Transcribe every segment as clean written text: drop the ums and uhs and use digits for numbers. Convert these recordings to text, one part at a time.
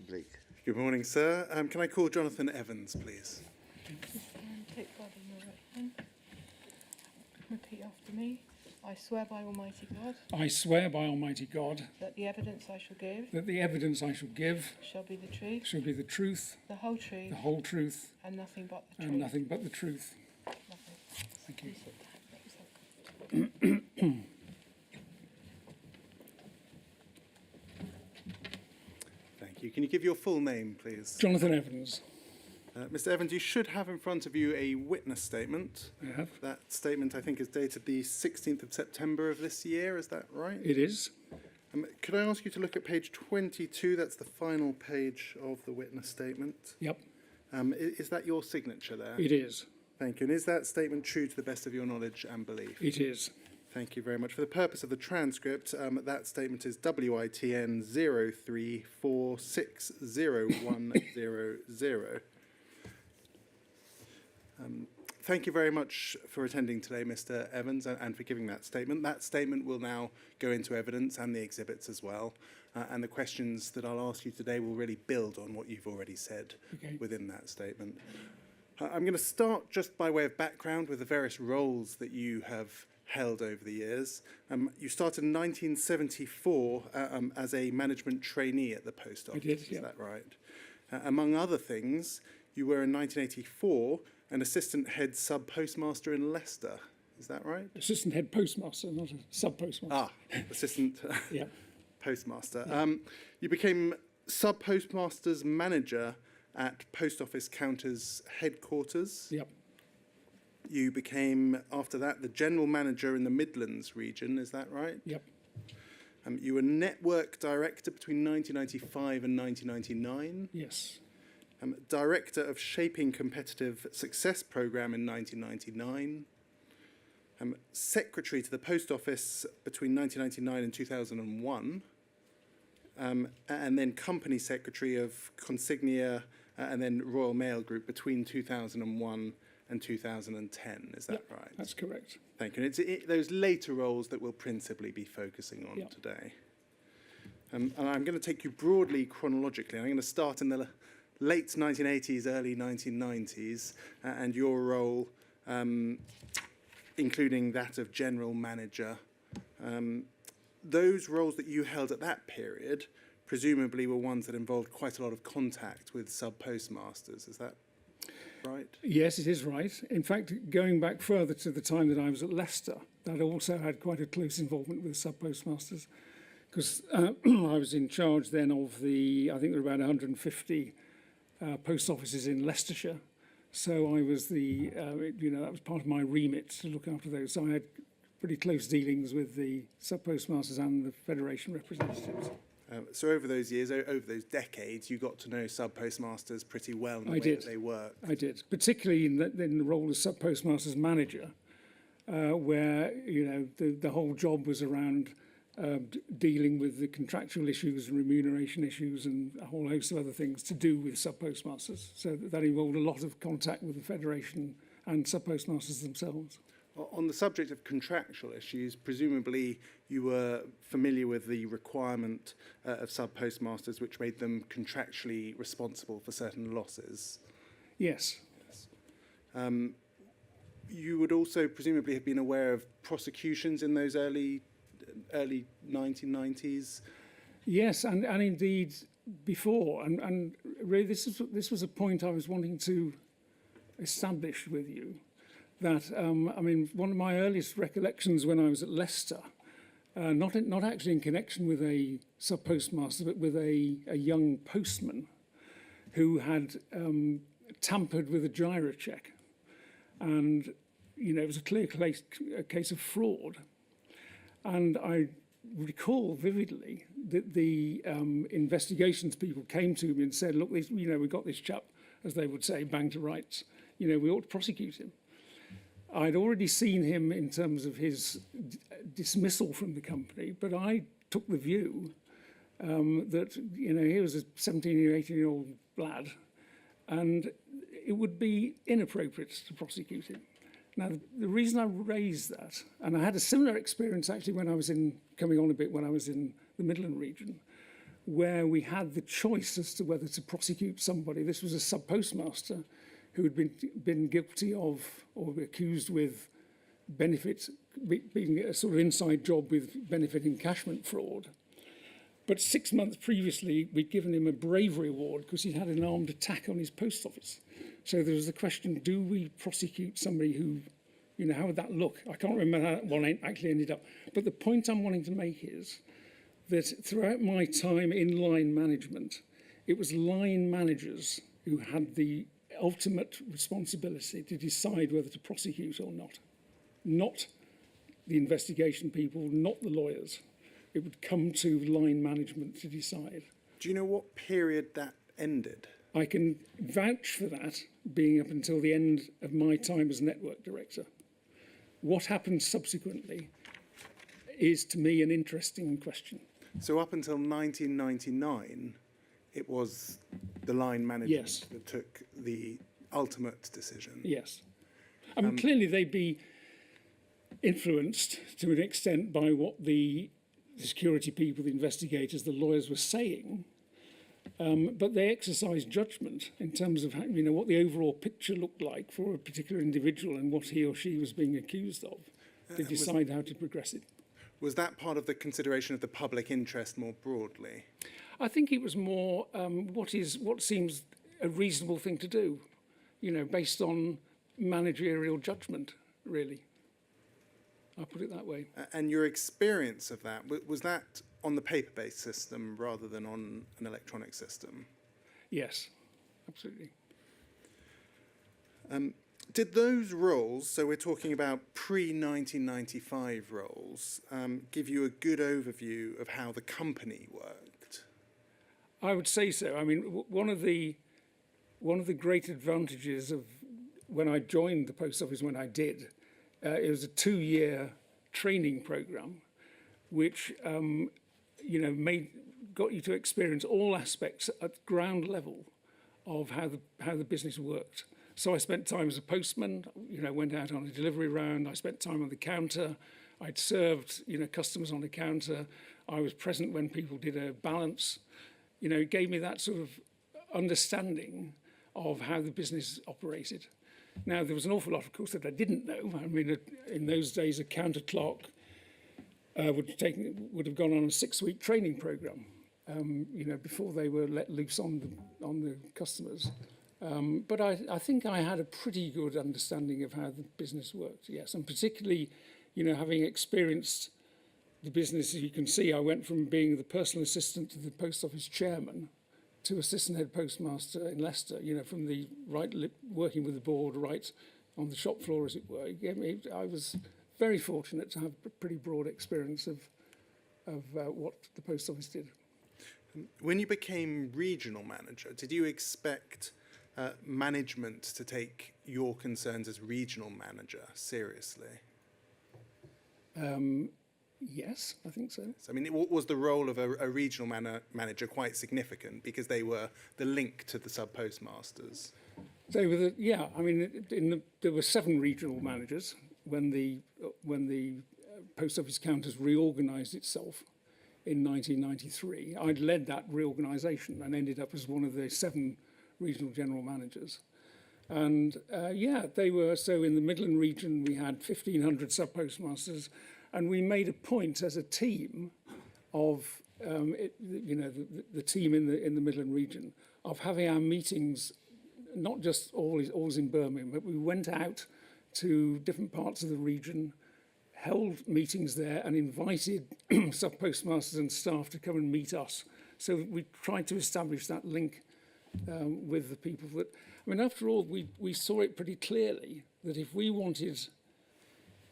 Blake. Good morning, sir. Can I call Jonathan Evans, please? Take God in your right hand. Repeat after me. I swear by Almighty God I swear by Almighty God that the evidence I shall give that the evidence I shall give shall be the truth, shall be the truth, the whole truth, the whole truth, and nothing but the truth. and nothing but the truth. Nothing. Thank you. Please sit down. Thank you. Can you give your full name, please? Jonathan Evans. Mr. Evans, you should have in front of you a witness statement. I have. That statement, I think, is dated the 16th of September of this year. Is that right? It is. Could I ask you to look at page 22? That's the final page of the witness statement. Yep, Is that your signature there? it is. Thank you. And is that statement true to the best of your knowledge and belief? It is. Thank you very much. For the purpose of the transcript, that statement is WITN 034601000. Thank you very much for attending today, Mr. Evans, and for giving that statement. That statement will now go into evidence and the exhibits as well. And the questions that I'll ask you today will really build on what you've already said within that statement. I'm going to start just by way of background with the various roles that you have held over the years. You started in 1974 as a management trainee at the Post Office. I did, Is that right? Among other things, you were in 1984 an assistant head sub-postmaster in Leicester. Is that right? Assistant head postmaster, not a sub-postmaster. Assistant Yeah. postmaster. You became sub-postmaster's manager at Post Office Counters headquarters. Yep. You became, after that, the general manager in the Midlands region. Is that right? Yep. You were network director between 1995 and 1999. Yes. Director of Shaping Competitive Success Programme in 1999. Secretary to the Post Office between 1999 and 2001. And then company secretary of Consignia and then Royal Mail Group between 2001 and 2010. Is that right? That's correct. Thank you. And it's those later roles that we'll principally be focusing on today. And I'm going to take you broadly chronologically. I'm going to start in the late 1980s, early 1990s, and your role, including that of general manager. Those roles that you held at that period presumably were ones that involved quite a lot of contact with sub-postmasters. Is that right? Yes, it is right. In fact, going back further to the time that I was at Leicester, that also had quite a close involvement with sub-postmasters, because I was in charge then of I think there were about 150 post offices in Leicestershire. So I was that was part of my remit to look after those. So I had pretty close dealings with the sub-postmasters and the Federation representatives. So over those years, over those decades, you got to know sub-postmasters pretty well in the way that they worked. I did, particularly in the role as sub-postmasters manager, where the whole job was around dealing with the contractual issues and remuneration issues and a whole host of other things to do with sub-postmasters. So that involved a lot of contact with the Federation and sub-postmasters themselves. On the subject of contractual issues, presumably you were familiar with the requirement of sub-postmasters which made them contractually responsible for certain losses. Yes. You would also presumably have been aware of prosecutions in those early 1990s. Yes, and indeed before, and really this was a point I was wanting to establish with you. That one of my earliest recollections when I was at Leicester, not actually in connection with a sub-postmaster, but with a young postman who had tampered with a gyro check, and it was a clear case of fraud. And I recall vividly that the investigations people came to me and said, "Look, we've got this chap, as they would say, bang to rights. We ought to prosecute him." I'd already seen him in terms of his dismissal from the company, but I took the view that he was a 17 or 18-year-old lad, and it would be inappropriate to prosecute him. Now, the reason I raised that, and I had a similar experience actually when I was when I was in the Midland region, where we had the choice as to whether to prosecute somebody. This was a sub-postmaster who had been guilty of or accused with being a sort of inside job with benefit encashment fraud. But 6 months previously, we'd given him a bravery award because he'd had an armed attack on his post office. So there was the question, do we prosecute somebody who, how would that look? I can't remember how that one actually ended up. But the point I'm wanting to make is that throughout my time in line management, it was line managers who had the ultimate responsibility to decide whether to prosecute or not the investigation people, not the lawyers. It would come to line management to decide. Do you know what period that ended? I can vouch for that being up until the end of my time as network director. What happened subsequently is, to me, an interesting question. So up until 1999, it was the line manager Yes. that took the ultimate decision. Yes. I mean, clearly they'd be influenced to an extent by what the security people, the investigators, the lawyers were saying, but they exercised judgment in terms of what the overall picture looked like for a particular individual and what he or she was being accused of to decide how to progress it. Was that part of the consideration of the public interest more broadly? I think it was more what seems a reasonable thing to do, based on managerial judgment, really. I'll put it that way. And your experience of that, was that on the paper-based system rather than on an electronic system? Yes, absolutely. Did those roles, so we're talking about pre-1995 roles, give you a good overview of how the company worked? I would say so. I mean, one of the great advantages of when I joined the post office, when I did, it was a 2-year training program, which got you to experience all aspects at ground level of how the business worked. So I spent time as a postman. Went out on a delivery round. I spent time on the counter. I'd served customers on the counter. I was present when people did a balance. It gave me that sort of understanding of how the business operated. Now, there was an awful lot, of course, that I didn't know. I mean, in those days, a counter clerk would have gone on a 6-week training program, before they were let loose on the customers. But I think I had a pretty good understanding of how the business worked, yes. And particularly, having experienced the business, as you can see, I went from being the personal assistant to the post office chairman to assistant head postmaster in Leicester, from the working with the board right on the shop floor, as it were. I was very fortunate to have a pretty broad experience of what the post office did. When you became regional manager, did you expect management to take your concerns as regional manager seriously? Yes, I think so. I mean, was the role of a regional manager quite significant because they were the link to the sub-postmasters? They were there were 7 regional managers when the post office counters reorganised itself in 1993. I'd led that reorganisation and ended up as one of the 7 regional general managers. And they were, so in the Midland region we had 1,500 sub-postmasters, and we made a point as a team of, the team in the Midland region, of having our meetings not just always in Birmingham, but we went out to different parts of the region, held meetings there and invited sub-postmasters and staff to come and meet us. So we tried to establish that link with the people that, after all, we saw it pretty clearly that if we wanted,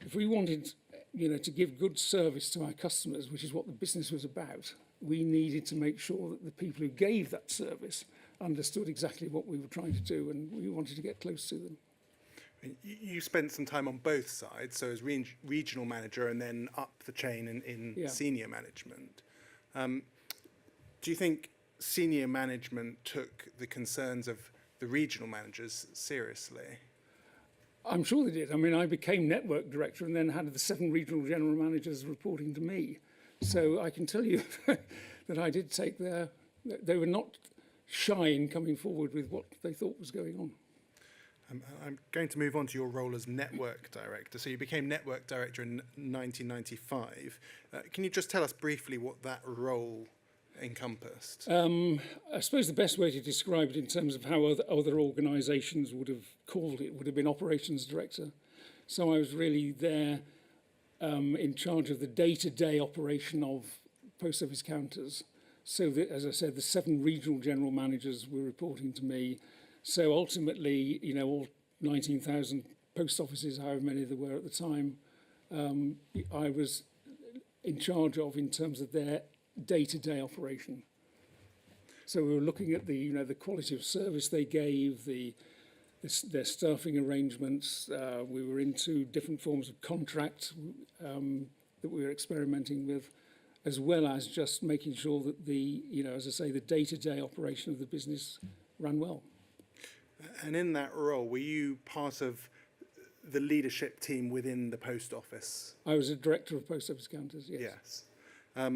to give good service to our customers, which is what the business was about, we needed to make sure that the people who gave that service understood exactly what we were trying to do, and we wanted to get close to them. You spent some time on both sides, so as regional manager and then up the chain in senior management. Do you think senior management took the concerns of the regional managers seriously? I'm sure they did. I became network director and then had the 7 regional general managers reporting to me. So I can tell you that I did take they were not shy in coming forward with what they thought was going on. I'm going to move on to your role as network director. So you became network director in 1995. Can you just tell us briefly what that role encompassed? I suppose the best way to describe it in terms of how other organisations would have called it would have been operations director. So I was really there in charge of the day-to-day operation of post office counters. So that, as I said, the 7 regional general managers were reporting to me. So ultimately, you know, all 19,000 post offices, however many there were at the time, I was in charge of in terms of their day-to-day operation. So we were looking at the quality of service they gave, their staffing arrangements. We were into different forms of contract that we were experimenting with, as well as just making sure that as I say, the day-to-day operation of the business ran well. And in that role, were you part of the leadership team within the post office? I was a director of post office counters, yes. Yes.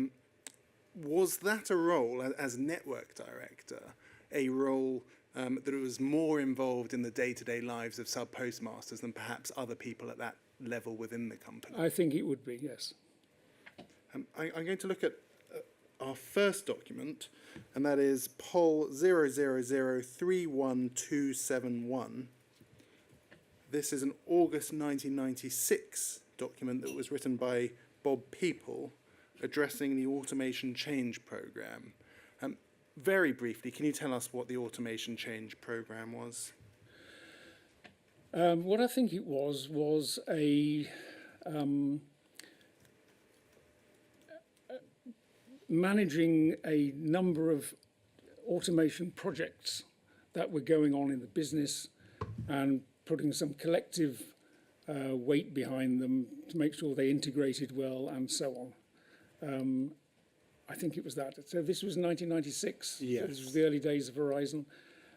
Was that a role as network director, a role that was more involved in the day-to-day lives of sub-postmasters than perhaps other people at that level within the company? I think it would be, yes. I'm going to look at our first document, and that is POL 000-31271. This is an August 1996 document that was written by Bob People addressing the Automation Change Programme. Very briefly, can you tell us what the Automation Change Programme was? What I think it was a managing a number of automation projects that were going on in the business and putting some collective weight behind them to make sure they integrated well and so on. I think it was that. So this was 1996. Yes. So this was the early days of Horizon,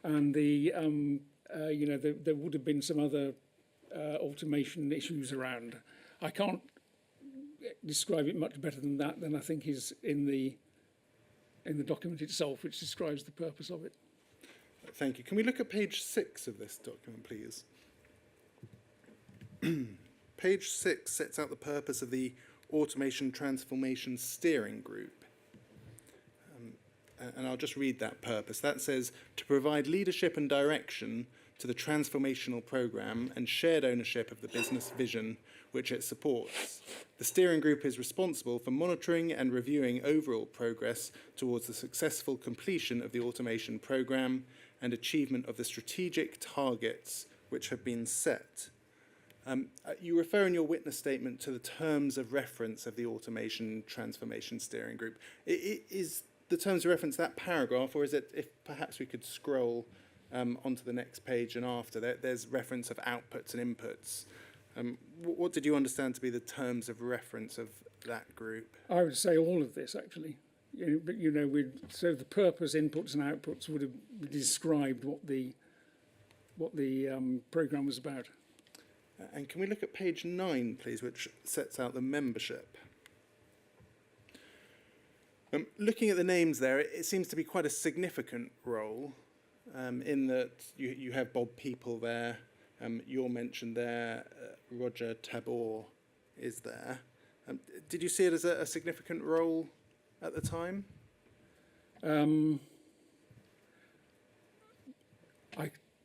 and there would have been some other automation issues around. I can't describe it much better than that. Than I think is in the document itself, which describes the purpose of it. Thank you. Can we look at page 6 of this document, please? Page 6 sets out the purpose of the Automation Transformation Steering Group. And I'll just read that purpose. That says, to provide leadership and direction to the transformational programme and shared ownership of the business vision which it supports. The steering group is responsible for monitoring and reviewing overall progress towards the successful completion of the automation programme and achievement of the strategic targets which have been set. You refer in your witness statement to the terms of reference of the Automation Transformation Steering Group. Is the terms of reference that paragraph, or is it, if perhaps we could scroll onto the next page and after, there's reference of outputs and inputs. What did you understand to be the terms of reference of that group? I would say all of this, actually. So the purpose, inputs and outputs would have described what the programme was about. And can we look at page 9, please, which sets out the membership? Looking at the names there, it seems to be quite a significant role, in that you have Bob People there, you're mentioned there, Roger Tabor is there. Did you see it as a significant role at the time?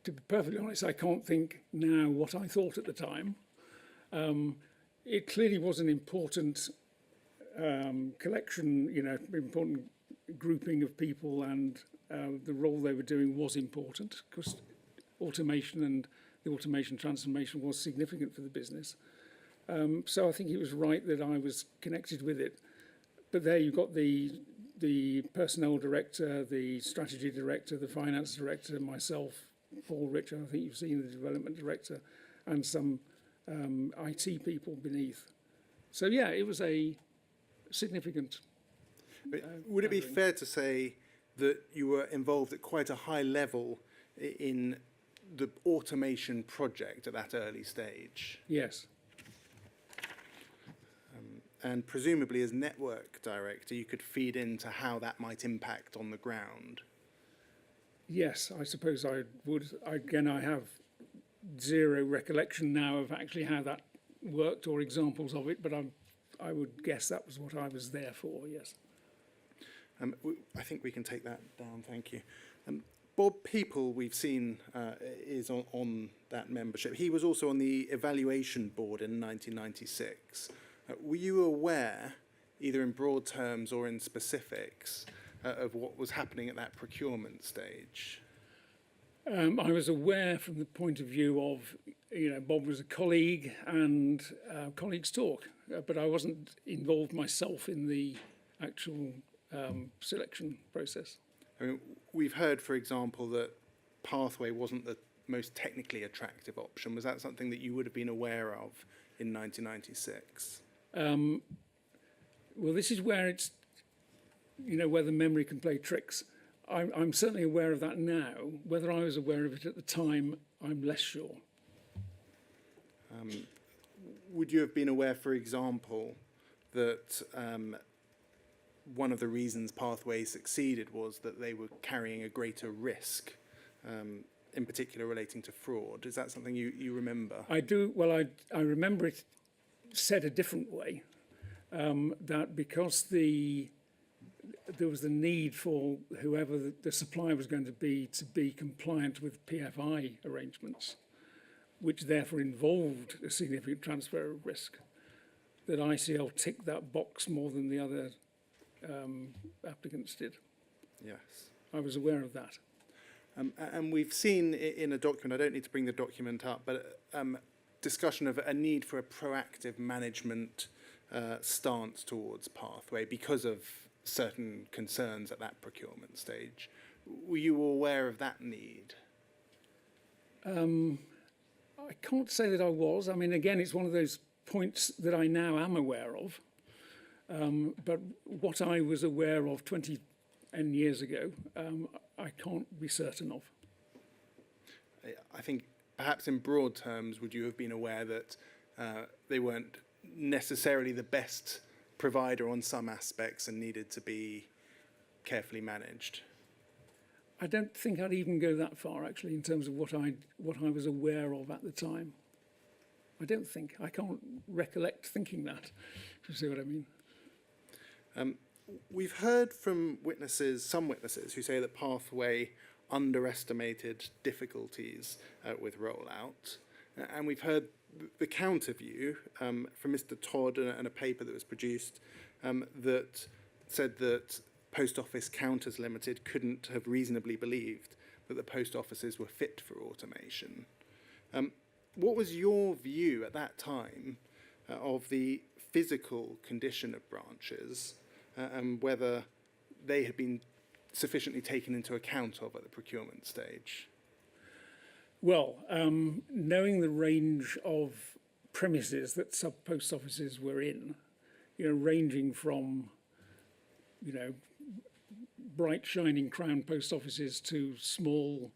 To be perfectly honest, I can't think now what I thought at the time. It clearly was an important collection, important grouping of people, and the role they were doing was important because automation and the automation transformation was significant for the business. So I think it was right that I was connected with it. But there you've got the personnel director, the strategy director, the finance director, myself, Paul Richard, I think you've seen the development director, and some IT people beneath. So yeah, it was a significant. Would it be fair to say that you were involved at quite a high level in the automation project at that early stage? Yes. and presumably as network director, you could feed into how that might impact on the ground. Yes, I suppose I would. Again, I have zero recollection now of actually how that worked or examples of it, but I would guess that was what I was there for, yes. I think we can take that down, thank you. Bob People, we've seen, is on that membership. He was also on the evaluation board in 1996. Were you aware, either in broad terms or in specifics, of what was happening at that procurement stage? I was aware from the point of view of, Bob was a colleague and colleagues talk, but I wasn't involved myself in the actual selection process. I mean, we've heard, for example, that Pathway wasn't the most technically attractive option. Was that something that you would have been aware of in 1996? Well, this is where it's, where the memory can play tricks. I'm certainly aware of that now. Whether I was aware of it at the time, I'm less sure. Would you have been aware, for example, that one of the reasons Pathway succeeded was that they were carrying a greater risk, in particular relating to fraud? Is that something you remember? I do. Well, I remember it said a different way, that because there was the need for whoever the supplier was going to be compliant with PFI arrangements, which therefore involved a significant transfer of risk, that ICL ticked that box more than the other applicants did. Yes. I was aware of that. And we've seen in a document, I don't need to bring the document up, but discussion of a need for a proactive management stance towards Pathway because of certain concerns at that procurement stage. Were you aware of that need? I can't say that I was. I mean, again, it's one of those points that I now am aware of. But what I was aware of 20 years ago, I can't be certain of. I think perhaps in broad terms, would you have been aware that they weren't necessarily the best provider on some aspects and needed to be carefully managed? I don't think I'd even go that far, actually, in terms of what I was aware of at the time. I don't think. I can't recollect thinking that, if you see what I mean. We've heard from some witnesses who say that Pathway underestimated difficulties with rollout. And we've heard the counter view from Mr. Todd and a paper that was produced that said that Post Office Counters Limited couldn't have reasonably believed that the post offices were fit for automation. What was your view at that time of the physical condition of branches and whether they had been sufficiently taken into account of at the procurement stage? Well, knowing the range of premises that sub-post offices were in, ranging from, bright, shining crown post offices to small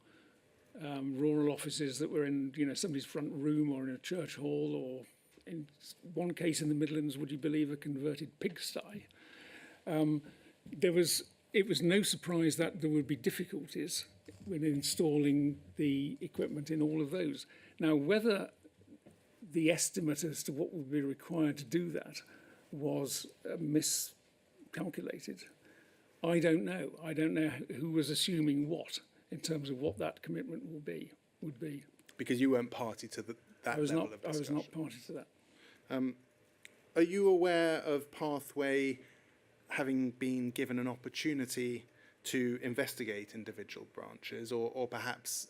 rural offices that were in, somebody's front room or in a church hall, or in one case in the Midlands, would you believe, a converted pigsty. It was no surprise that there would be difficulties when installing the equipment in all of those. Now, whether the estimate as to what would be required to do that was miscalculated, I don't know. I don't know who was assuming what in terms of what that commitment would be. Because you weren't party to that level of discussion. I was not party to that. Are you aware of Pathway having been given an opportunity to investigate individual branches, or perhaps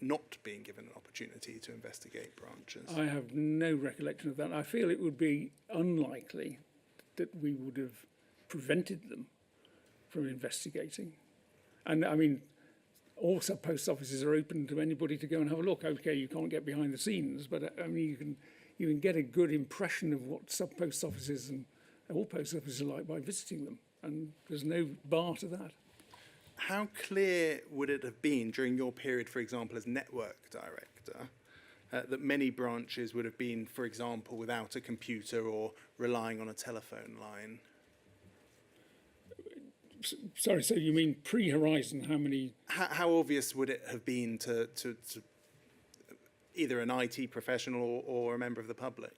not being given an opportunity to investigate branches? I have no recollection of that. I feel it would be unlikely that we would have prevented them from investigating. And I mean, all sub-post offices are open to anybody to go and have a look. Okay, you can't get behind the scenes, but I mean, you can get a good impression of what sub-post offices and all post offices are like by visiting them, and there's no bar to that. How clear would it have been during your period, for example, as network director, that many branches would have been, for example, without a computer or relying on a telephone line. Sorry, so you mean pre-Horizon, how many? How obvious would it have been to either an IT professional or a member of the public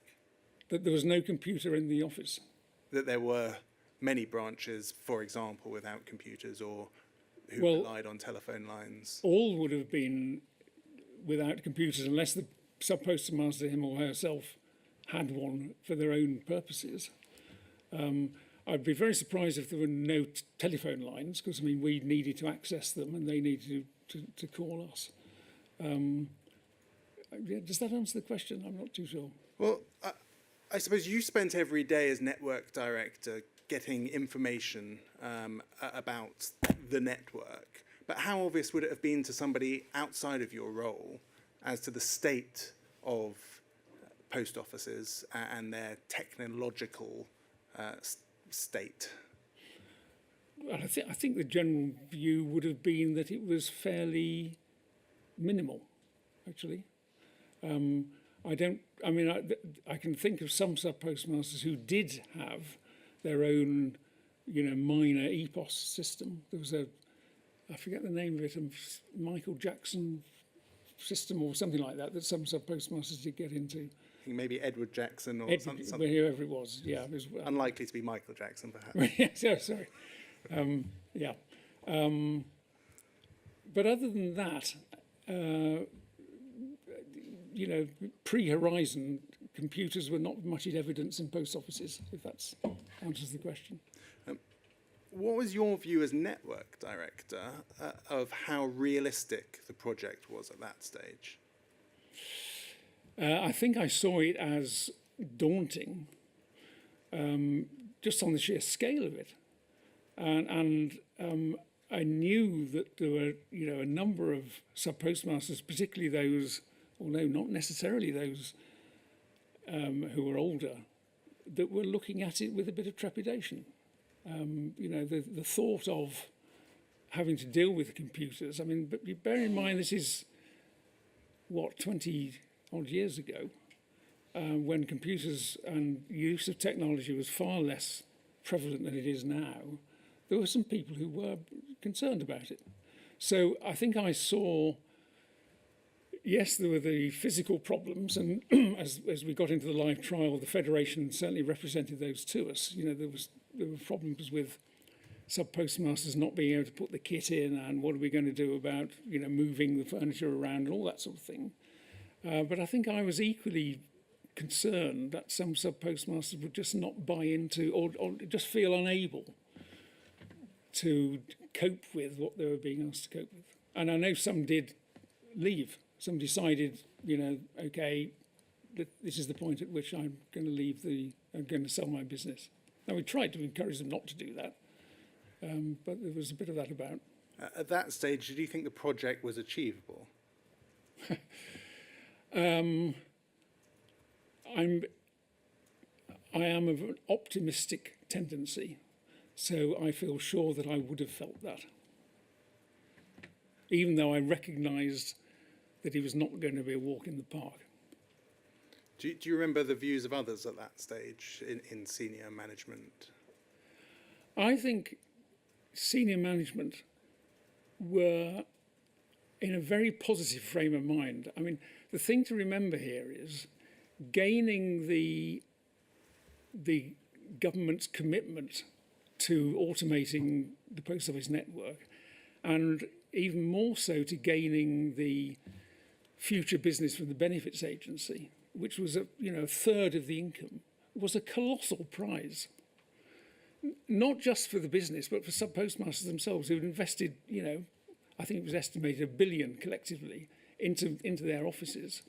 That there was no computer in the office? that there were many branches, for example, without computers or who Well, relied on telephone lines? All would have been without computers unless the sub-postmaster, him or herself, had one for their own purposes. I'd be very surprised if there were no telephone lines, because, I mean, we needed to access them and they needed to call us. Does that answer the question? I'm not too sure. Well, I suppose you spent every day as network director getting information about the network, but how obvious would it have been to somebody outside of your role as to the state of post offices and their technological state? Well, I think the general view would have been that it was fairly minimal, actually. I can think of some sub-postmasters who did have their own, minor EPOS system. There was I forget the name of it, a Michael Jackson system or something like that some sub-postmasters did get into. I think maybe Edward Jackson or something. Whoever it was, yeah. It was, Unlikely to be Michael Jackson, perhaps. yeah, sorry. But other than that, pre-Horizon, computers were not much in evidence in post offices, if that answers the question. What was your view as network director of how realistic the project was at that stage? I think I saw it as daunting, just on the sheer scale of it. And I knew that there were, a number of sub-postmasters, particularly those, although not necessarily those who were older, that were looking at it with a bit of trepidation. The thought of having to deal with computers. I mean, but you bear in mind this is, 20 odd years ago, when computers and use of technology was far less prevalent than it is now. There were some people who were concerned about it. So I think I saw, yes, there were the physical problems, and as we got into the live trial, the Federation certainly represented those to us. There were problems with sub-postmasters not being able to put the kit in, and what are we going to do about, moving the furniture around and all that sort of thing. But I think I was equally concerned that some sub-postmasters would just not buy into or just feel unable to cope with what they were being asked to cope with. And I know some did leave. Some decided, okay, this is the point at which I'm going to leave I'm going to sell my business. Now, we tried to encourage them not to do that, but there was a bit of that about. At that stage, did you think the project was achievable? I am of an optimistic tendency, so I feel sure that I would have felt that, even though I recognised that it was not going to be a walk in the park. Do you remember the views of others at that stage in senior management? I think senior management were in a very positive frame of mind. I mean, the thing to remember here is gaining the government's commitment to automating the post office network, and even more so to gaining the future business from the benefits agency, which was a third of the income, was a colossal prize. Not just for the business, but for sub-postmasters themselves who had invested, I think it was estimated $1 billion collectively into their offices.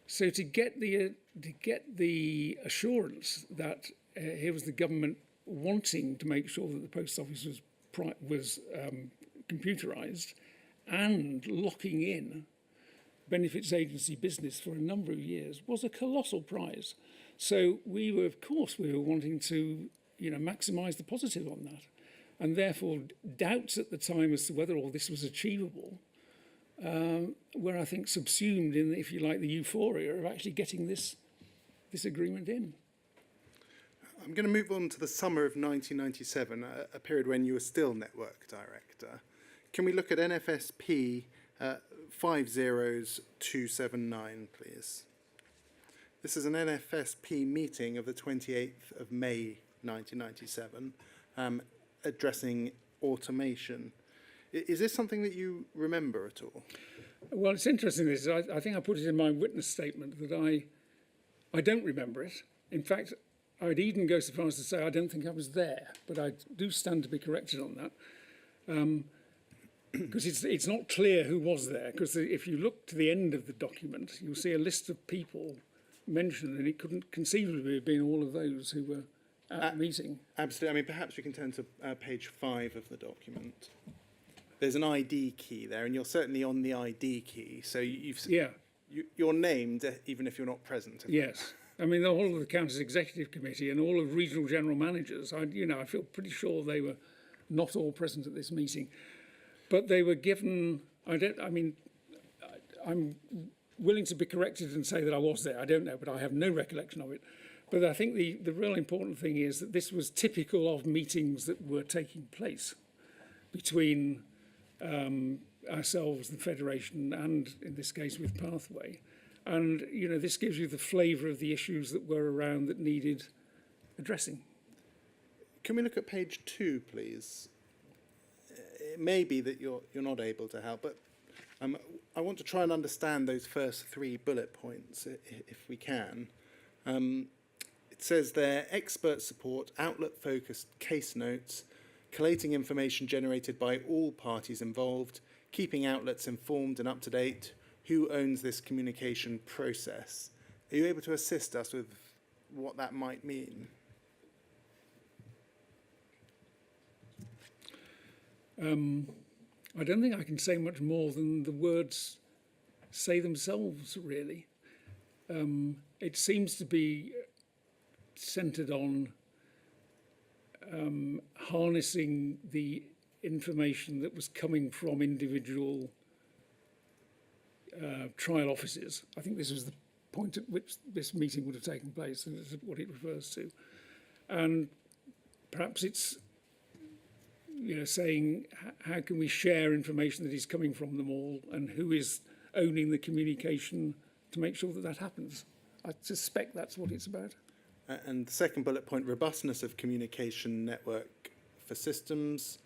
So to get the assurance that here was the government wanting to make sure that the post office was computerised and locking in benefits agency business for a number of years was a colossal prize. So we were wanting to maximise the positive on that, and therefore doubts at the time as to whether all this was achievable were, I think, subsumed in, if you like, the euphoria of actually getting this agreement in. I'm going to move on to the summer of 1997, a period when you were still network director. Can we look at NFSP 50279, please? This is an NFSP meeting of the 28th of May 1997, addressing automation. Is this something that you remember at all? Well, it's interesting. This I think I put it in my witness statement that I don't remember it. In fact, I'd even go so far as to say I don't think I was there, but I do stand to be corrected on that. Because it's not clear who was there, because if you look to the end of the document, you'll see a list of people mentioned, and it couldn't conceivably have been all of those who were at the meeting. Absolutely. I mean, perhaps we can turn to page 5 of the document. There's an ID key there, and you're certainly on the ID key, so you're named even if you're not present. Yes. I mean, the whole of the County's Executive Committee and all of regional general managers, I feel pretty sure they were not all present at this meeting. But they were given, I'm willing to be corrected and say that I was there. I don't know, but I have no recollection of it. But I think the real important thing is that this was typical of meetings that were taking place between ourselves, the Federation, and in this case with Pathway. And, this gives you the flavour of the issues that were around that needed addressing. Can we look at page 2, please? It may be that you're not able to help, but I want to try and understand those first 3 bullet points, if we can. It says there, expert support, outlet-focused case notes, collating information generated by all parties involved, keeping outlets informed and up to date, who owns this communication process. Are you able to assist us with what that might mean? I don't think I can say much more than the words say themselves, really. It seems to be centred on harnessing the information that was coming from individual trial offices. I think this was the point at which this meeting would have taken place, and this is what it refers to. And perhaps it's saying how can we share information that is coming from them all, and who is owning the communication to make sure that that happens. I suspect that's what it's about. And the second bullet point, robustness of communication network for systems.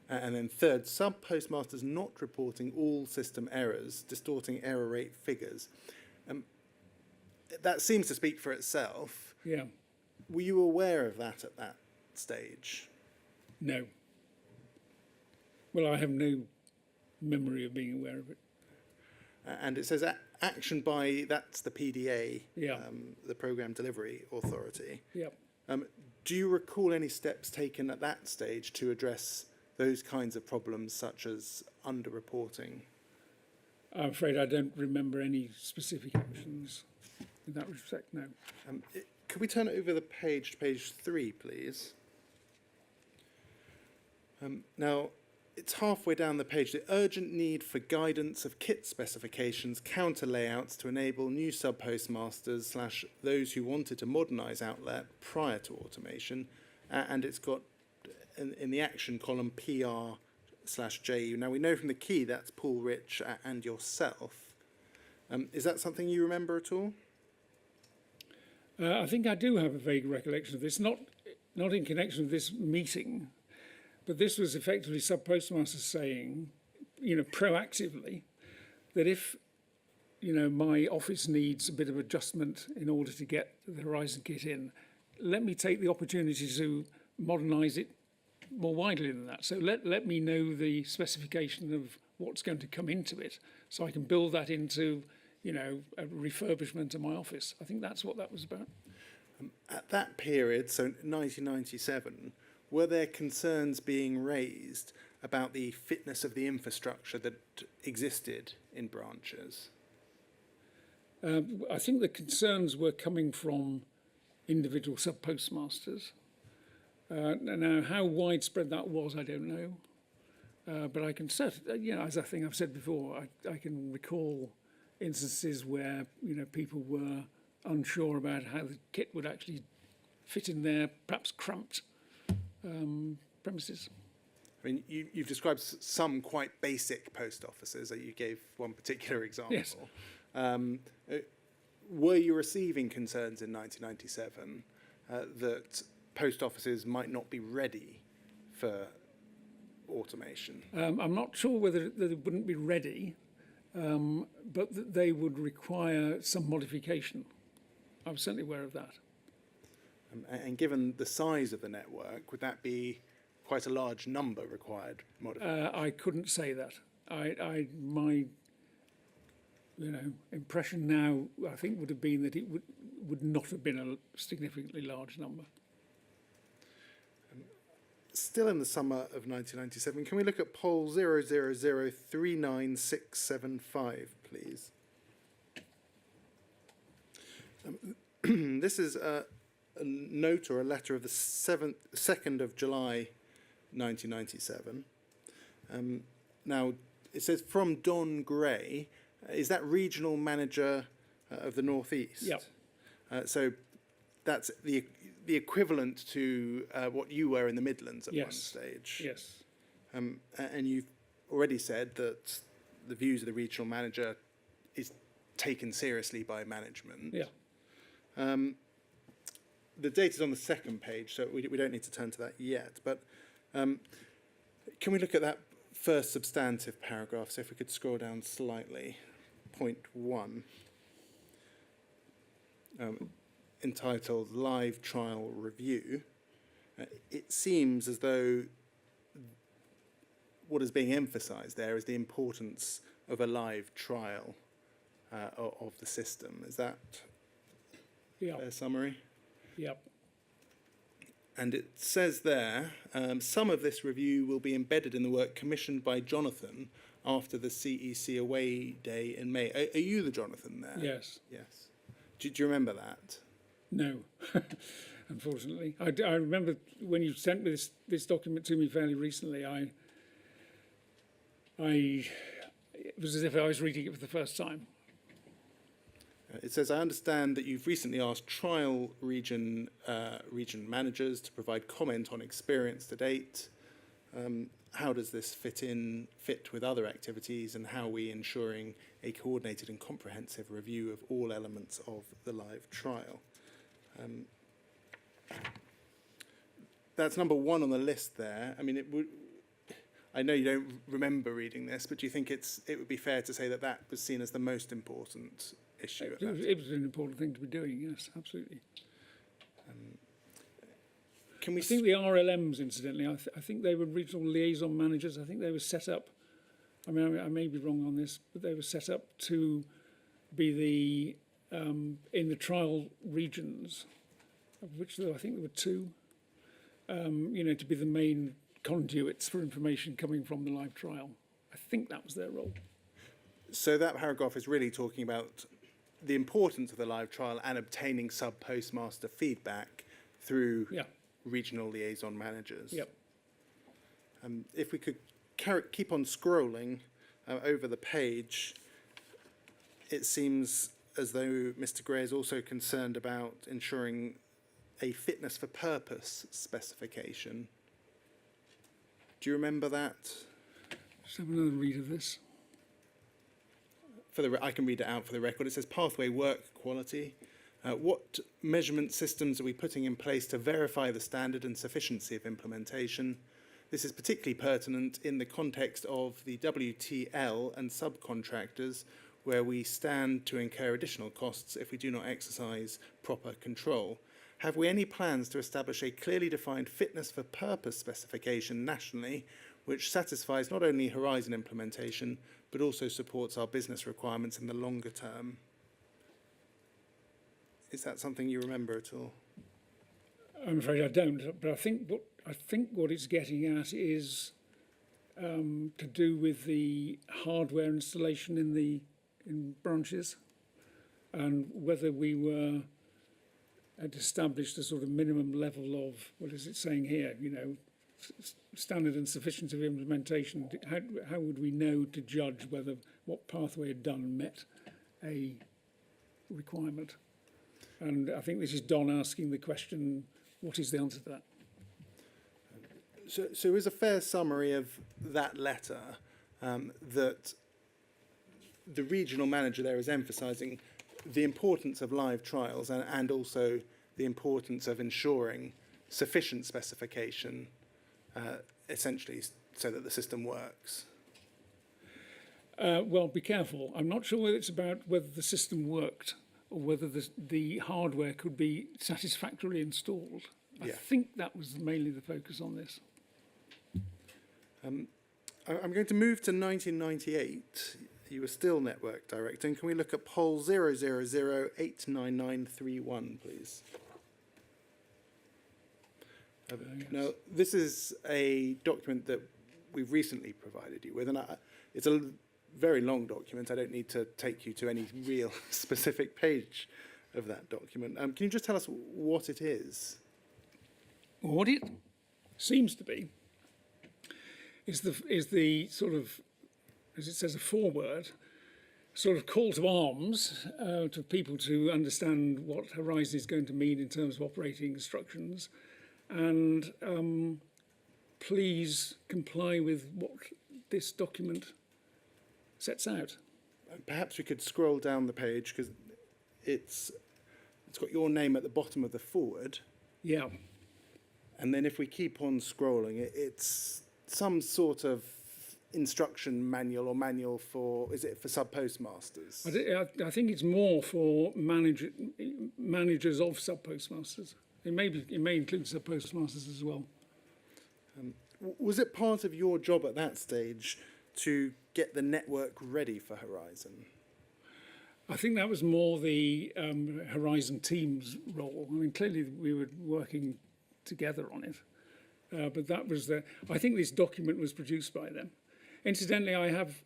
And then third, sub-postmasters not reporting all system errors, distorting error rate figures. That seems to speak for itself. Yeah. Were you aware of that at that stage? No. Well, I have no memory of being aware of it. And it says action by, that's the PDA, Yeah. The Programme Delivery Authority. Yeah. Do you recall any steps taken at that stage to address those kinds of problems, such as underreporting? I'm afraid I don't remember any specific actions in that respect, no. Could we turn over the page to page 3, please? Now, it's halfway down the page. The urgent need for guidance of kit specifications, counter layouts to enable new sub-postmasters / those who wanted to modernise outlet prior to automation. And it's got, in the action column, PR/JU. Now, we know from the key that's Paul Rich and yourself. Is that something you remember at all? I think I do have a vague recollection of this, not in connection with this meeting, but this was effectively sub-postmasters saying, proactively, that if, my office needs a bit of adjustment in order to get the Horizon kit in, let me take the opportunity to modernise it more widely than that. So let me know the specification of what's going to come into it, so I can build that into, a refurbishment of my office. I think that's what that was about. At that period, so 1997, were there concerns being raised about the fitness of the infrastructure that existed in branches? I think the concerns were coming from individual sub-postmasters. Now, how widespread that was, I don't know. But I can certainly, as I think I've said before, I can recall instances where people were unsure about how the kit would actually fit in their perhaps cramped premises. I mean, you've described some quite basic post offices. You gave one particular example. Yes. Were you receiving concerns in 1997 that post offices might not be ready for automation? I'm not sure whether they wouldn't be ready, but that they would require some modification. I was certainly aware of that. And given the size of the network, would that be quite a large number required modification? I couldn't say that. My impression now, I think, would have been that it would not have been a significantly large number. Still in the summer of 1997, can we look at poll 000396675, please? This is a note or a letter of the 2nd of July 1997. Now, it says from Don Gray. Is that regional manager of the North East? Yep. So that's the equivalent to what you were in the Midlands at one Yes. stage. Yes. And you've already said that the views of the regional manager is taken seriously by management. Yeah. The date is on the second page, so we don't need to turn to that yet. But can we look at that first substantive paragraph? So if we could scroll down slightly, point 1, entitled Live Trial Review. It seems as though what is being emphasised there is the importance of a live trial of the system. Is that Yeah. a summary? Yep. And it says there, some of this review will be embedded in the work commissioned by Jonathan after the CEC away day in May. Are you the Jonathan there? Yes. Yes. Do you remember that? No. Unfortunately, I remember when you sent me this document to me fairly recently. It was as if I was reading it for the first time. It says, I understand that you've recently asked trial region managers to provide comment on experience to date. How does this fit with other activities, and how are we ensuring a coordinated and comprehensive review of all elements of the live trial? That's number 1 on the list there. I mean, I know you don't remember reading this, but do you think it would be fair to say that that was seen as the most important issue? At that time? It was an important thing to be doing. Yes, absolutely. Can we I think the RLMs, incidentally, I think they were regional liaison managers. I think they were set up. I mean, I may be wrong on this, but they were set up to be in the trial regions, of which I think there were 2. To be the main conduits for information coming from the live trial. I think that was their role. So that paragraph is really talking about the importance of the live trial and obtaining sub-postmaster feedback through regional liaison managers. Yep. If we could keep on scrolling over the page, it seems as though Mr. Gray is also concerned about ensuring a fitness for purpose specification. Do you remember that? Just have another read of this. I can read it out for the record. It says pathway work quality. What measurement systems are we putting in place to verify the standard and sufficiency of implementation? This is particularly pertinent in the context of the WTL and subcontractors, where we stand to incur additional costs if we do not exercise proper control. Have we any plans to establish a clearly defined fitness for purpose specification nationally, which satisfies not only Horizon implementation, but also supports our business requirements in the longer term? Is that something you remember at all? I'm afraid I don't, but I think what it's getting at is to do with the hardware installation in branches, and whether we had established a sort of minimum level of, what is it saying here, standard and sufficiency of implementation, how would we know to judge whether what Pathway had done met a requirement? And I think this is Don asking the question, what is the answer to that? So is a fair summary of that letter that the regional manager there is emphasising the importance of live trials and also the importance of ensuring sufficient specification, essentially, so that the system works? Well, be careful. I'm not sure whether it's about whether the system worked or whether the hardware could be satisfactorily installed. I Yeah. think that was mainly the focus on this. I'm going to move to 1998. You were still network director. And can we look at poll 000899931, please? Yes. Now, this is a document that we've recently provided you with, and it's a very long document. I don't need to take you to any real specific page of that document. Can you just tell us what it is? What it seems to be is the sort of, as it says, a foreword, sort of call to arms to people to understand what Horizon is going to mean in terms of operating instructions, and please comply with what this document sets out. Perhaps we could scroll down the page because it's got your name at the bottom of the forward. Yeah. And then if we keep on scrolling, it's some sort of instruction manual or manual for, is it for sub-postmasters? I think it's more for managers of sub-postmasters. It may include sub-postmasters as well. Was it part of your job at that stage to get the network ready for Horizon? I think that was more the Horizon team's role. I mean, clearly we were working together on it, but that was I think this document was produced by them. Incidentally, I have,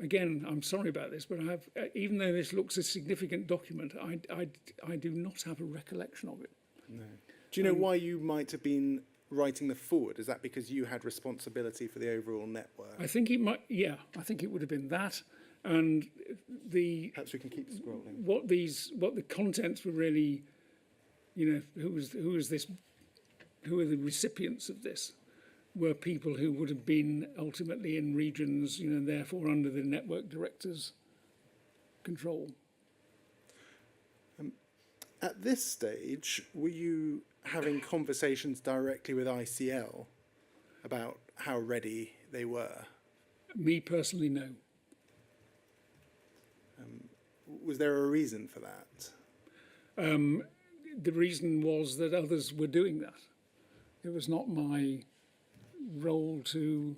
again, I'm sorry about this, but I have, even though this looks a significant document, I do not have a recollection of it. No. Do you know why you might have been writing the forward? Is that because you had responsibility for the overall network? I think it might, yeah, I think it would have been that, and Perhaps we can keep scrolling. what the contents were really, who are the recipients of this, were people who would have been ultimately in regions, therefore under the network director's control. At this stage, were you having conversations directly with ICL about how ready they were? Me personally, no. Was there a reason for that? The reason was that others were doing that. It was not my role to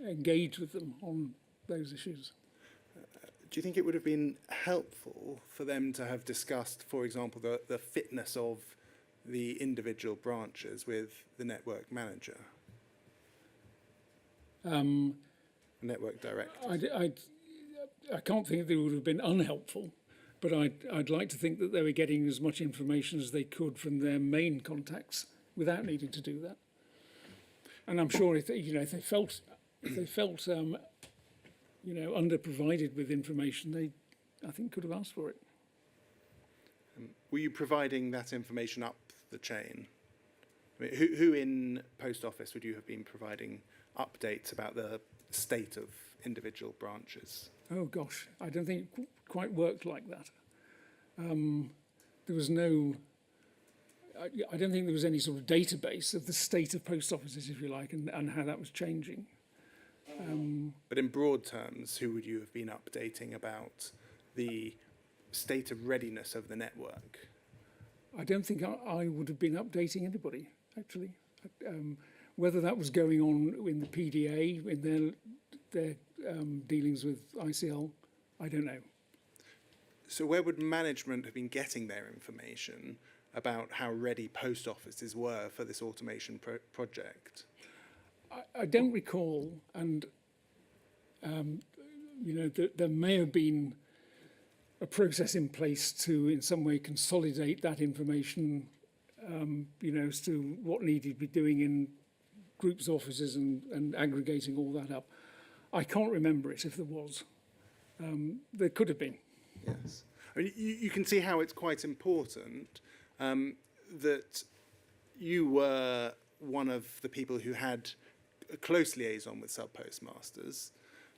engage with them on those issues. Do you think it would have been helpful for them to have discussed, for example, the fitness of the individual branches with the network manager? Network director? I can't think they would have been unhelpful, but I'd like to think that they were getting as much information as they could from their main contacts without needing to do that. And I'm sure if they felt underprovided with information, they, I think, could have asked for it. Were you providing that information up the chain? I mean, who in Post Office would you have been providing updates about the state of individual branches? Oh gosh, I don't think it quite worked like that. There was no. I don't think there was any sort of database of the state of post offices, if you like, and how that was changing. But in broad terms, who would you have been updating about the state of readiness of the network? I don't think I would have been updating anybody, actually. Whether that was going on in the PDA, in their dealings with ICL, I don't know. So where would management have been getting their information about how ready post offices were for this automation project? I don't recall, and there may have been a process in place to, in some way, consolidate that information as to what needed to be doing in groups' offices and aggregating all that up. I can't remember it if there was. There could have been. Yes. I mean, you can see how it's quite important that you were one of the people who had a close liaison with sub-postmasters,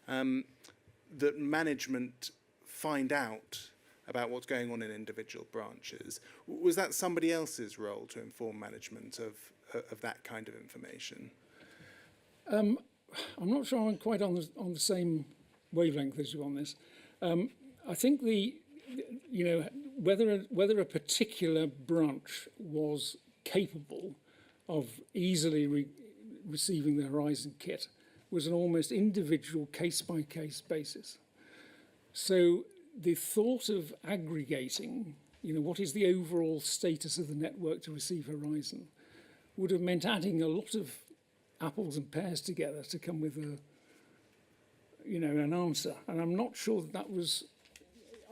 that management find out about what's going on in individual branches. Was that somebody else's role to inform management of that kind of information? I'm not sure I'm quite on the same wavelength as you on this. I think whether a particular branch was capable of easily receiving the Horizon kit was an almost individual case-by-case basis. So the thought of aggregating, what is the overall status of the network to receive Horizon, would have meant adding a lot of apples and pears together to come with an answer. And I'm not sure that was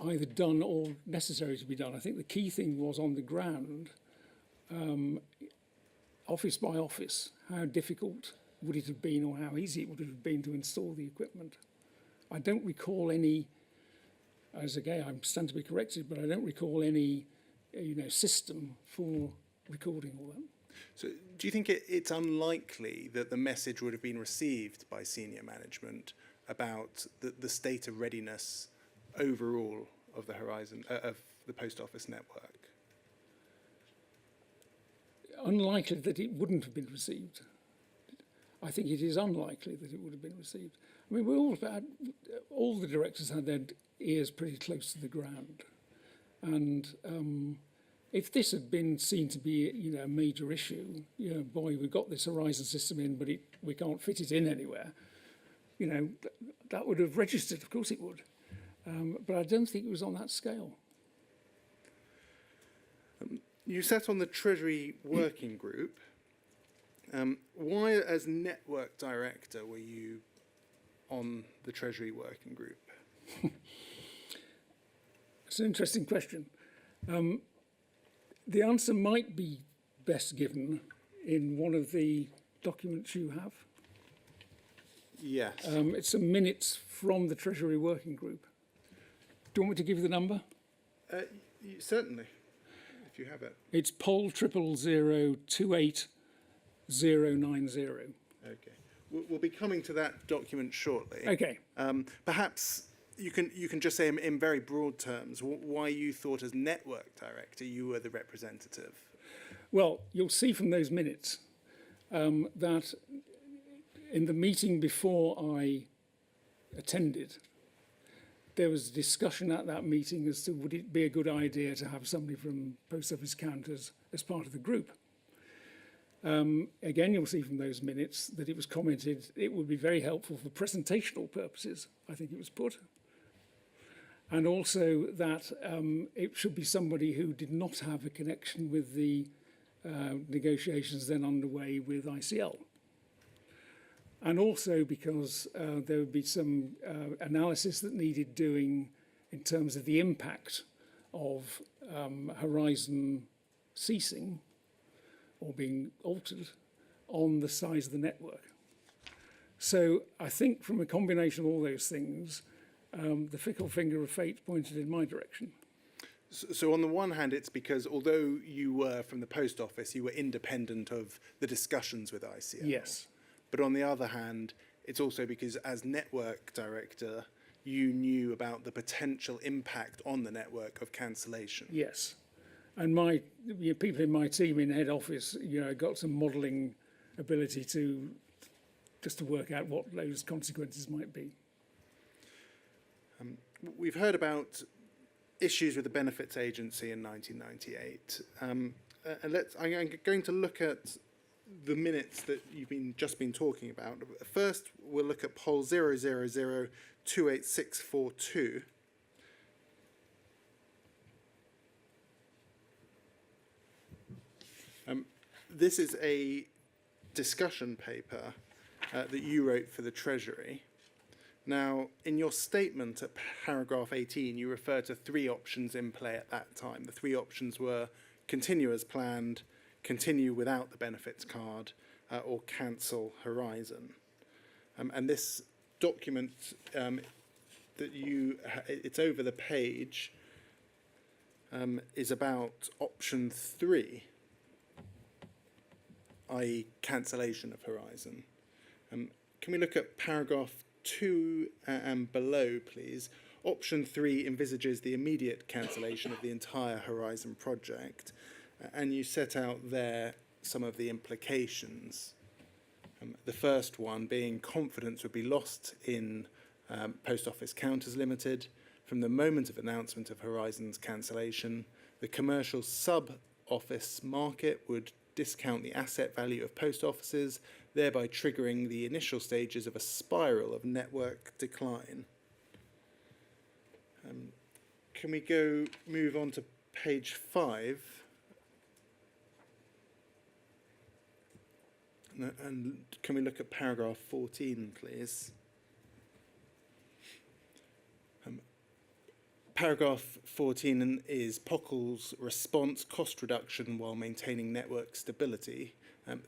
either done or necessary to be done. I think the key thing was on the ground, office by office, how difficult would it have been or how easy it would have been to install the equipment. I don't recall any, as again, I stand to be corrected, but I don't recall any, system for recording all that. So do you think it's unlikely that the message would have been received by senior management about the state of readiness overall of the Horizon, of the post office network? Unlikely that it wouldn't have been received. I think it is unlikely that it would have been received. I mean, all the directors had their ears pretty close to the ground. And if this had been seen to be, a major issue, boy, we've got this Horizon system in, but we can't fit it in anywhere, that would have registered, of course it would. But I don't think it was on that scale. You sat on the Treasury Working Group. Why, as Network Director, were you on the Treasury Working Group? It's an interesting question. The answer might be best given in one of the documents you have. Yes. It's some minutes from the Treasury Working Group. Do you want me to give you the number? Certainly, if you have it. It's poll 000289090. Okay. We'll be coming to that document shortly. Okay. Perhaps you can just say in very broad terms why you thought as Network Director you were the representative. Well, you'll see from those minutes that in the meeting before I attended, there was a discussion at that meeting as to would it be a good idea to have somebody from Post Office Counters as part of the group. Again, you'll see from those minutes that it was commented it would be very helpful for presentational purposes, I think it was put. And also that it should be somebody who did not have a connection with the negotiations then underway with ICL. And also because there would be some analysis that needed doing in terms of the impact of Horizon ceasing or being altered on the size of the network. So I think from a combination of all those things, the fickle finger of fate pointed in my direction. So on the one hand, it's because although you were from the post office, you were independent of the discussions with ICL. Yes. But on the other hand, it's also because as Network Director, you knew about the potential impact on the network of cancellation. Yes. And people in my team in head office, got some modelling ability to work out what those consequences might be. We've heard about issues with the Benefits Agency in 1998. And I'm going to look at the minutes that you've just been talking about. First, we'll look at poll 000-28642. This is a discussion paper that you wrote for the Treasury. Now, in your statement at paragraph 18, you refer to three options in play at that time. The three options were continue as planned, continue without the benefits card, or cancel Horizon. And this document that it's over the page, is about option 3, i.e. cancellation of Horizon. Can we look at paragraph 2 and below, please? Option 3 envisages the immediate cancellation of the entire Horizon project, and you set out there some of the implications. The first one being confidence would be lost in Post Office Counters Limited. From the moment of announcement of Horizon's cancellation, the commercial sub-office market would discount the asset value of post offices, thereby triggering the initial stages of a spiral of network decline. Can we move on to page 5? And can we look at paragraph 14, please? Paragraph 14 is POCL's response cost reduction while maintaining network stability.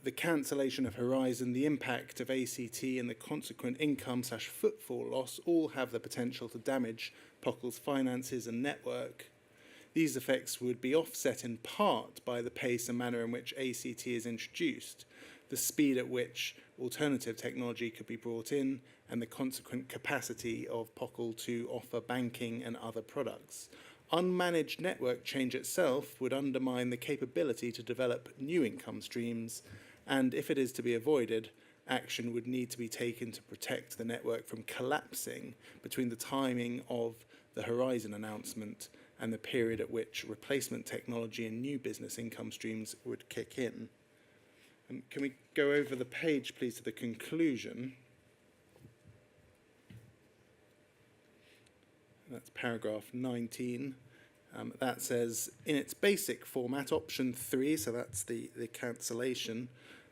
The cancellation of Horizon, the impact of ACT and the consequent income/footfall loss all have the potential to damage POCL's finances and network. These effects would be offset in part by the pace and manner in which ACT is introduced, the speed at which alternative technology could be brought in, and the consequent capacity of POCL to offer banking and other products. Unmanaged network change itself would undermine the capability to develop new income streams, and if it is to be avoided, action would need to be taken to protect the network from collapsing between the timing of the Horizon announcement and the period at which replacement technology and new business income streams would kick in. Can we go over the page, please, to the conclusion? That's paragraph 19. That says, in its basic format, option 3, so that's the cancellation,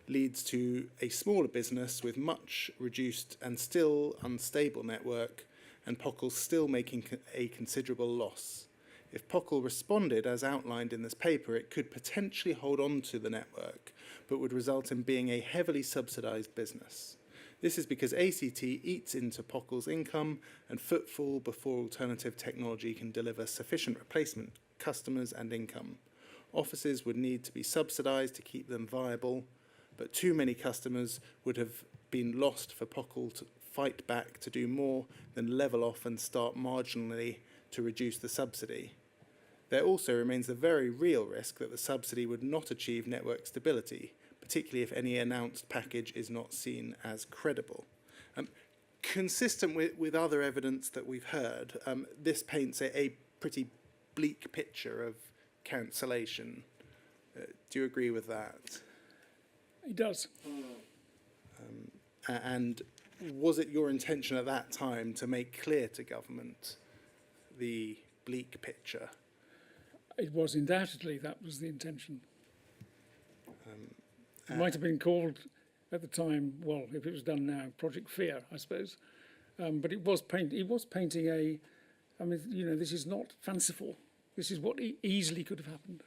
leads to a smaller business with much reduced and still unstable network, and POCL still making a considerable loss. If POCL responded as outlined in this paper, it could potentially hold on to the network, but would result in being a heavily subsidised business. This is because ACT eats into POCL's income and footfall before alternative technology can deliver sufficient replacement customers and income. Offices would need to be subsidised to keep them viable, but too many customers would have been lost for POCL to fight back to do more than level off and start marginally to reduce the subsidy. There also remains the very real risk that the subsidy would not achieve network stability, particularly if any announced package is not seen as credible. Consistent with other evidence that we've heard, this paints a pretty bleak picture of cancellation. Do you agree with that? It does. And was it your intention at that time to make clear to government the bleak picture? It was undoubtedly, that was the intention. It might have been called at the time, well, if it was done now, Project Fear, I suppose. But it was painting a, I mean, you know, this is not fanciful. This is what easily could have happened.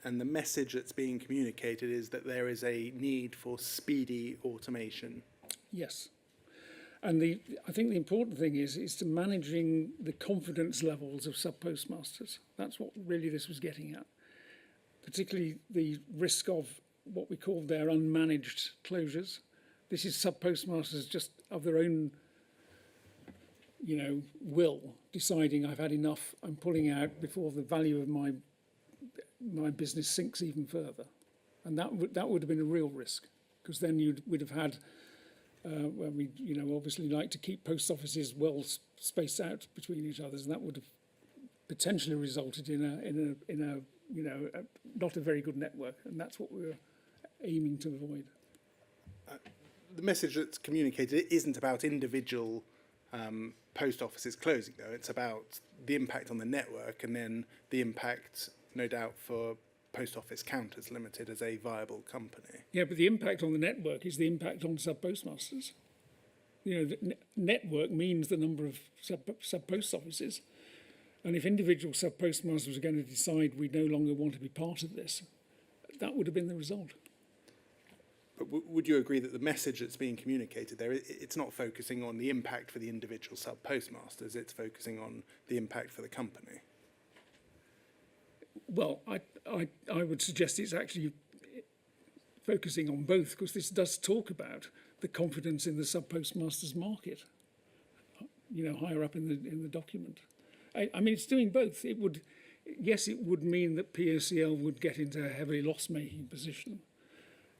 And the message that's being communicated is that there is a need for speedy automation. Yes. And I think the important thing is to managing the confidence levels of sub-postmasters. That's what really this was getting at. Particularly the risk of what we call their unmanaged closures. This is sub-postmasters just of their own, you know, will, deciding I've had enough, I'm pulling out before the value of my business sinks even further. And that would have been a real risk, because then you would have had where we, you know, obviously like to keep post offices well spaced out between each other, and that would have potentially resulted in a you know, not a very good network, and that's what we were aiming to avoid. The message that's communicated isn't about individual post offices closing, though. It's about the impact on the network, and then the impact, no doubt, for Post Office Counters Limited as a viable company. Yeah, but the impact on the network is the impact on sub-postmasters. You know, the network means the number of sub-post offices. And if individual sub-postmasters are going to decide we no longer want to be part of this, that would have been the result. But would you agree that the message that's being communicated there, it's not focusing on the impact for the individual sub-postmasters, it's focusing on the impact for the company? Well, I would suggest it's actually focusing on both, because this does talk about the confidence in the sub-postmasters market, higher up in the document. I mean, it's doing both. It would mean that POCL would get into a heavily loss-making position,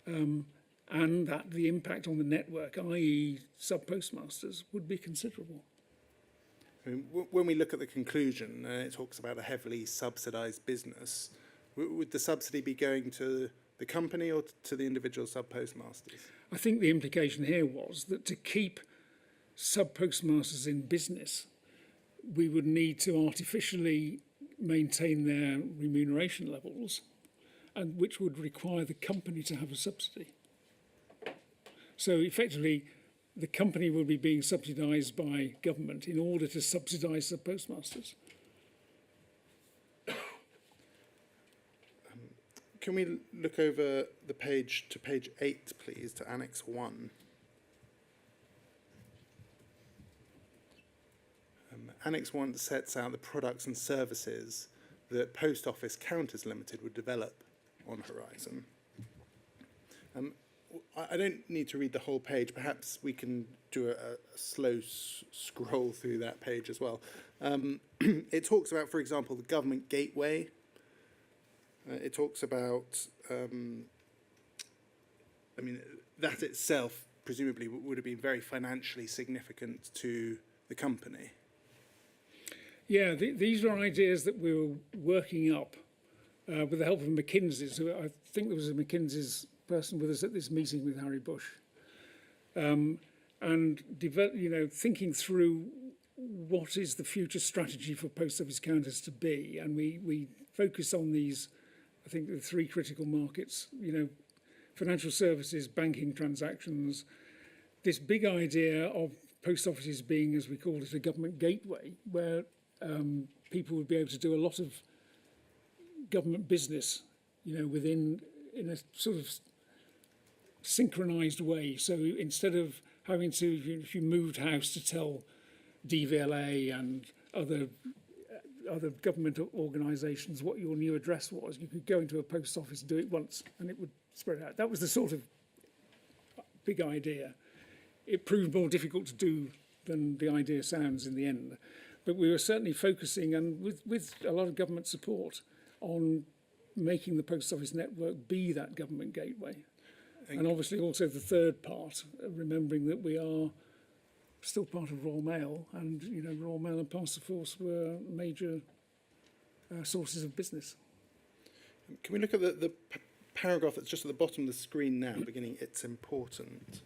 and that the impact on the network, i.e. sub-postmasters, would be considerable. I mean, when we look at the conclusion, it talks about a heavily subsidised business. Would the subsidy be going to the company or to the individual sub-postmasters? I think the implication here was that to keep sub-postmasters in business, we would need to artificially maintain their remuneration levels, and which would require the company to have a subsidy. So effectively, the company will be being subsidised by government in order to subsidise sub-postmasters. Can we look over the page to page 8, please, to Annex 1? Annex 1 sets out the products and services that Post Office Counters Limited would develop on Horizon. I don't need to read the whole page. Perhaps we can do a slow scroll through that page as well. It talks about, for example, the government gateway. It talks about, that itself presumably would have been very financially significant to the company. Yeah, these are ideas that we were working up with the help of McKinsey's. So I think there was a McKinsey's person with us at this meeting with Harry Bush, and thinking through what is the future strategy for post office counters to be, and we focus on these. I think the three critical markets: financial services, banking transactions. This big idea of post offices being, as we call it, a government gateway, where people would be able to do a lot of government business, in a sort of synchronized way. So instead of having to, if you moved house, to tell DVLA and other government organisations what your new address was, you could go into a post office, do it once, and it would spread out. That was the sort of big idea. It proved more difficult to do than the idea sounds in the end. But we were certainly focusing, and with a lot of government support, on making the post office network be that government gateway. And obviously also the third part, remembering that we are still part of Royal Mail, and Royal Mail and Parcel Force were major sources of business. Can we look at the paragraph that's just at the bottom of the screen now, beginning, "It's important."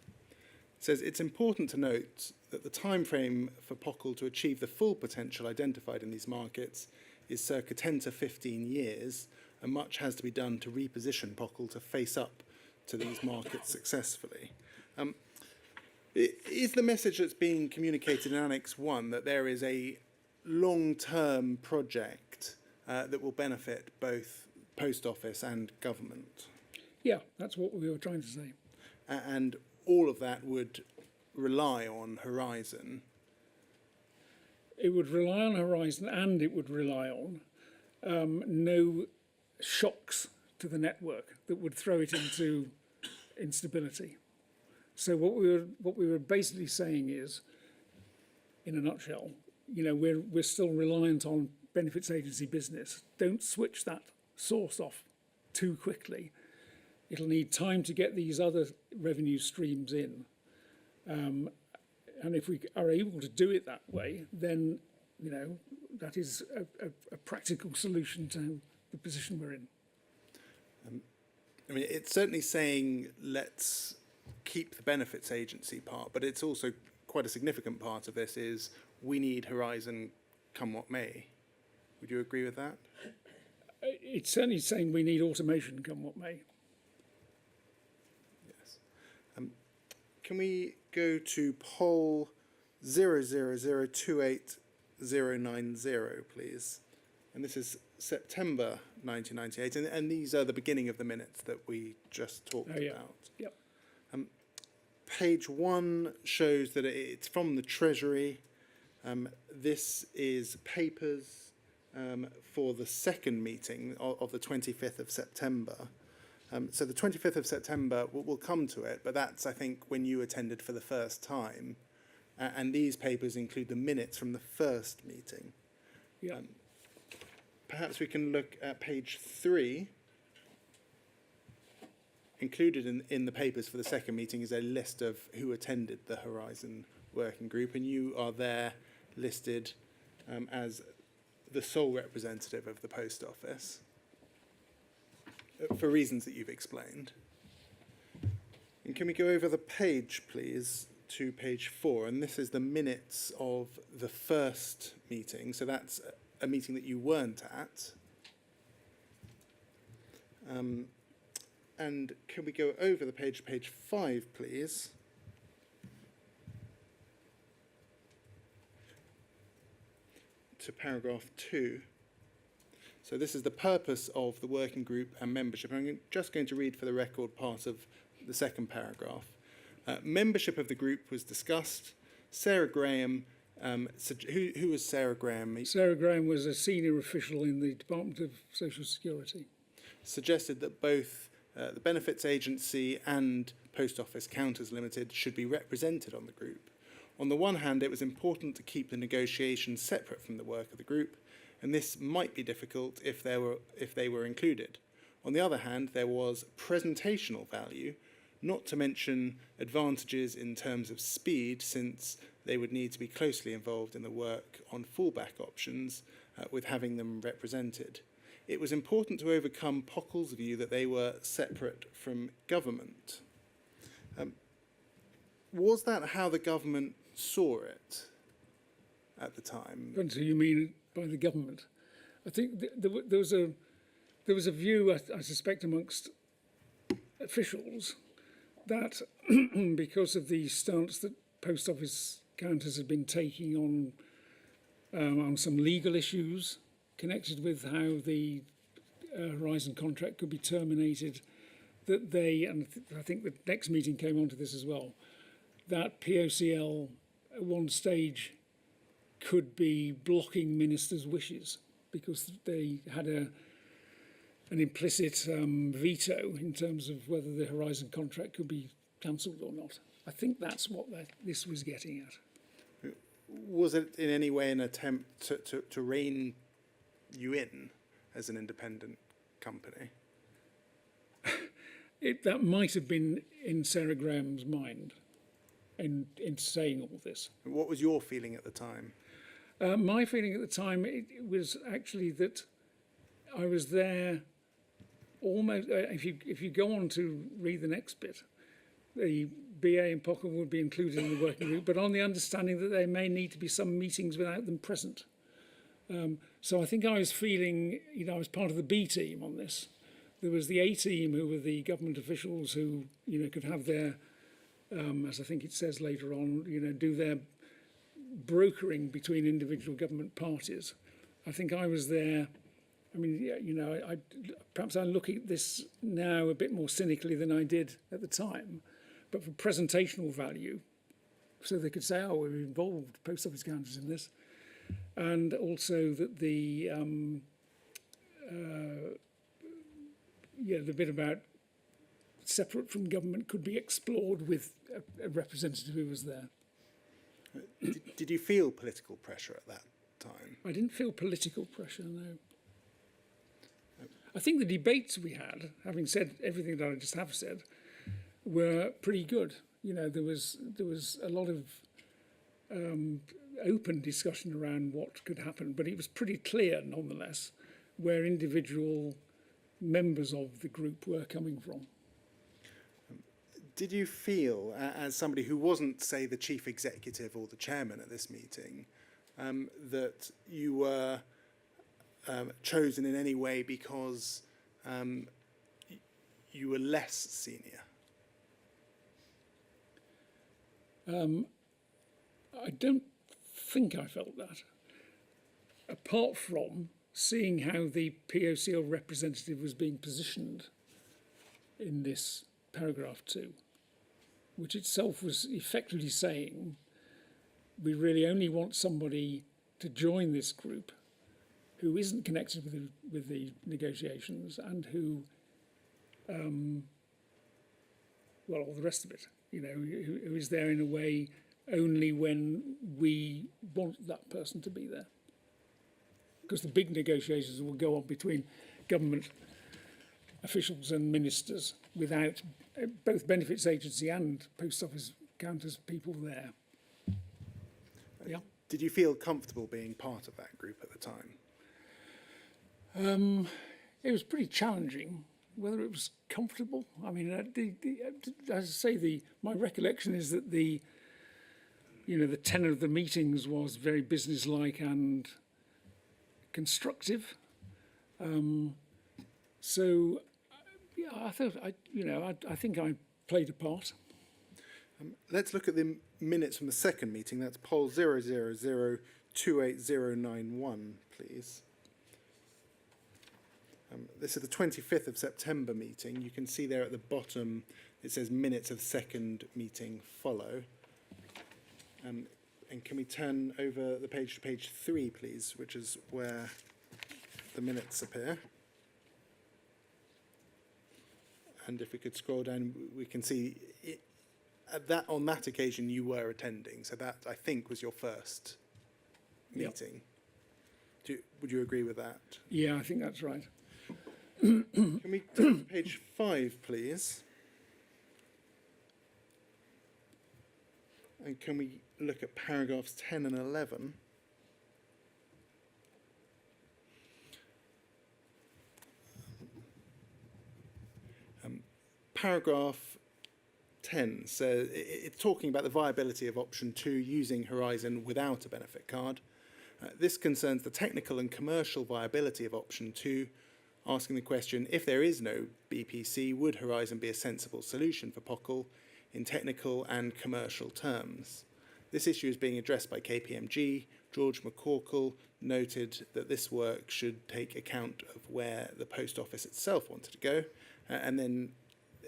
It says, "It's important to note that the time frame for POCL to achieve the full potential identified in these markets is circa 10 to 15 years, and much has to be done to reposition POCL to face up to these markets successfully." Is the message that's being communicated in Annex 1 that there is a long-term project that will benefit both Post Office and government? Yeah, that's what we were trying to say. And all of that would rely on Horizon? It would rely on Horizon, and it would rely on no shocks to the network that would throw it into instability. So what we were basically saying is, in a nutshell, we're still reliant on benefits agency business. Don't switch that source off too quickly. It'll need time to get these other revenue streams in. And if we are able to do it that way, then, that is a practical solution to the position we're in. It's certainly saying let's keep the benefits agency part, but it's also quite a significant part of this is we need Horizon come what may. Would you agree with that? It's certainly saying we need automation come what may. Yes. Can we go to poll 0002890, please? And this is September 1998, and these are the beginning of the minutes that we just talked Oh, yeah. about. Yep. Page 1 shows that it's from the Treasury. This is papers for the second meeting of the 25th of September. So the 25th of September, we'll come to it, but that's, I think, when you attended for the first time. And these papers include the minutes from the first meeting. Yeah. Perhaps we can look at page 3. Included in the papers for the second meeting is a list of who attended the Horizon Working Group, and you are there listed as the sole representative of the Post Office, for reasons that you've explained. And can we go over the page, please, to page 4? And this is the minutes of the first meeting. So that's a meeting that you weren't at. And can we go over the page, page 5, please? To paragraph 2. So this is the purpose of the working group and membership. I'm just going to read for the record part of the second paragraph. Membership of the group was discussed. Sarah Graham, who was Sarah Graham? Sarah Graham was a senior official in the Department of Social Security. Suggested that both the Benefits Agency and Post Office Counters Limited should be represented on the group. On the one hand, it was important to keep the negotiations separate from the work of the group, and this might be difficult if they were included. On the other hand, there was presentational value, not to mention advantages in terms of speed, since they would need to be closely involved in the work on fallback options with having them represented. It was important to overcome Pockle's view that they were separate from government. Was that how the government saw it at the time? Depends who you mean by the government. I think there was a view, I suspect, amongst officials that because of the stance that Post Office Counters had been taking on some legal issues connected with how the Horizon contract could be terminated, that they, and I think the next meeting came onto this as well, that POCL at one stage could be blocking ministers' wishes because they had an implicit veto in terms of whether the Horizon contract could be cancelled or not. I think that's what this was getting at. Was it in any way an attempt to rein you in as an independent company? That might have been in Sarah Graham's mind in saying all this. What was your feeling at the time? My feeling at the time it was actually that I was there almost. If you go on to read the next bit, the BA and Pockle would be included in the working group, but on the understanding that there may need to be some meetings without them present. So I think I was feeling, I was part of the B team on this. There was the A team, who were the government officials who, could have their, as I think it says later on, do their brokering between individual government parties. I think I was there. I mean, perhaps I'm looking at this now a bit more cynically than I did at the time, but for presentational value, so they could say, oh, we've involved Post Office Counters in this, and also that the bit about separate from government could be explored with a representative who was there. Did you feel political pressure at that time? I didn't feel political pressure, no. I think the debates we had, having said everything that I just have said, were pretty good. There was a lot of open discussion around what could happen, but it was pretty clear, nonetheless, where individual members of the group were coming from. Did you feel, as somebody who wasn't, say, the chief executive or the chairman at this meeting, that you were chosen in any way because you were less senior? I don't think I felt that, apart from seeing how the POCL representative was being positioned in this paragraph 2, which itself was effectively saying we really only want somebody to join this group who isn't connected with the negotiations and who, well, all the rest of it, you know, who is there in a way only when we want that person to be there. Because the big negotiations will go on between government officials and ministers without both benefits agency and post office counters people there. Yeah. Did you feel comfortable being part of that group at the time? It was pretty challenging. Whether it was comfortable, I mean, as I say, my recollection is that the tenor of the meetings was very businesslike and constructive. So, yeah, I thought I think I played a part. Let's look at the minutes from the second meeting. That's poll 000289091, please. This is the 25th of September meeting. You can see there at the bottom it says minutes of second meeting follow. And can we turn over the page to page 3, please, which is where the minutes appear. And if we could scroll down, we can see on that occasion you were attending. So that, I think, was your first meeting. Yep. Would you agree with that? Yeah, I think that's right. Can we turn to page 5, please? And can we look at paragraphs 10 and 11? Paragraph 10 says it's talking about the viability of option 2 using Horizon without a benefit card. This concerns the technical and commercial viability of option 2, asking the question, if there is no BPC, would Horizon be a sensible solution for POCL in technical and commercial terms? This issue is being addressed by KPMG. George McCorkle noted that this work should take account of where the Post Office itself wanted to go. And then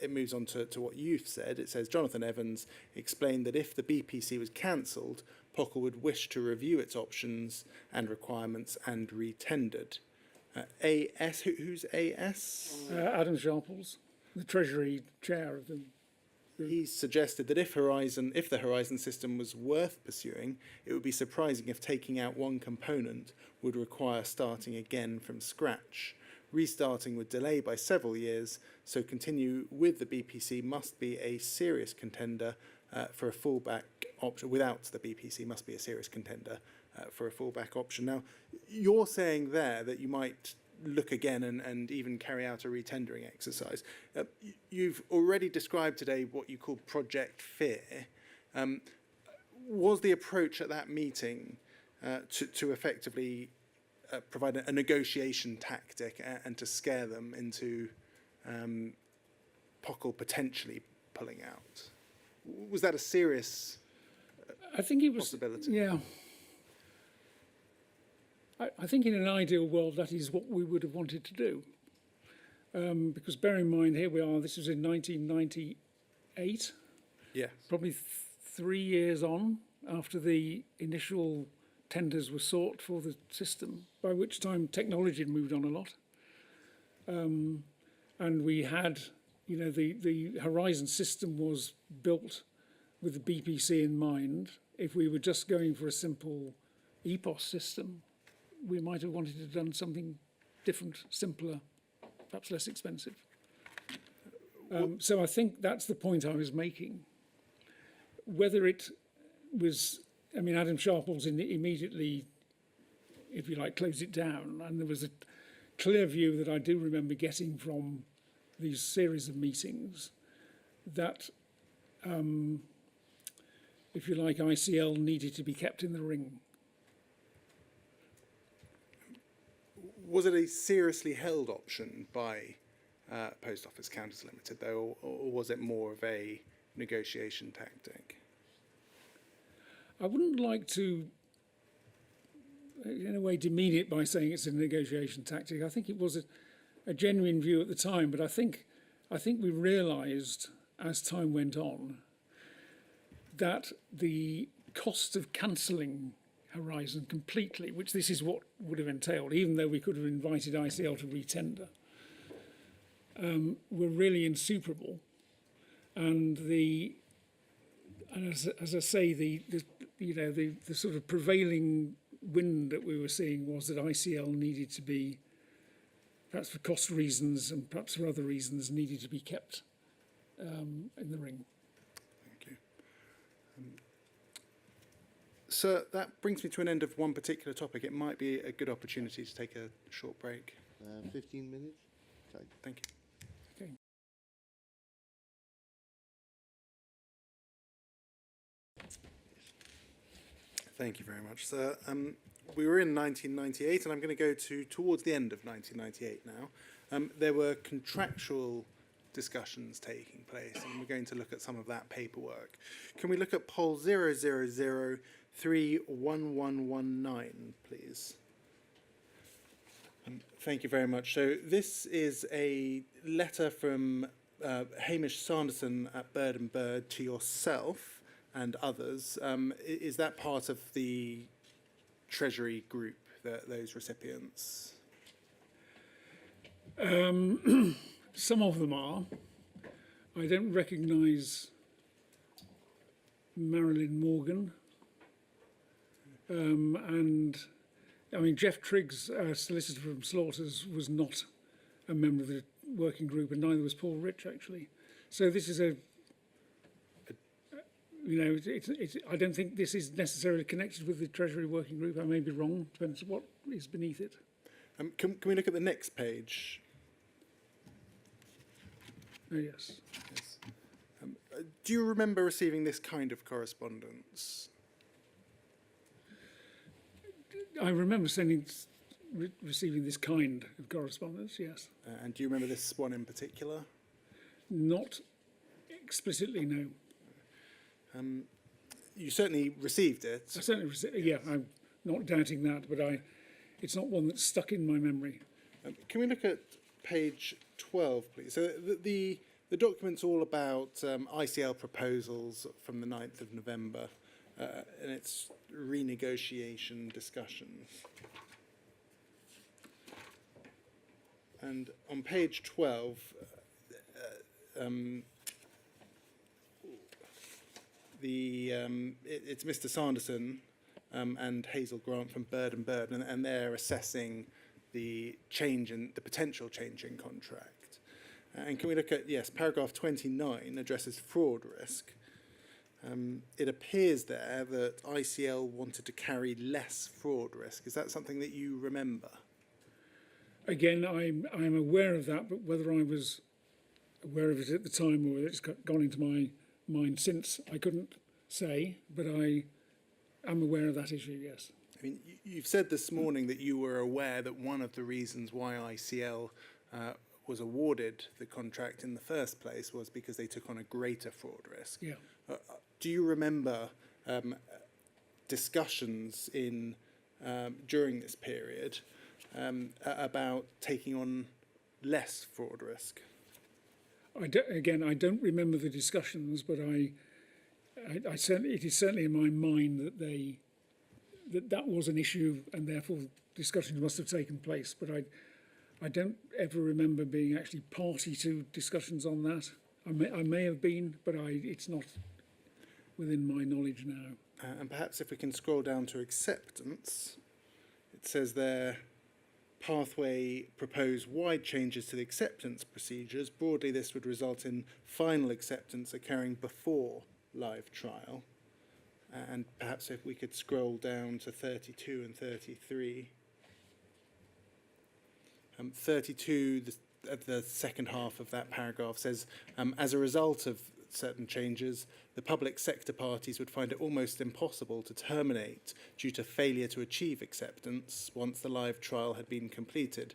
it moves on to what you've said. It says, Jonathan Evans explained that if the BPC was cancelled, POCL would wish to review its options and requirements and re-tendered. AS, who's AS? Adam Sharples, the Treasury Chair of the... He suggested that if the Horizon system was worth pursuing, it would be surprising if taking out one component would require starting again from scratch. Restarting would delay by several years, so continue with the BPC must be a serious contender for a fallback option. Without the BPC must be a serious contender for a fallback option. Now, you're saying there that you might look again and even carry out a retendering exercise. You've already described today what you call Project Fear. Was the approach at that meeting to effectively provide a negotiation tactic and to scare them into POCL potentially pulling out? Was that a serious I think it was, possibility? Yeah. I think in an ideal world that is what we would have wanted to do. Because bear in mind, here we are, this was in 1998. Yes. Probably 3 years on after the initial tenders were sought for the system, by which time technology had moved on a lot. And we had, the Horizon system was built with the BPC in mind. If we were just going for a simple EPOS system, we might have wanted to have done something different, simpler, perhaps less expensive. So I think that's the point I was making. Whether it was, Adam Sharples immediately, if you like, closed it down, and there was a clear view that I do remember getting from these series of meetings that, if you like, ICL needed to be kept in the ring. Was it a seriously held option by Post Office Counters Limited, though, or was it more of a negotiation tactic? I wouldn't like to in a way, demean it by saying it's a negotiation tactic. I think it was a genuine view at the time, but I think we realised as time went on that the cost of cancelling Horizon completely, which this is what would have entailed, even though we could have invited ICL to retender, were really insuperable. And as I say, the sort of prevailing wind that we were seeing was that ICL needed to be, perhaps for cost reasons and perhaps for other reasons, needed to be kept in the ring. Thank you. So that brings me to an end of one particular topic. It might be a good opportunity to take a short break. 15 minutes? Okay. Thank you. Okay. Thank you very much, sir. We were in 1998, and I'm going to go towards the end of 1998 now. There were contractual discussions taking place, and we're going to look at some of that paperwork. Can we look at poll 000311119, please? Thank you very much. So this is a letter from Hamish Sanderson at Bird and Bird to yourself and others. Is that part of the Treasury group, those recipients? Some of them are. I don't recognise Marilyn Morgan. And I mean, Jeff Triggs, solicitor from Slaughters, was not a member of the working group, and neither was Paul Rich, actually. So this is I don't think this is necessarily connected with the Treasury working group. I may be wrong, depends on what is beneath it. Can we look at the next page? Oh, yes. Yes. Do you remember receiving this kind of correspondence? I remember receiving this kind of correspondence, yes. And do you remember this one in particular? Not explicitly, no. You certainly received it. I certainly received, yeah, I'm not doubting that, but it's not one that's stuck in my memory. Can we look at page 12, please? So the document's all about ICL proposals from the 9th of November, and it's renegotiation discussions. And on page 12, it's Mr. Sanderson and Hazel Grant from Bird and Bird, and they're assessing the potential change in contract. And can we look at, yes, paragraph 29 addresses fraud risk. It appears there that ICL wanted to carry less fraud risk. Is that something that you remember? Again, I'm aware of that, but whether I was aware of it at the time or whether it's gone into my mind since, I couldn't say, but I am aware of that issue, yes. I mean, you've said this morning that you were aware that one of the reasons why ICL was awarded the contract in the first place was because they took on a greater fraud risk. Yeah. Do you remember discussions during this period about taking on less fraud risk? I don't remember the discussions, but it is certainly in my mind that was an issue, and therefore discussions must have taken place. But I don't ever remember being actually party to discussions on that. I may have been, but it's not within my knowledge now. And perhaps if we can scroll down to acceptance, it says there, Pathway propose wide changes to the acceptance procedures. Broadly, this would result in final acceptance occurring before live trial. And perhaps if we could scroll down to 32 and 33. 32, the second half of that paragraph says, as a result of certain changes, the public sector parties would find it almost impossible to terminate due to failure to achieve acceptance once the live trial had been completed.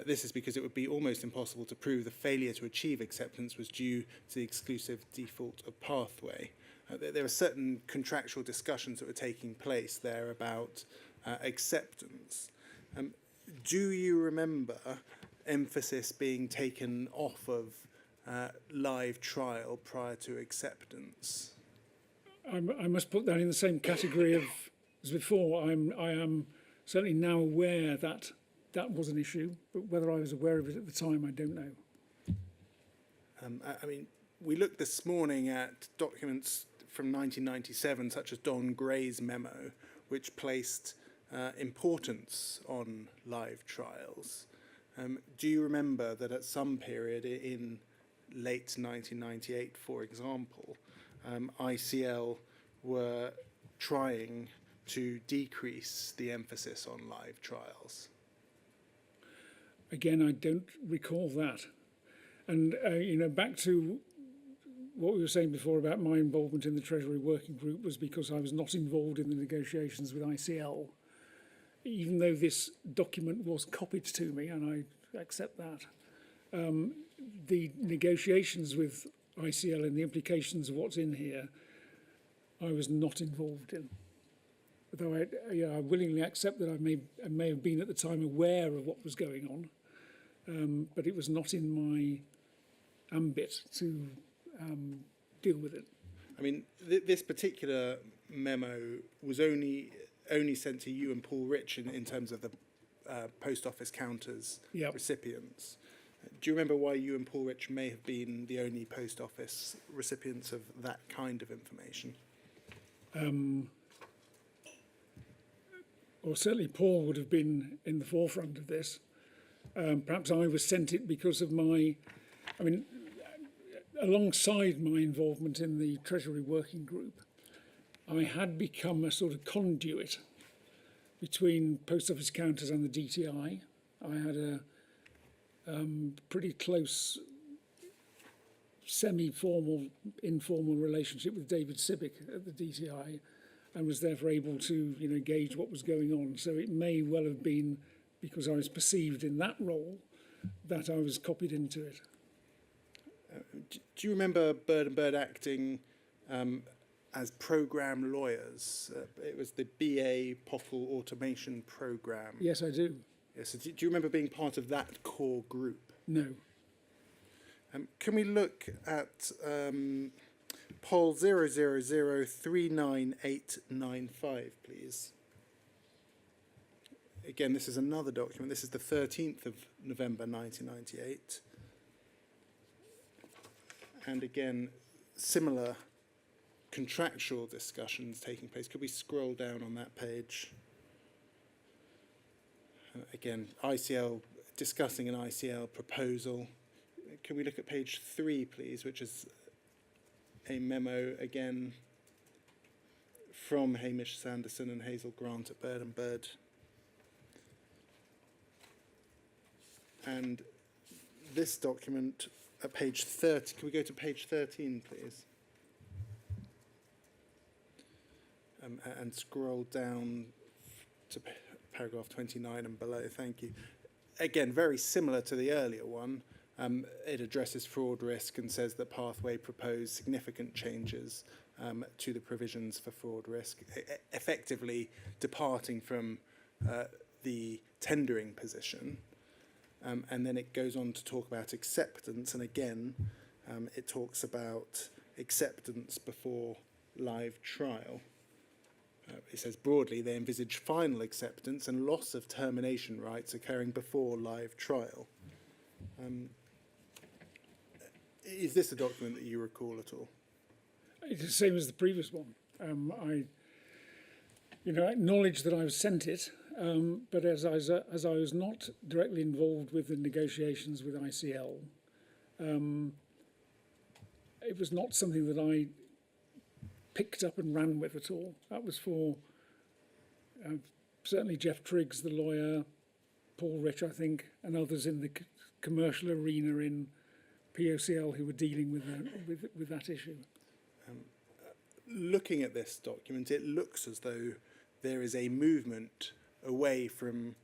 This is because it would be almost impossible to prove the failure to achieve acceptance was due to the exclusive default of Pathway. There are certain contractual discussions that were taking place there about acceptance. Do you remember emphasis being taken off of live trial prior to acceptance? I must put that in the same category as before. I am certainly now aware that that was an issue, but whether I was aware of it at the time, I don't know. I mean, we looked this morning at documents from 1997, such as Don Gray's memo, which placed importance on live trials. Do you remember that at some period in late 1998, for example, ICL were trying to decrease the emphasis on live trials? Again, I don't recall that. And, back to what we were saying before about my involvement in the Treasury Working Group was because I was not involved in the negotiations with ICL, even though this document was copied to me, and I accept that. The negotiations with ICL and the implications of what's in here, I was not involved in. Though I willingly accept that I may have been at the time aware of what was going on, but it was not in my ambit to deal with it. I mean, this particular memo was only sent to you and Paul Rich in terms of the post office counters Yep. recipients. Do you remember why you and Paul Rich may have been the only post office recipients of that kind of information? Or certainly Paul would have been in the forefront of this. Perhaps I was sent it because of alongside my involvement in the Treasury Working Group, I had become a sort of conduit between post office counters and the DTI. I had a pretty close semi-formal, informal relationship with David Sibic at the DTI, and was therefore able to gauge what was going on. So it may well have been because I was perceived in that role that I was copied into it. Do you remember Bird & Bird acting as program lawyers? It was the BA POCL Automation Program. Yes, I do. Yes. So do you remember being part of that core group? No. Can we look at Poll 000399895, please? Again, this is another document. This is the 13th of November 1998. And again, similar contractual discussions taking place. Could we scroll down on that page? Again, ICL discussing an ICL proposal. Can we look at page 3, please, which is a memo again from Hamish Sanderson and Hazel Grant at Bird & Bird. And this document at page 30, can we go to page 13, please? And scroll down to paragraph 29 and below, thank you. Again, very similar to the earlier one. It addresses fraud risk and says that Pathway proposed significant changes to the provisions for fraud risk, effectively departing from the tendering position. And then it goes on to talk about acceptance, and again, it talks about acceptance before live trial. It says broadly they envisage final acceptance and loss of termination rights occurring before live trial. Is this a document that you recall at all? It's the same as the previous one. I acknowledge that I was sent it, but as I was not directly involved with the negotiations with ICL, it was not something that I picked up and ran with at all. That was for certainly Jeff Triggs, the lawyer, Paul Rich, I think, and others in the commercial arena in POCL who were dealing with that issue. Looking at this document, it looks as though there is a movement away from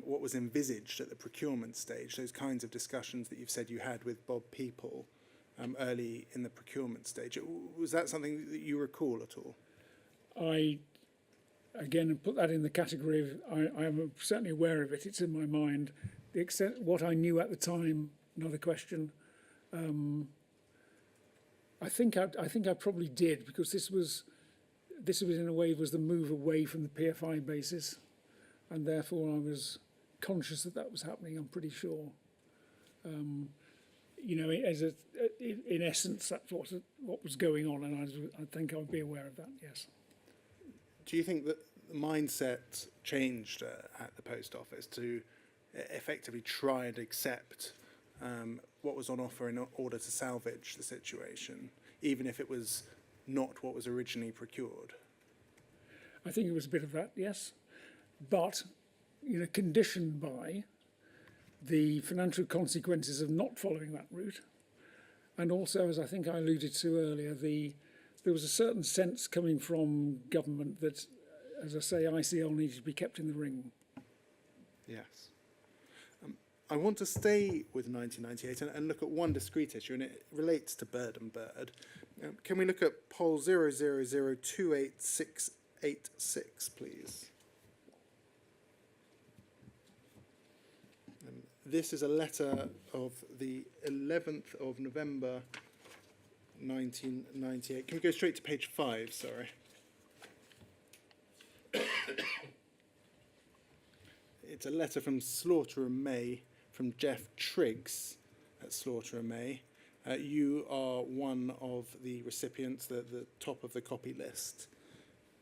what was envisaged at the procurement stage, those kinds of discussions that you've said you had with Bob People early in the procurement stage. Was that something that you recall at all? again, and put that in the category of I am certainly aware of it. It's in my mind. The extent what I knew at the time, another question. I think I probably did, because this was in a way was the move away from the PFI basis, and therefore I was conscious that that was happening. I'm pretty sure. You know, in essence, that's what was going on, and I think I would be aware of that. Yes. Do you think that the mindset changed at the post office to effectively try and accept what was on offer in order to salvage the situation, even if it was not what was originally procured? I think it was a bit of that, yes, but you know, conditioned by the financial consequences of not following that route, and also, as I think I alluded to earlier, there was a certain sense coming from government that, as I say, ICL needed to be kept in the ring. Yes. I want to stay with 1998 and look at one discrete issue, and it relates to Bird and Bird. Can we look at poll 000286686, please? This is a letter of the 11th of November 1998. Can we go straight to page 5, sorry? It's a letter from Slaughter and May, from Jeff Triggs at Slaughter and May. You are one of the recipients, the top of the copy list.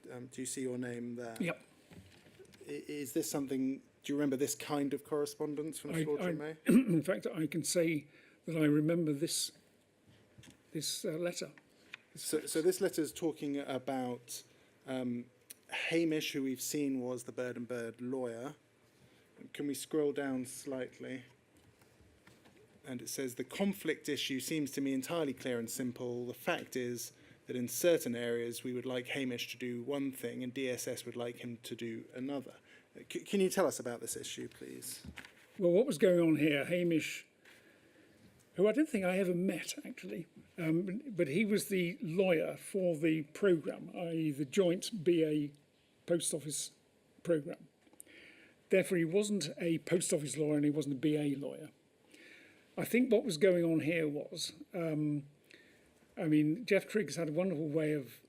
Do you see your name there? Yep. Is this something, do you remember this kind of correspondence from Slaughter and May? In fact, I can say that I remember this letter. So this letter is talking about Hamish, who we've seen was the Bird and Bird lawyer. Can we scroll down slightly? And it says, the conflict issue seems to me entirely clear and simple. The fact is that in certain areas we would like Hamish to do one thing and DSS would like him to do another. Can you tell us about this issue, please? Well, what was going on here, Hamish, who I don't think I ever met, actually, but he was the lawyer for the programme, i.e. the joint BA Post Office programme. Therefore, he wasn't a post office lawyer and he wasn't a BA lawyer. I think what was going on here was, Jeff Triggs had a wonderful way of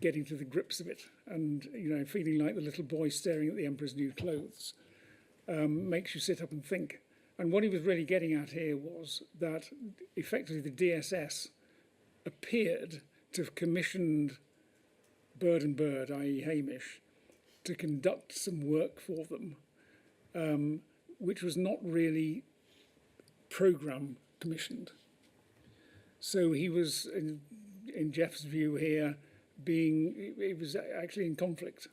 getting to the grips of it, and you know, feeling like the little boy staring at the Emperor's new clothes makes you sit up and think. And what he was really getting at here was that effectively the DSS appeared to have commissioned Bird and Bird, i.e. Hamish, to conduct some work for them, which was not really programme commissioned. So he was, in Jeff's view here, he was actually in conflict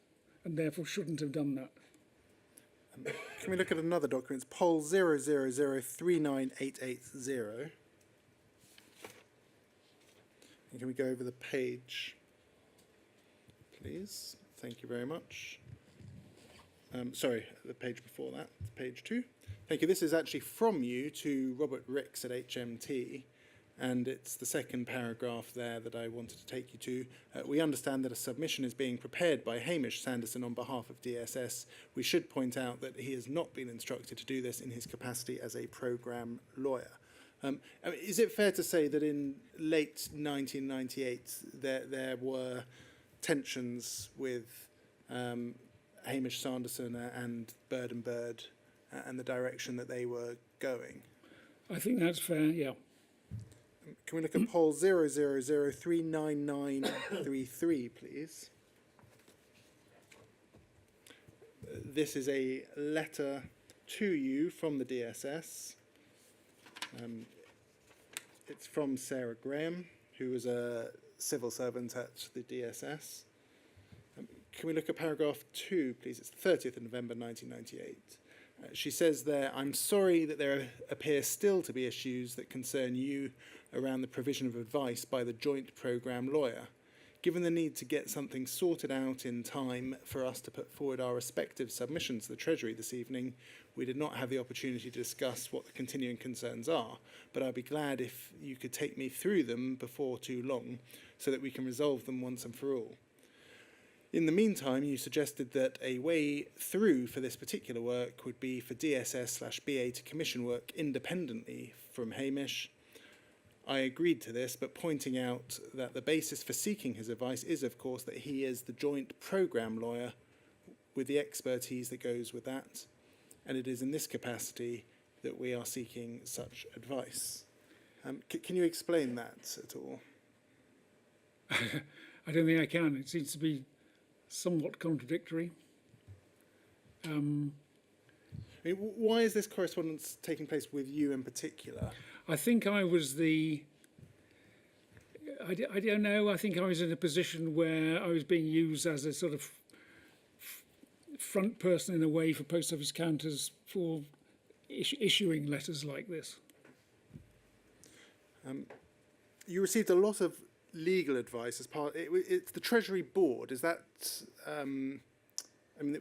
and therefore shouldn't have done that. Can we look at another document? It's poll 000398880. And can we go over the page, please? Thank you very much. Sorry, the page before that, page 2. Thank you. This is actually from you to Robert Ricks at HMT, and it's the second paragraph there that I wanted to take you to. We understand that a submission is being prepared by Hamish Sanderson on behalf of DSS. We should point out that he has not been instructed to do this in his capacity as a programme lawyer. Is it fair to say that in late 1998 there were tensions with Hamish Sanderson and Bird and Bird and the direction that they were going? I think that's fair, yeah. Can we look at poll 000399933, please? This is a letter to you from the DSS. It's from Sarah Graham, who was a civil servant at the DSS. Can we look at paragraph 2, please? It's the 30th of November 1998. She says there, I'm sorry that there appear still to be issues that concern you around the provision of advice by the joint programme lawyer. Given the need to get something sorted out in time for us to put forward our respective submissions to the Treasury this evening, we did not have the opportunity to discuss what the continuing concerns are, but I'd be glad if you could take me through them before too long so that we can resolve them once and for all. In the meantime, you suggested that a way through for this particular work would be for DSS/BA to commission work independently from Hamish. I agreed to this, but pointing out that the basis for seeking his advice is, of course, that he is the joint programme lawyer with the expertise that goes with that, and it is in this capacity that we are seeking such advice. Can you explain that at all? I don't think I can. It seems to be somewhat contradictory. I mean, why is this correspondence taking place with you in particular? I think I was I don't know, I think I was in a position where I was being used as a sort of front person in a way for post office counters for issuing letters like this. You received a lot of legal advice as part. It's the Treasury Board. Is that? I mean,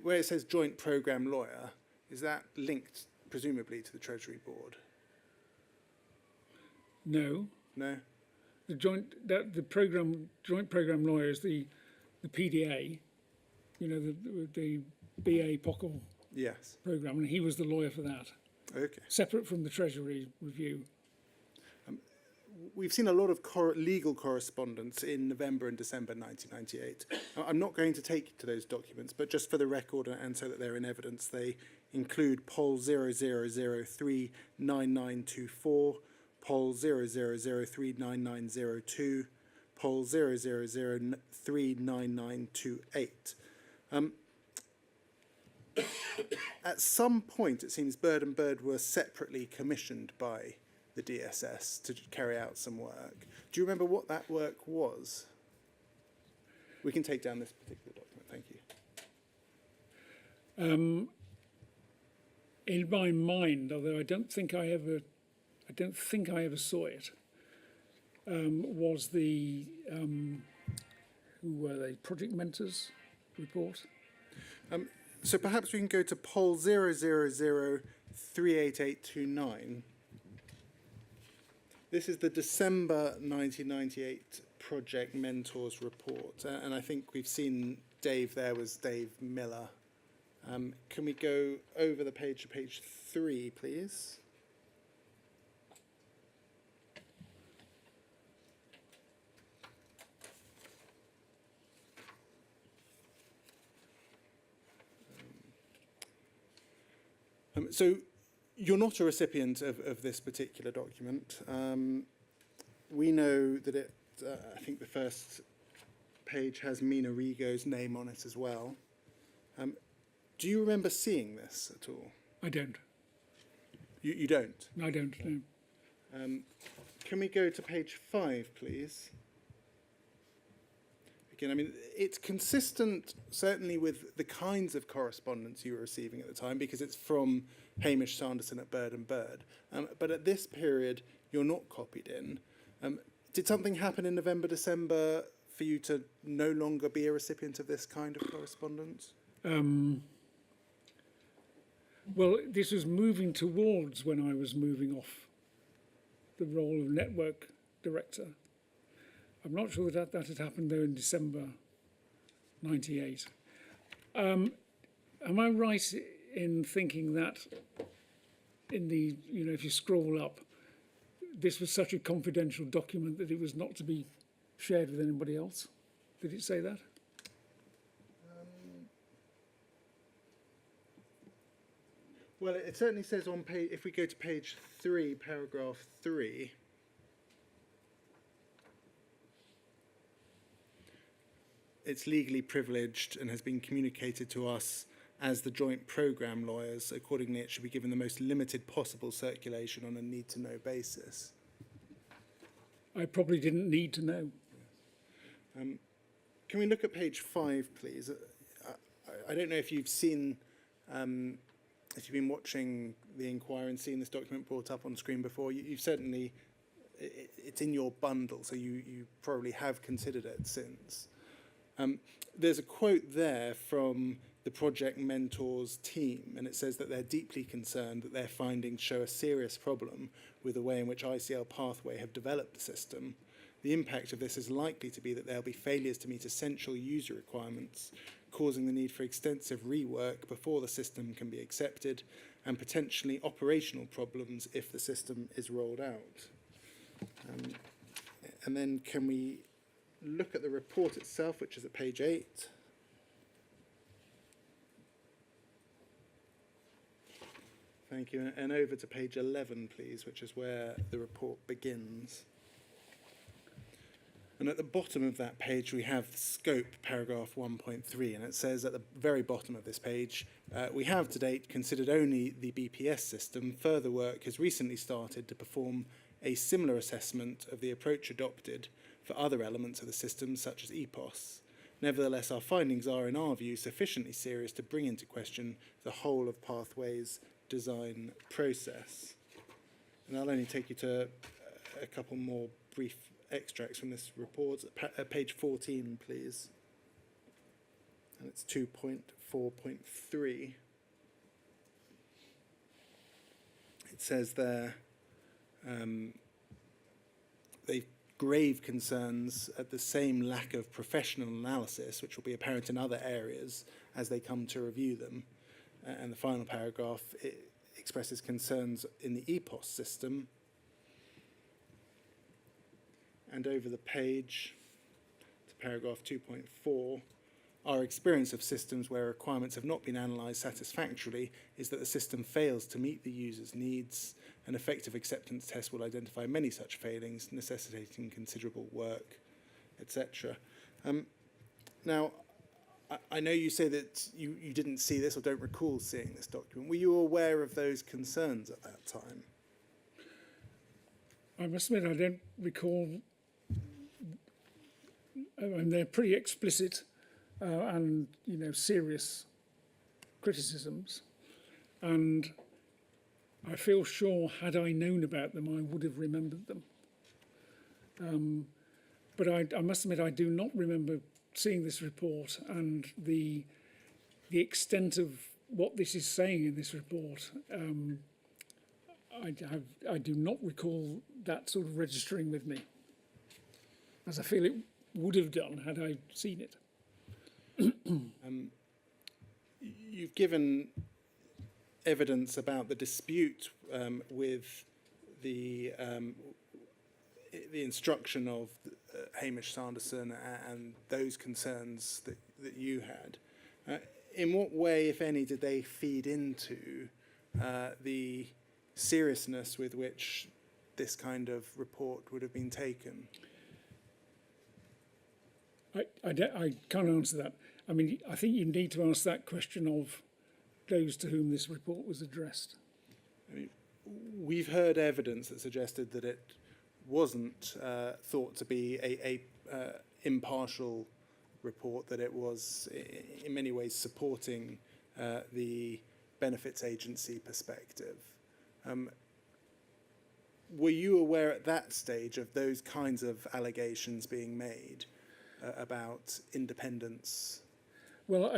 where it says joint programme lawyer, is that linked presumably to the Treasury Board? No, No. the joint program lawyer is the PDA, you know, the BA Pockle Yes. program, and he was the lawyer for that, Okay. separate from the Treasury review. We've seen a lot of legal correspondence in November and December 1998. I'm not going to take you to those documents, but just for the record and so that they're in evidence, they include Pol 00039924, Pol 00039902, Pol 00039928. At some point, it seems Bird and Bird were separately commissioned by the DSS to carry out some work. Do you remember what that work was? We can take down this particular document. Thank you. In my mind, although I don't think I ever saw it, was the who were they? Project Mentors report. So perhaps we can go to Pol 000388829. This is the December 1998 Project Mentors report, and I think we've seen Dave there was Dave Miller. Can we go over the page to page 3, please? So you're not a recipient of this particular document. We know that it, I think the first page has Mina Rigo's name on it as well. Do you remember seeing this at all? I don't. You don't? I don't know. Can we go to page 5, please? Again, I mean, it's consistent, certainly, with the kinds of correspondence you were receiving at the time, because it's from Hamish Sanderson at Bird and Bird. But at this period, you're not copied in. Did something happen in November, December for you to no longer be a recipient of this kind of correspondence? Well, this was moving towards when I was moving off the role of network director. I'm not sure that had happened though in December 98. Am I right in thinking that in the, you know, if you scroll up, this was such a confidential document that it was not to be shared with anybody else? Did it say that? Well, it certainly says on page, if we go to page 3, paragraph 3, it's legally privileged and has been communicated to us as the joint programme lawyers. Accordingly, it should be given the most limited possible circulation on a need-to-know basis. I probably didn't need to know. Can we look at page 5, please? I don't know if you've seen, if you've been watching the inquiry and seen this document brought up on screen before. You've certainly, it's in your bundle, so you probably have considered it since. There's a quote there from the Project Mentors team, and it says that they're deeply concerned that their findings show a serious problem with the way in which ICL Pathway have developed the system. The impact of this is likely to be that there will be failures to meet essential user requirements, causing the need for extensive rework before the system can be accepted, and potentially operational problems if the system is rolled out. And then can we look at the report itself, which is at page 8. Thank you. And over to page 11, please, which is where the report begins. And at the bottom of that page, we have scope, paragraph 1.3, and it says at the very bottom of this page, we have to date considered only the BPS system. Further work has recently started to perform a similar assessment of the approach adopted for other elements of the system, such as EPOS. Nevertheless, our findings are, in our view, sufficiently serious to bring into question the whole of Pathway's design process. And I'll only take you to a couple more brief extracts from this report. Page 14, please. And it's 2.4.3. It says there, they've grave concerns at the same lack of professional analysis, which will be apparent in other areas as they come to review them. And the final paragraph, it expresses concerns in the EPOS system. And over the page to paragraph 2.4, our experience of systems where requirements have not been analysed satisfactorily is that the system fails to meet the user's needs. An effective acceptance test will identify many such failings, necessitating considerable work, etc. Now, I know you say that you didn't see this or don't recall seeing this document. Were you aware of those concerns at that time? I must admit I don't recall. And they're pretty explicit and, you know, serious criticisms. And I feel sure, had I known about them, I would have remembered them. But I must admit I do not remember seeing this report, and the extent of what this is saying in this report. I do not recall that sort of registering with me, as I feel it would have done had I seen it. You've given evidence about the dispute with the instruction of Hamish Sanderson and those concerns that you had. In what way, if any, did they feed into the seriousness with which this kind of report would have been taken? I can't answer that. I mean, I think you need to ask that question of those to whom this report was addressed. I mean, we've heard evidence that suggested that it wasn't thought to be a impartial report, that it was in many ways supporting the benefits agency perspective. Were you aware at that stage of those kinds of allegations being made about independence? Well,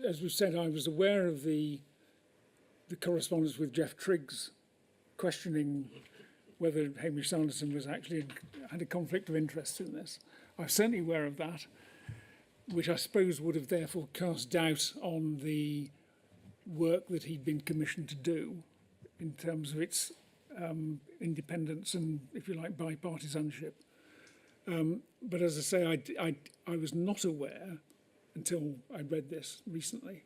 as we've said, I was aware of the correspondence with Jeff Triggs questioning whether Hamish Sanderson was actually had a conflict of interest in this. I'm certainly aware of that, which I suppose would have therefore cast doubt on the work that he'd been commissioned to do in terms of its independence and, if you like, bipartisanship. But as I say, I was not aware until I read this recently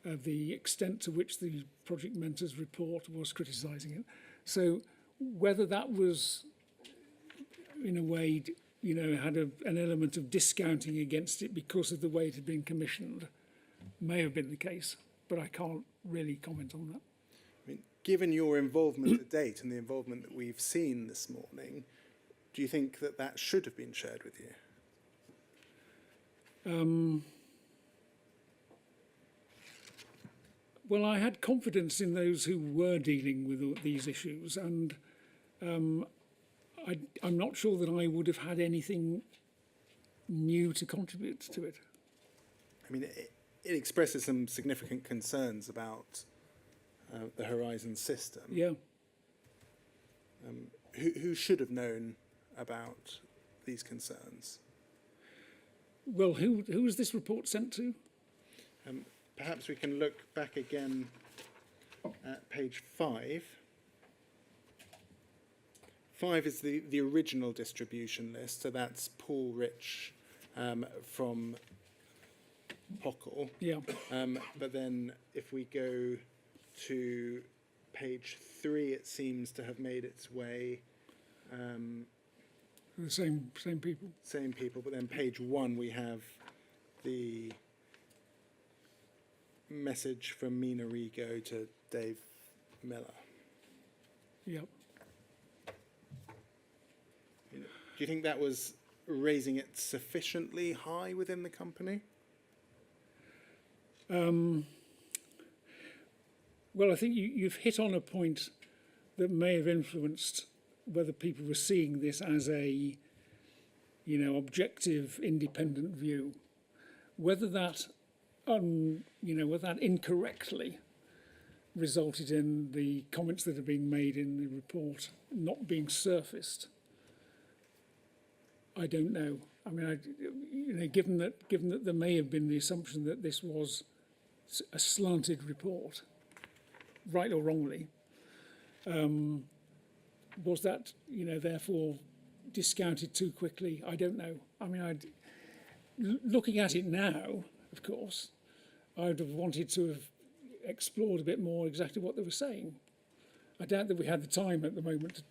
of the extent to which the Project Mentors report was criticising it. So whether that was, in a way, you know, had an element of discounting against it because of the way it had been commissioned, may have been the case, but I can't really comment on that. I mean, given your involvement to date and the involvement that we've seen this morning, do you think that that should have been shared with you? Well, I had confidence in those who were dealing with these issues, and I'm not sure that I would have had anything new to contribute to it. I mean, it expresses some significant concerns about the Horizon system. Yeah. Who should have known about these concerns? Well, who was this report sent to? Perhaps we can look back again at page 5. 5 is the original distribution list, so that's Paul Rich from Pockle. Yeah. But then if we go to page 3, it seems to have made its way, The same people. same people, but then page 1 we have the message from Mina Rigo to Dave Miller. Yeah. Do you think that was raising it sufficiently high within the company? Well, I think you've hit on a point that may have influenced whether people were seeing this as a, objective, independent view. Whether that, whether that incorrectly resulted in the comments that have been made in the report not being surfaced, I don't know. I mean, given that there may have been the assumption that this was a slanted report, right or wrongly, was that, therefore discounted too quickly? I don't know. I mean, looking at it now, of course, I'd have wanted to have explored a bit more exactly what they were saying. I doubt that we had the time at the moment,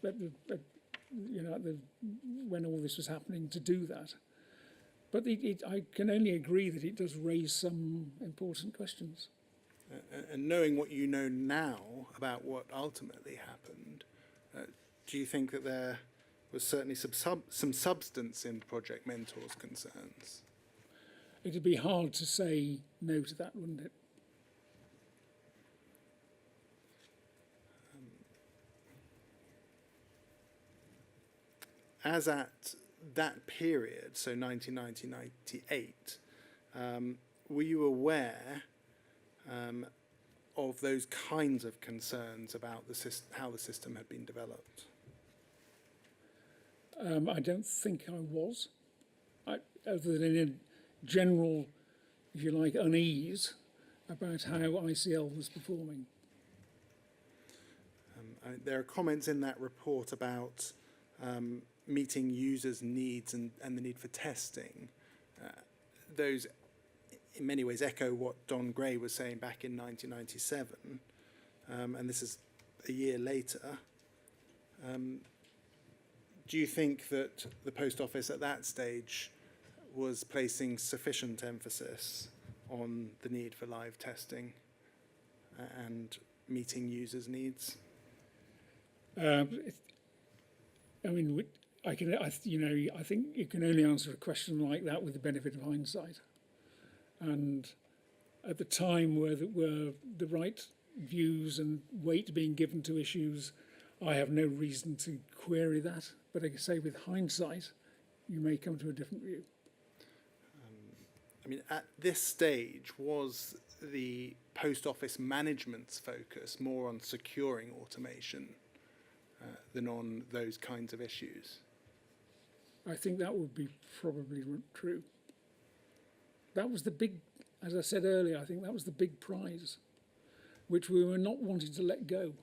when all this was happening, to do that. But I can only agree that it does raise some important questions. And knowing what you know now about what ultimately happened, do you think that there was certainly some substance in Project Mentor's concerns? It'd be hard to say no to that, wouldn't it? As at that period, so 1998, were you aware of those kinds of concerns about how the system had been developed? I don't think I was, other than in general, if you like, unease about how ICL was performing. There are comments in that report about meeting users' needs and the need for testing. Those, in many ways, echo what Don Gray was saying back in 1997, and this is a year later. Do you think that the Post Office at that stage was placing sufficient emphasis on the need for live testing and meeting users' needs? I mean, I think you can only answer a question like that with the benefit of hindsight. And at the time were the right views and weight being given to issues, I have no reason to query that. But I can say with hindsight, you may come to a different view. I mean, at this stage, was the Post Office management's focus more on securing automation than on those kinds of issues? I think that would be probably true. That was the big, as I said earlier, I think that was the big prize, which we were not wanting to let go.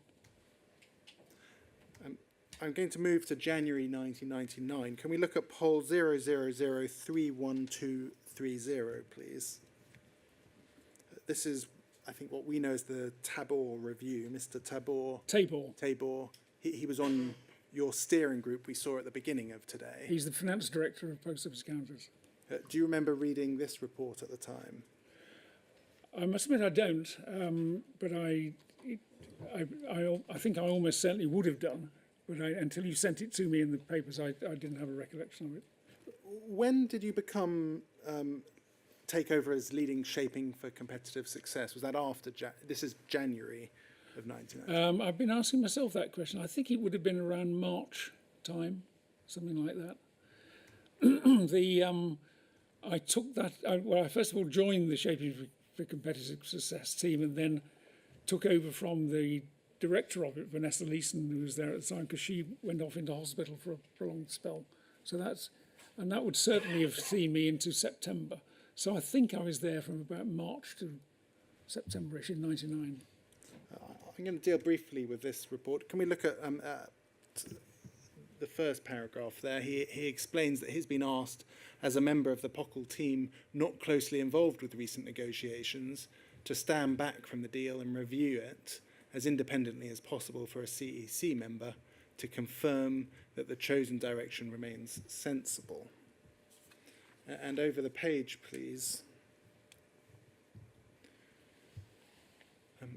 I'm going to move to January 1999. Can we look at poll 000312330, please? This is, I think, what we know as the Tabor review. Mr. Tabor. He was on your steering group we saw at the beginning of today. He's the finance director of Post Office Counters. Do you remember reading this report at the time? I must admit I don't, but I think I almost certainly would have done. But until you sent it to me in the papers, I didn't have a recollection of it. When did you take over as leading Shaping for Competitive Success? Was that after, this is January of 1990? I've been asking myself that question. I think it would have been around March time, something like that. I took that, I first of all joined the Shaping for Competitive Success team and then took over from the director of it, Vanessa Leeson, who was there at the time, because she went off into hospital for a prolonged spell. So and that would certainly have seen me into September. So I think I was there from about March to September-ish in '99. I'm going to deal briefly with this report. Can we look at the first paragraph there? He explains that he's been asked, as a member of the POCL team not closely involved with recent negotiations, to stand back from the deal and review it as independently as possible for a CEC member to confirm that the chosen direction remains sensible. And over the page, please.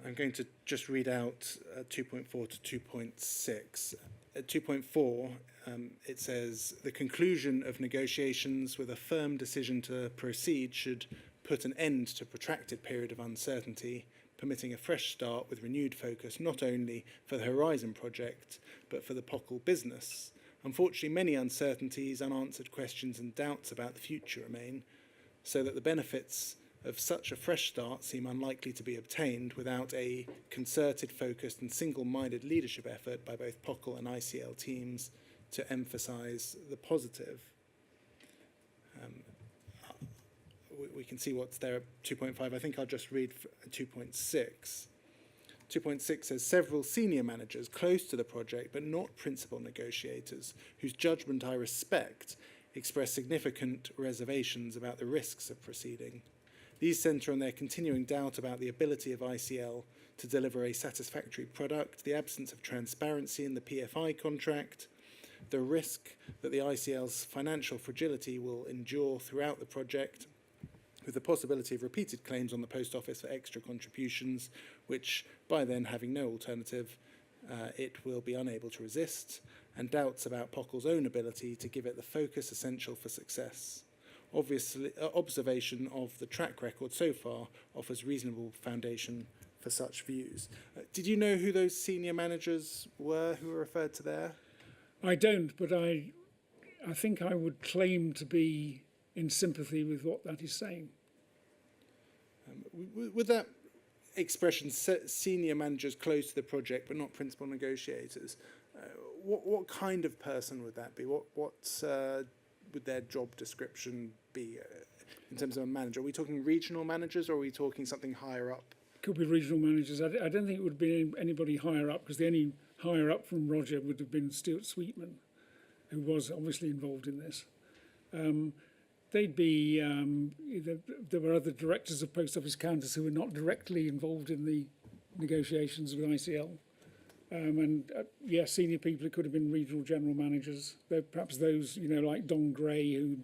I'm going to just read out 2.4 to 2.6. At 2.4, it says, the conclusion of negotiations with a firm decision to proceed should put an end to a protracted period of uncertainty, permitting a fresh start with renewed focus not only for the Horizon project, but for the POCL business. Unfortunately, many uncertainties, unanswered questions and doubts about the future remain, so that the benefits of such a fresh start seem unlikely to be obtained without a concerted, focused and single-minded leadership effort by both POCL and ICL teams to emphasise the positive. We can see what's there at 2.5. I think I'll just read 2.6. 2.6 says, several senior managers close to the project but not principal negotiators, whose judgment I respect, express significant reservations about the risks of proceeding. These centre on their continuing doubt about the ability of ICL to deliver a satisfactory product, the absence of transparency in the PFI contract, the risk that the ICL's financial fragility will endure throughout the project, with the possibility of repeated claims on the Post Office for extra contributions, which, by then having no alternative, it will be unable to resist, and doubts about POCL's own ability to give it the focus essential for success. Obviously, observation of the track record so far offers reasonable foundation for such views. Did you know who those senior managers were who were referred to there? I don't, but I think I would claim to be in sympathy with what that is saying. With that expression, senior managers close to the project but not principal negotiators, what kind of person would that be? What would their job description be in terms of a manager? Are we talking regional managers or are we talking something higher up? Could be regional managers. I don't think it would be anybody higher up, because the only higher up from Roger would have been Stuart Sweetman, who was obviously involved in this. They'd be, there were other directors of post office counters who were not directly involved in the negotiations with ICL. Senior people who could have been regional general managers. Perhaps those, like Don Gray, who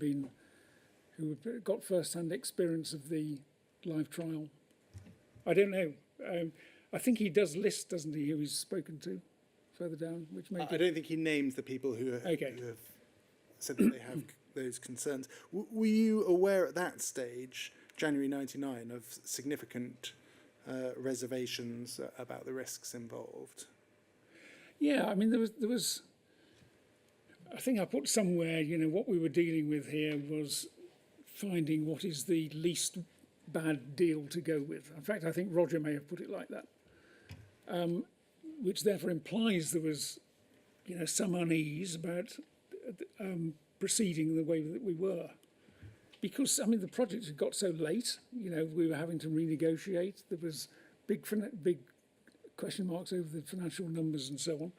got first-hand experience of the live trial. I don't know. I think he does list, doesn't he, who he's spoken to further down, which may. I don't think he names the people who have said that they have those concerns. Were you aware at that stage, January '99, of significant reservations about the risks involved? Yeah, I mean, there was. I think I put somewhere, what we were dealing with here was finding what is the least bad deal to go with. In fact, I think Roger may have put it like that, which therefore implies there was, some unease about proceeding the way that we were. Because, the project had got so late, we were having to renegotiate. There was big question marks over the financial numbers and so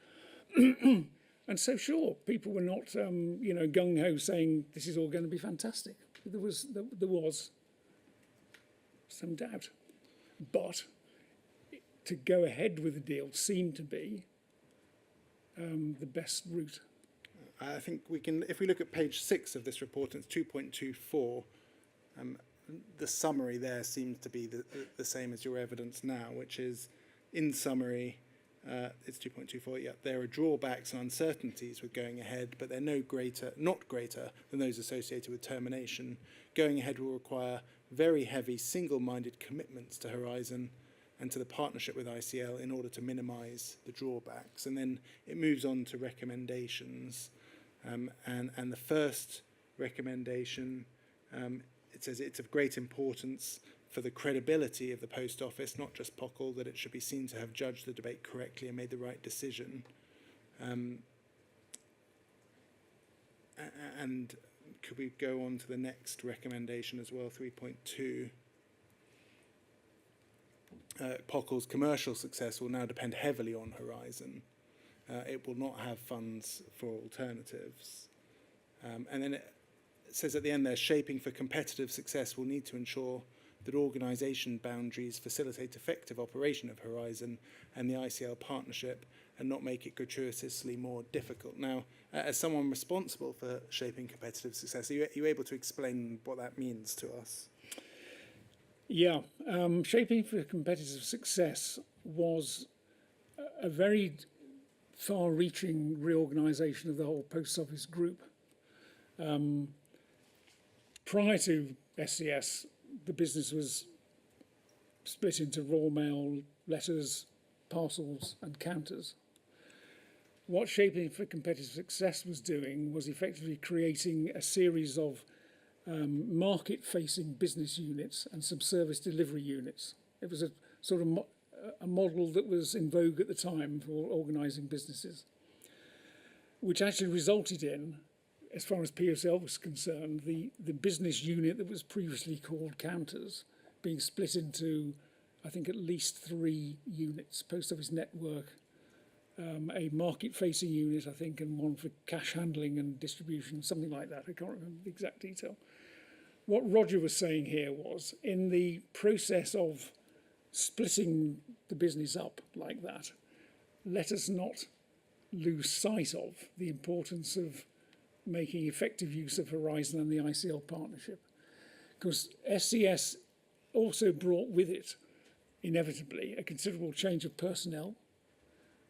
on. And so, sure, people were not, gung-ho saying this is all going to be fantastic. There was some doubt. But to go ahead with the deal seemed to be the best route. I think we can, if we look at page 6 of this report, it's 2.24, the summary there seems to be the same as your evidence now, which is, in summary, it's 2.24, yeah, there are drawbacks and uncertainties with going ahead, but they're not greater than those associated with termination. Going ahead will require very heavy single-minded commitments to Horizon and to the partnership with ICL in order to minimise the drawbacks. And then it moves on to recommendations. And the first recommendation, it says it's of great importance for the credibility of the Post Office, not just POCL, that it should be seen to have judged the debate correctly and made the right decision. And could we go on to the next recommendation as well, 3.2? POCL's commercial success will now depend heavily on Horizon. It will not have funds for alternatives. And then it says at the end there, shaping for competitive success will need to ensure that organisation boundaries facilitate effective operation of Horizon and the ICL partnership and not make it gratuitously more difficult. Now, as someone responsible for shaping competitive success, are you able to explain what that means to us? Yeah, shaping for competitive success was a very far-reaching reorganisation of the whole post office group. Prior to SCS, the business was split into raw mail, letters, parcels and counters. What Shaping for Competitive Success was doing was effectively creating a series of market-facing business units and some service delivery units. It was a sort of a model that was in vogue at the time for organising businesses, which actually resulted in, as far as PSL was concerned, the business unit that was previously called Counters being split into, I think, at least 3 units: Post Office Network, a market-facing unit, I think, and one for cash handling and distribution, something like that. I can't remember the exact detail. What Roger was saying here was, in the process of splitting the business up like that, let us not lose sight of the importance of making effective use of Horizon and the ICL partnership. Because SCS also brought with it, inevitably, a considerable change of personnel.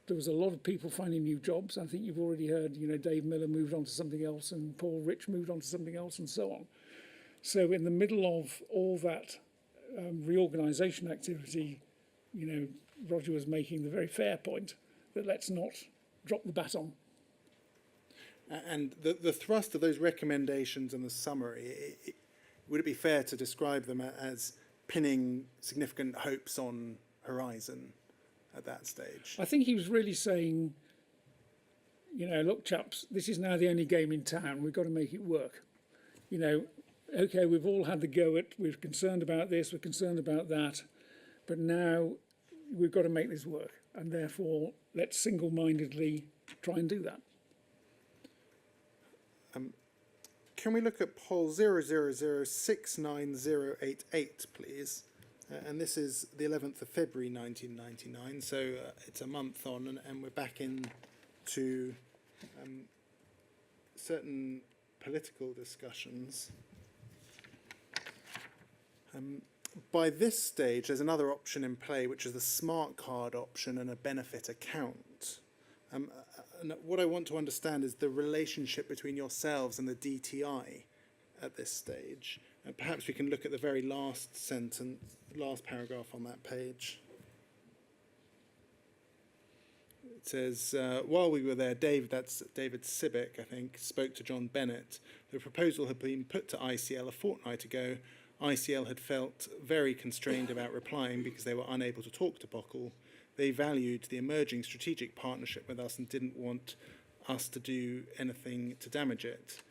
There was a lot of people finding new jobs. I think you've already heard, Dave Miller moved on to something else and Paul Rich moved on to something else and so on. So in the middle of all that reorganisation activity, Roger was making the very fair point that let's not drop the baton. And the thrust of those recommendations and the summary, would it be fair to describe them as pinning significant hopes on Horizon at that stage? I think he was really saying, look, chaps, this is now the only game in town. We've got to make it work. Okay, we've all had the go at, we're concerned about this, we're concerned about that, but now we've got to make this work. And therefore, let's single-mindedly try and do that. Can we look at poll 0006988, please? And this is the 11th of February 1999, so it's a month on, and we're back into certain political discussions. By this stage, there's another option in play, which is the smart card option and a benefit account. And what I want to understand is the relationship between yourselves and the DTI at this stage. And perhaps we can look at the very last sentence, last paragraph on that page. It says, while we were there, that's David Sibic, I think, spoke to John Bennett. The proposal had been put to ICL a fortnight ago. ICL had felt very constrained about replying because they were unable to talk to POCL. They valued the emerging strategic partnership with us and didn't want us to do anything to damage it.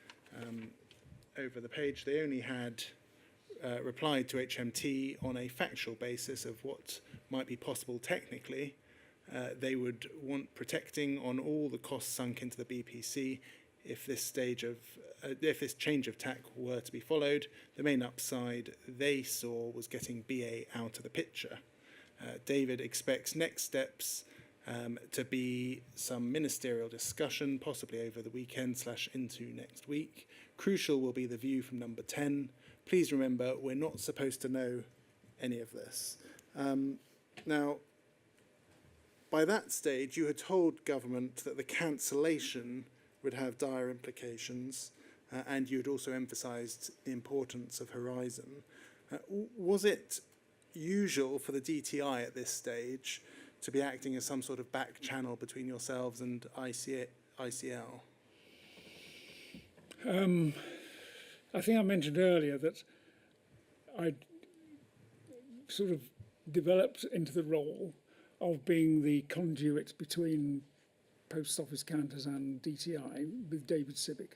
Over the page, they only had replied to HMT on a factual basis of what might be possible technically. They would want protecting on all the costs sunk into the BPC if this change of tack were to be followed. The main upside they saw was getting BA out of the picture. David expects next steps to be some ministerial discussion, possibly over the weekend / into next week. Crucial will be the view from number 10. Please remember, we're not supposed to know any of this. Now, by that stage, you had told government that the cancellation would have dire implications, and you had also emphasised the importance of Horizon. Was it usual for the DTI at this stage to be acting as some sort of back channel between yourselves and ICL? I think I mentioned earlier that I sort of developed into the role of being the conduit between Post Office Counters and DTI with David Sibic.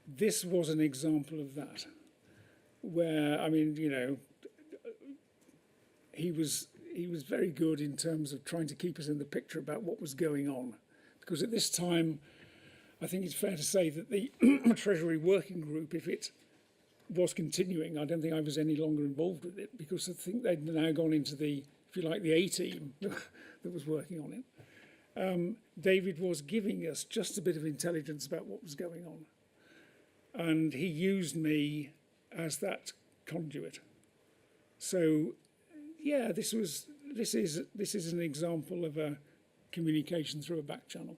this was an example of that, where, I mean, you know, he was very good in terms of trying to keep us in the picture about what was going on. Because at this time, I think it's fair to say that the Treasury Working Group, if it was continuing, I don't think I was any longer involved with it, because I think they'd now gone into the, if you like, the A team that was working on it. David was giving us just a bit of intelligence about what was going on. And he used me as that conduit. So, yeah, this is an example of a communication through a back channel.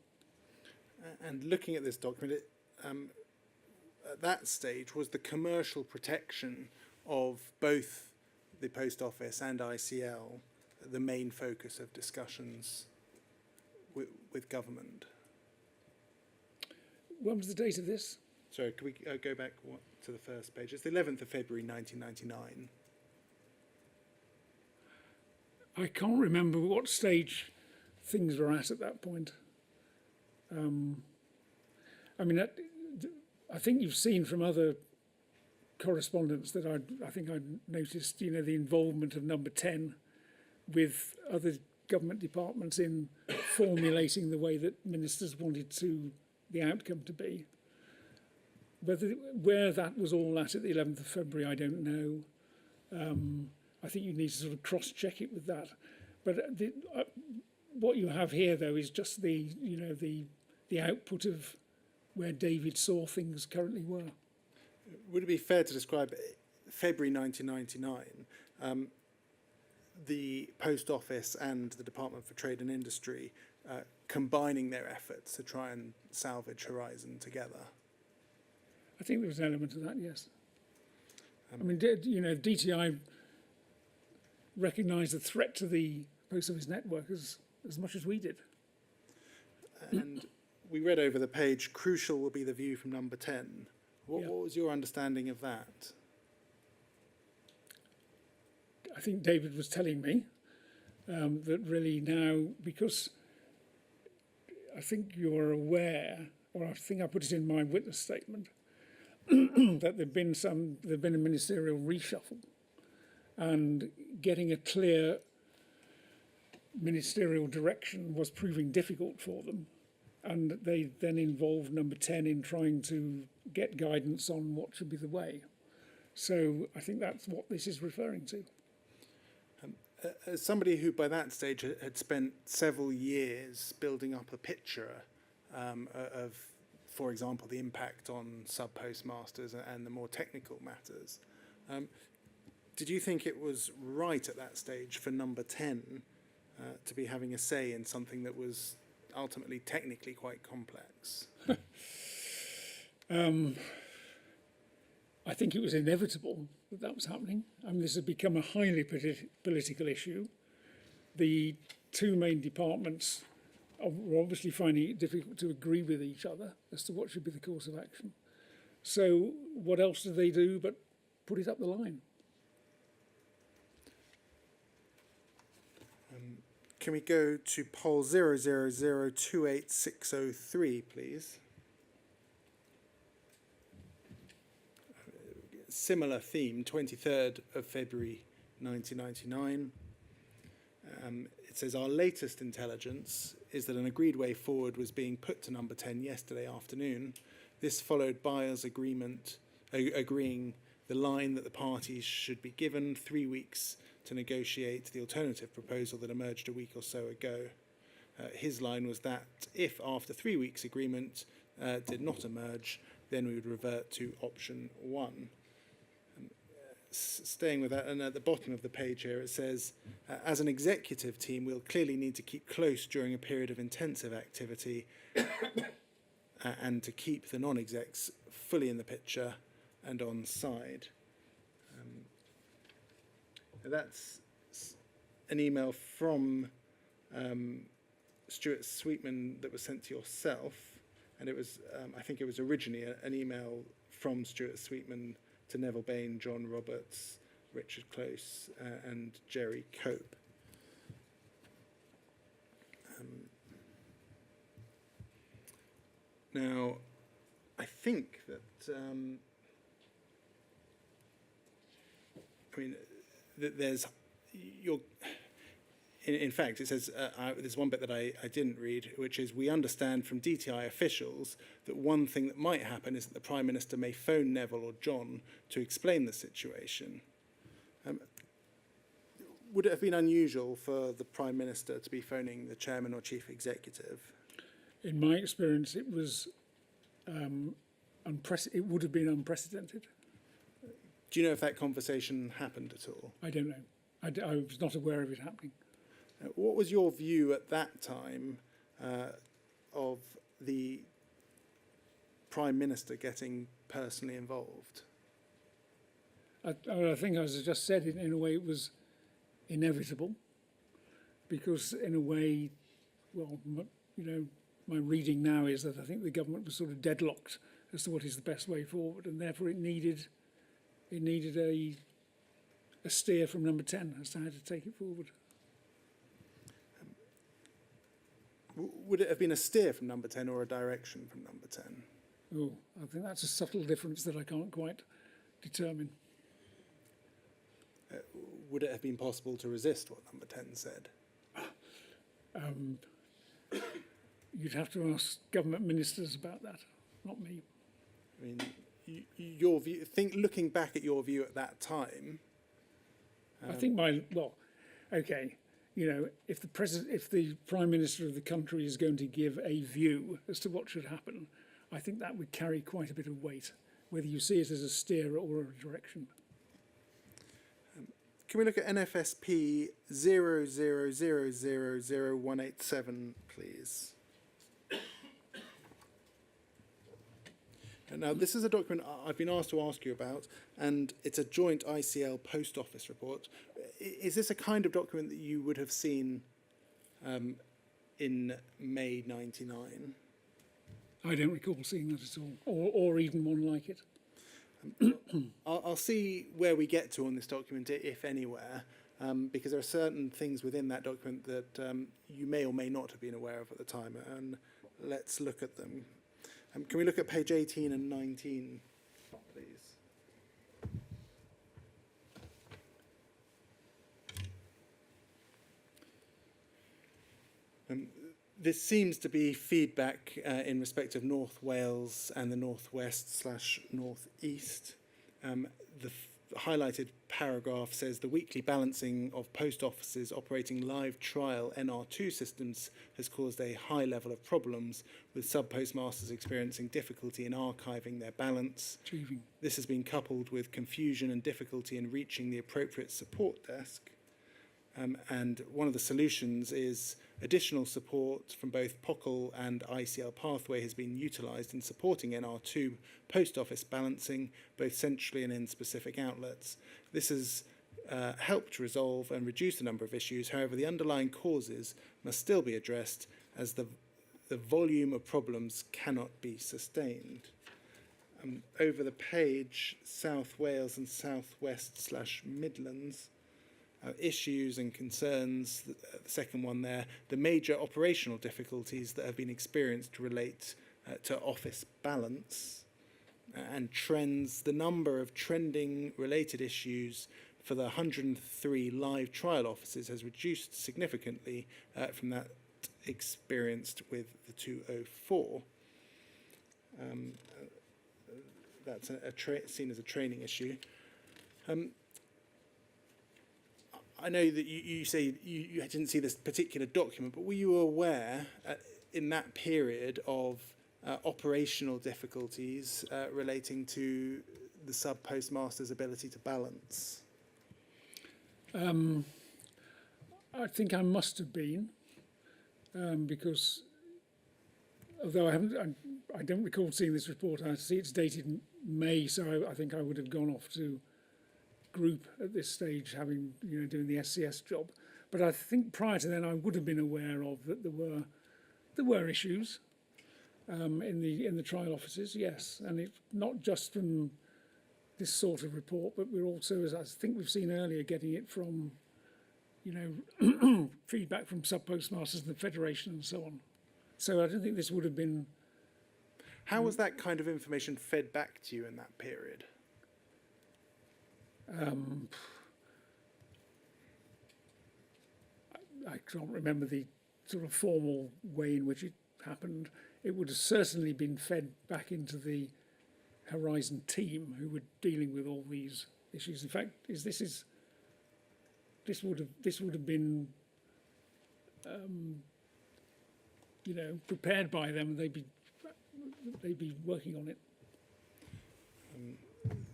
And looking at this document, at that stage, was the commercial protection of both the Post Office and ICL the main focus of discussions with government? When was the date of this? Sorry, can we go back to the first page? It's the 11th of February 1999. I can't remember what stage things were at that point. I mean, I think you've seen from other correspondence that I think I noticed, you know, the involvement of Number 10 with other government departments in formulating the way that ministers wanted the outcome to be. Where that was all at the 11th of February, I don't know. I think you need to sort of cross-check it with that. But what you have here, though, is just the output of where David saw things currently were. Would it be fair to describe February 1999, the Post Office and the Department for Trade and Industry combining their efforts to try and salvage Horizon together? I think there was an element of that, yes. I mean, you know, DTI recognised the threat to the Post Office network as much as we did. And we read over the page, crucial will be the view from Number 10. What was your understanding of that? I think David was telling me that really now, because I think you're aware, or I think I put it in my witness statement, that there'd been a ministerial reshuffle, and getting a clear ministerial direction was proving difficult for them. And they then involved Number 10 in trying to get guidance on what should be the way. So I think that's what this is referring to. As somebody who by that stage had spent several years building up a picture of, for example, the impact on sub-postmasters and the more technical matters, did you think it was right at that stage for Number 10 to be having a say in something that was ultimately technically quite complex? I think it was inevitable that was happening. I mean, this had become a highly political issue. The two main departments were obviously finding it difficult to agree with each other as to what should be the course of action. So what else did they do but put it up the line? Can we go to poll 000286003, please? Similar theme, 23rd of February 1999. It says, our latest intelligence is that an agreed way forward was being put to Number 10 yesterday afternoon. This followed buyers' agreement, agreeing the line that the parties should be given 3 weeks to negotiate the alternative proposal that emerged a week or so ago. His line was that if after 3 weeks agreement did not emerge, then we would revert to option 1. Staying with that, and at the bottom of the page here it says, as an executive team, we'll clearly need to keep close during a period of intensive activity and to keep the non-execs fully in the picture and on side. That's an email from Stuart Sweetman that was sent to yourself, and it was, I think it was originally an email from Stuart Sweetman to Neville Bain, John Roberts, Richard Close, and Jerry Cope. Now, I think that, I mean, there's, in fact, it says, there's one bit that I didn't read, which is, we understand from DTI officials that one thing that might happen is that the Prime Minister may phone Neville or John to explain the situation. Would it have been unusual for the Prime Minister to be phoning the Chairman or Chief Executive? In my experience, it was it would have been unprecedented. Do you know if that conversation happened at all? I don't know. I was not aware of it happening. What was your view at that time of the Prime Minister getting personally involved? I think, as I just said, in a way it was inevitable, because in a way, well, my reading now is that I think the government was sort of deadlocked as to what is the best way forward, and therefore it needed a steer from Number 10 as to how to take it forward. Would it have been a steer from Number 10 or a direction from Number 10? Oh, I think that's a subtle difference that I can't quite determine. Would it have been possible to resist what Number 10 said? You'd have to ask government ministers about that, not me. I mean, your view. Looking back at your view at that time. I think okay. If the Prime Minister of the country is going to give a view as to what should happen, I think that would carry quite a bit of weight, whether you see it as a steer or a direction. Can we look at NFSP 00000187, please? And now, this is a document I've been asked to ask you about, and it's a joint ICL post office report. Is this a kind of document that you would have seen in May '99? I don't recall seeing that at all, or even one like it. I'll see where we get to on this document, if anywhere, because there are certain things within that document that you may or may not have been aware of at the time, and let's look at them. Can we look at page 18 and 19, please? This seems to be feedback in respect of North Wales and the North West/North East. The highlighted paragraph says the weekly balancing of post offices operating live trial NR2 systems has caused a high level of problems, with sub-postmasters experiencing difficulty in archiving their balance. This has been coupled with confusion and difficulty in reaching the appropriate support desk. And one of the solutions is additional support from both POCL and ICL Pathway has been utilised in supporting NR2 post office balancing, both centrally and in specific outlets. This has helped resolve and reduce the number of issues. However, the underlying causes must still be addressed, as the volume of problems cannot be sustained. Over the page, South Wales and South West/Midlands. Issues and concerns, the second one there, the major operational difficulties that have been experienced relate to office balance and trends. The number of trending related issues for the 103 live trial offices has reduced significantly from that experienced with the 204. That's seen as a training issue. I know that you say you didn't see this particular document, but were you aware in that period of operational difficulties relating to the sub-postmaster's ability to balance? I think I must have been, because although I don't recall seeing this report, I see it's dated May, so I think I would have gone off to group at this stage, having doing the SCS job. But I think prior to then I would have been aware of that there were issues in the trial offices, yes, and it's not just from this sort of report, but we're also, as I think we've seen earlier, getting it from feedback from sub postmasters and the Federation and so on. So I don't think this would have been How was that kind of information fed back to you in that period? I can't remember the sort of formal way in which it happened. It would have certainly been fed back into the Horizon team who were dealing with all these issues. In fact, this would have been prepared by them. They'd be working on it.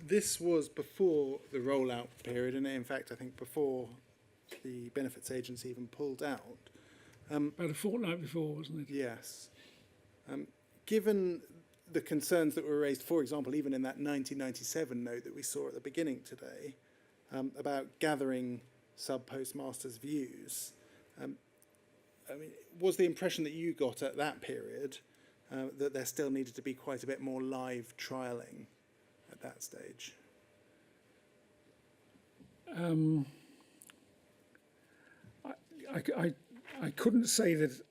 This was before the rollout period, and in fact, I think before the benefits agency even pulled out. About a fortnight before, wasn't it? Yes. Given the concerns that were raised, for example, even in that 1997 note that we saw at the beginning today, about gathering sub-postmasters' views, was the impression that you got at that period that there still needed to be quite a bit more live trialling at that stage? I couldn't say that,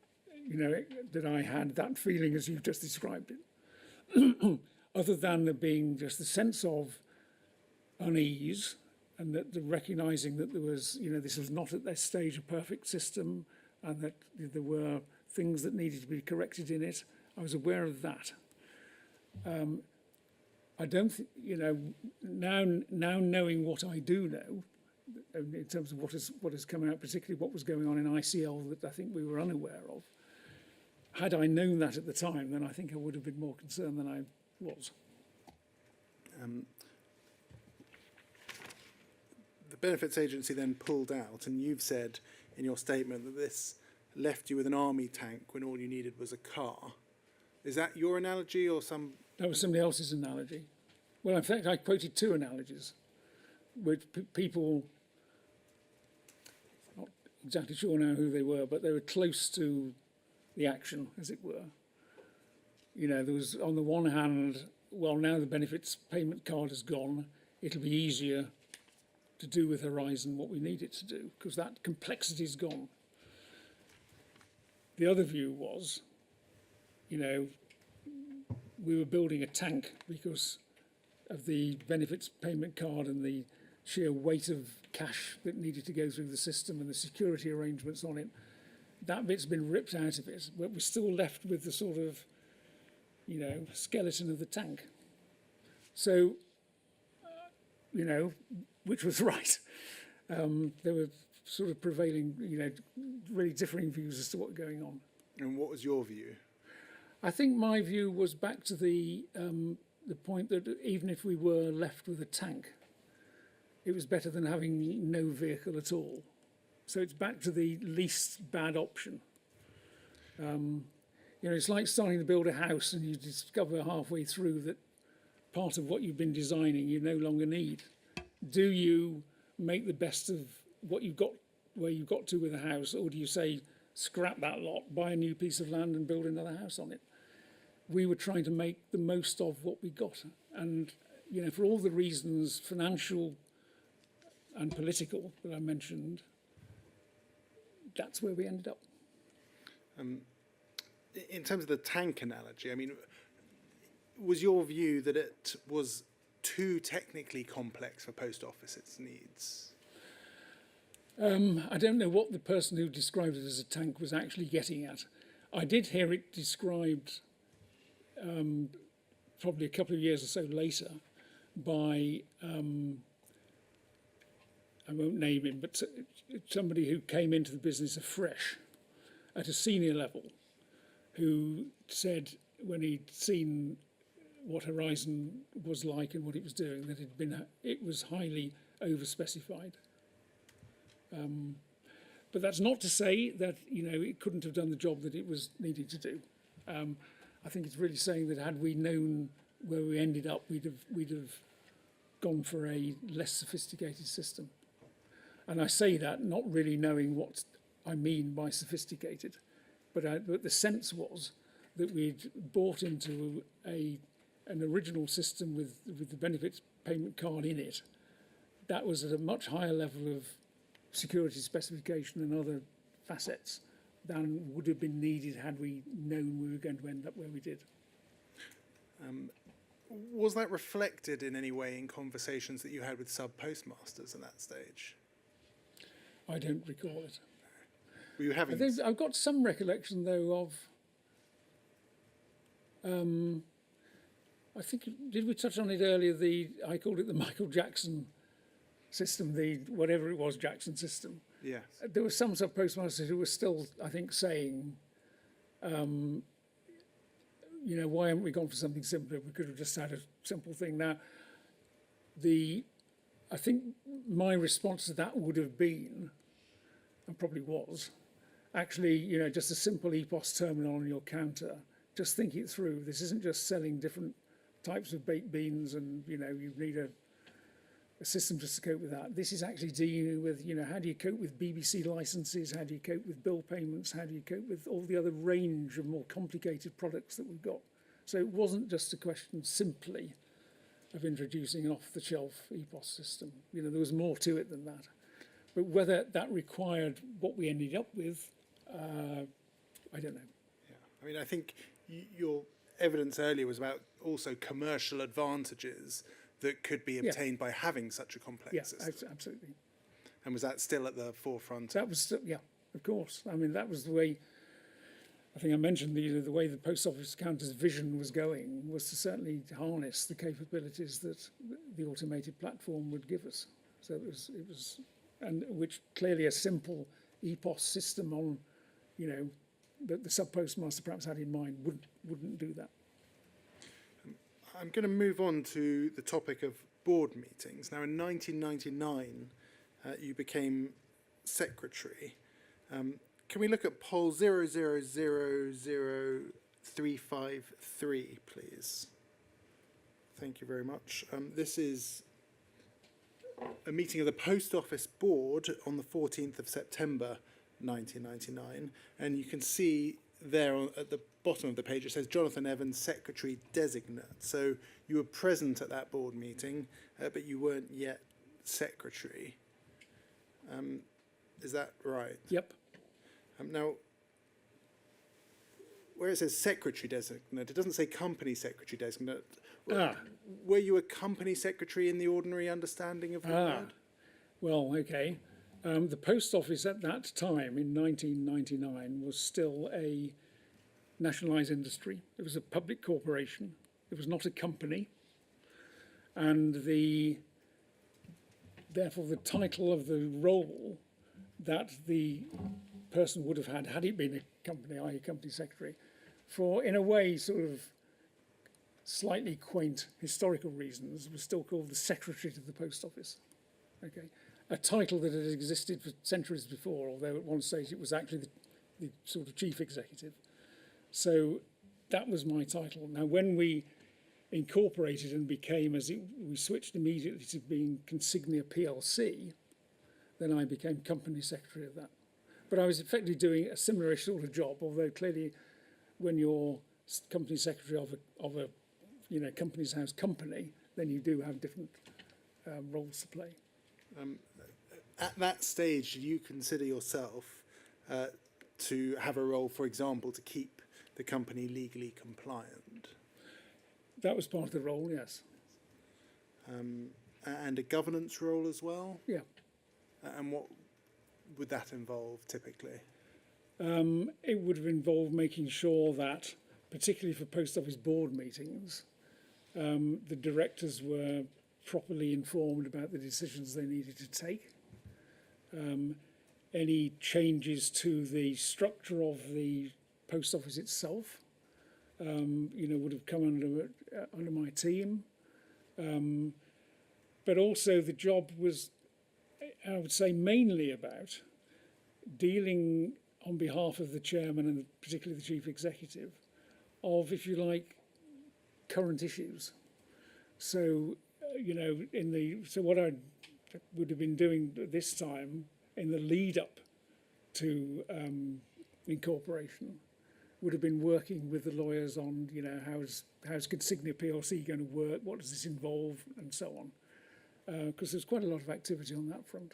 that I had that feeling as you've just described it, other than there being just the sense of unease and that the recognising that there was, this was not at this stage a perfect system and that there were things that needed to be corrected in it. I was aware of that. I don't think, now knowing what I do know, in terms of what has come out, particularly what was going on in ICL that I think we were unaware of. Had I known that at the time, then I think I would have been more concerned than I was. The benefits agency then pulled out, and you've said in your statement that this left you with an army tank when all you needed was a car. Is that your analogy or some? That was somebody else's analogy. Well, in fact, I quoted two analogies, which people, not exactly sure now who they were, but they were close to the action, as it were. There was, on the one hand, well, now the benefits payment card is gone, it'll be easier to do with Horizon what we need it to do, because that complexity is gone. The other view was, we were building a tank because of the benefits payment card and the sheer weight of cash that needed to go through the system and the security arrangements on it. That bit's been ripped out of it, but we're still left with the sort of, skeleton of the tank. So, which was right. There were sort of prevailing, really differing views as to what was going on. And what was your view? I think my view was back to the point that even if we were left with a tank, it was better than having no vehicle at all. So it's back to the least bad option. It's like starting to build a house and you discover halfway through that part of what you've been designing you no longer need. Do you make the best of what you've got, where you got to with a house, or do you say, scrap that lot, buy a new piece of land and build another house on it? We were trying to make the most of what we got. And, for all the reasons, financial and political, that I mentioned, that's where we ended up. In terms of the tank analogy, was your view that it was too technically complex for post office's needs? I don't know what the person who described it as a tank was actually getting at. I did hear it described probably a couple of years or so later by, I won't name him, but somebody who came into the business afresh at a senior level, who said when he'd seen what Horizon was like and what it was doing, that it was highly overspecified. But that's not to say that it couldn't have done the job that it was needed to do. I think it's really saying that had we known where we ended up, we'd have gone for a less sophisticated system. And I say that not really knowing what I mean by sophisticated, but the sense was that we'd bought into an original system with the benefits payment card in it. That was at a much higher level of security specification and other facets than would have been needed had we known we were going to end up where we did. Was that reflected in any way in conversations that you had with sub-postmasters at that stage? I don't recall it. Were you having... I've got some recollection, though, of... I think, did we touch on it earlier? I called it the Michael Jackson system, the whatever it was, Jackson system. Yes. There were some sub-postmasters who were still, I think, saying, you know, why haven't we gone for something simpler? We could have just had a simple thing. Now, I think my response to that would have been, and probably was, actually, you know, just a simple EPOS terminal on your counter. Just think it through. This isn't just selling different types of baked beans and, you know, you need a system just to cope with that. This is actually dealing with, you know, how do you cope with BBC licenses? How do you cope with bill payments? How do you cope with all the other range of more complicated products that we've got? So it wasn't just a question simply of introducing an off-the-shelf EPOS system. You know, there was more to it than that. But whether that required what we ended up with, I don't know. Yeah. I mean, I think your evidence earlier was about also commercial advantages that could be obtained by having such a complex system. Absolutely. And was that still at the forefront? That was, yeah, of course. I mean, that was the way, I think I mentioned the way the Post Office Counter's vision was going was to certainly harness the capabilities that the automated platform would give us. So it was, and which clearly a simple EPOS system on, you know, that the sub-postmaster perhaps had in mind wouldn't do that. I'm going to move on to the topic of board meetings. Now, in 1999, you became secretary. Can we look at poll 0000353, please? Thank you very much. This is a meeting of the Post Office Board on the 14th of September 1999, and you can see there at the bottom of the page it says Jonathan Evans, Secretary Designate. So you were present at that board meeting, but you weren't yet Secretary. Is that right? Yep. Now, where it says Secretary Designate, it doesn't say Company Secretary Designate. Were you a Company Secretary in the ordinary understanding of the word? Well, okay. The Post Office at that time, in 1999, was still a nationalised industry. It was a public corporation. It was not a company. And therefore, the title of the role that the person would have had it been a company, i.e. company secretary, for, in a way, sort of slightly quaint historical reasons, was still called the Secretary to the Post Office. Okay. A title that had existed for centuries before, although at one stage it was actually the sort of chief executive. So that was my title. Now, when we incorporated and became, we switched immediately to being Consignia PLC, then I became company secretary of that. But I was effectively doing a similar sort of job, although clearly when you're company secretary of a you know, company's house company, then you do have different roles to play. At that stage, did you consider yourself to have a role, for example, to keep the company legally compliant? That was part of the role, yes. And a governance role as well? Yeah. And what would that involve typically? It would have involved making sure that, particularly for post office board meetings, the directors were properly informed about the decisions they needed to take. Any changes to the structure of the post office itself, you know, would have come under my team. But also the job was, I would say, mainly about dealing on behalf of the chairman and particularly the chief executive of, if you like, current issues. So, you know, so what I would have been doing this time in the lead up to incorporation would have been working with the lawyers on, you know, how's Consignia PLC going to work, what does this involve, and so on. Because there's quite a lot of activity on that front.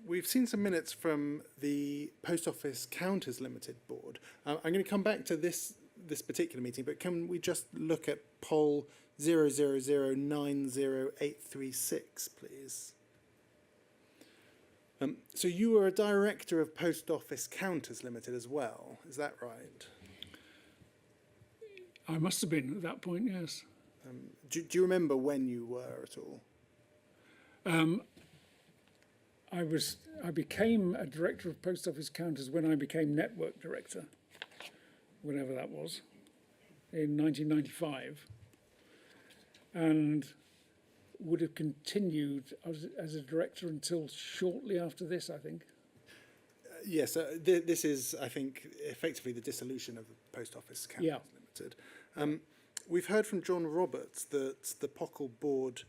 We've seen some minutes from the Post Office Counters Limited board. I'm going to come back to this this particular meeting, but can we just look at poll 000908836, please? So you were a director of Post Office Counters Limited as well, is that right? I must have been at that point, yes. Do you remember when you were at all? I became a director of Post Office Counters when I became network director, whenever that was, in 1995, and would have continued as a director until shortly after this, I think. Yes, this is, I think, effectively the dissolution of the Post Office Counters Limited. We've heard from John Roberts that the POCL board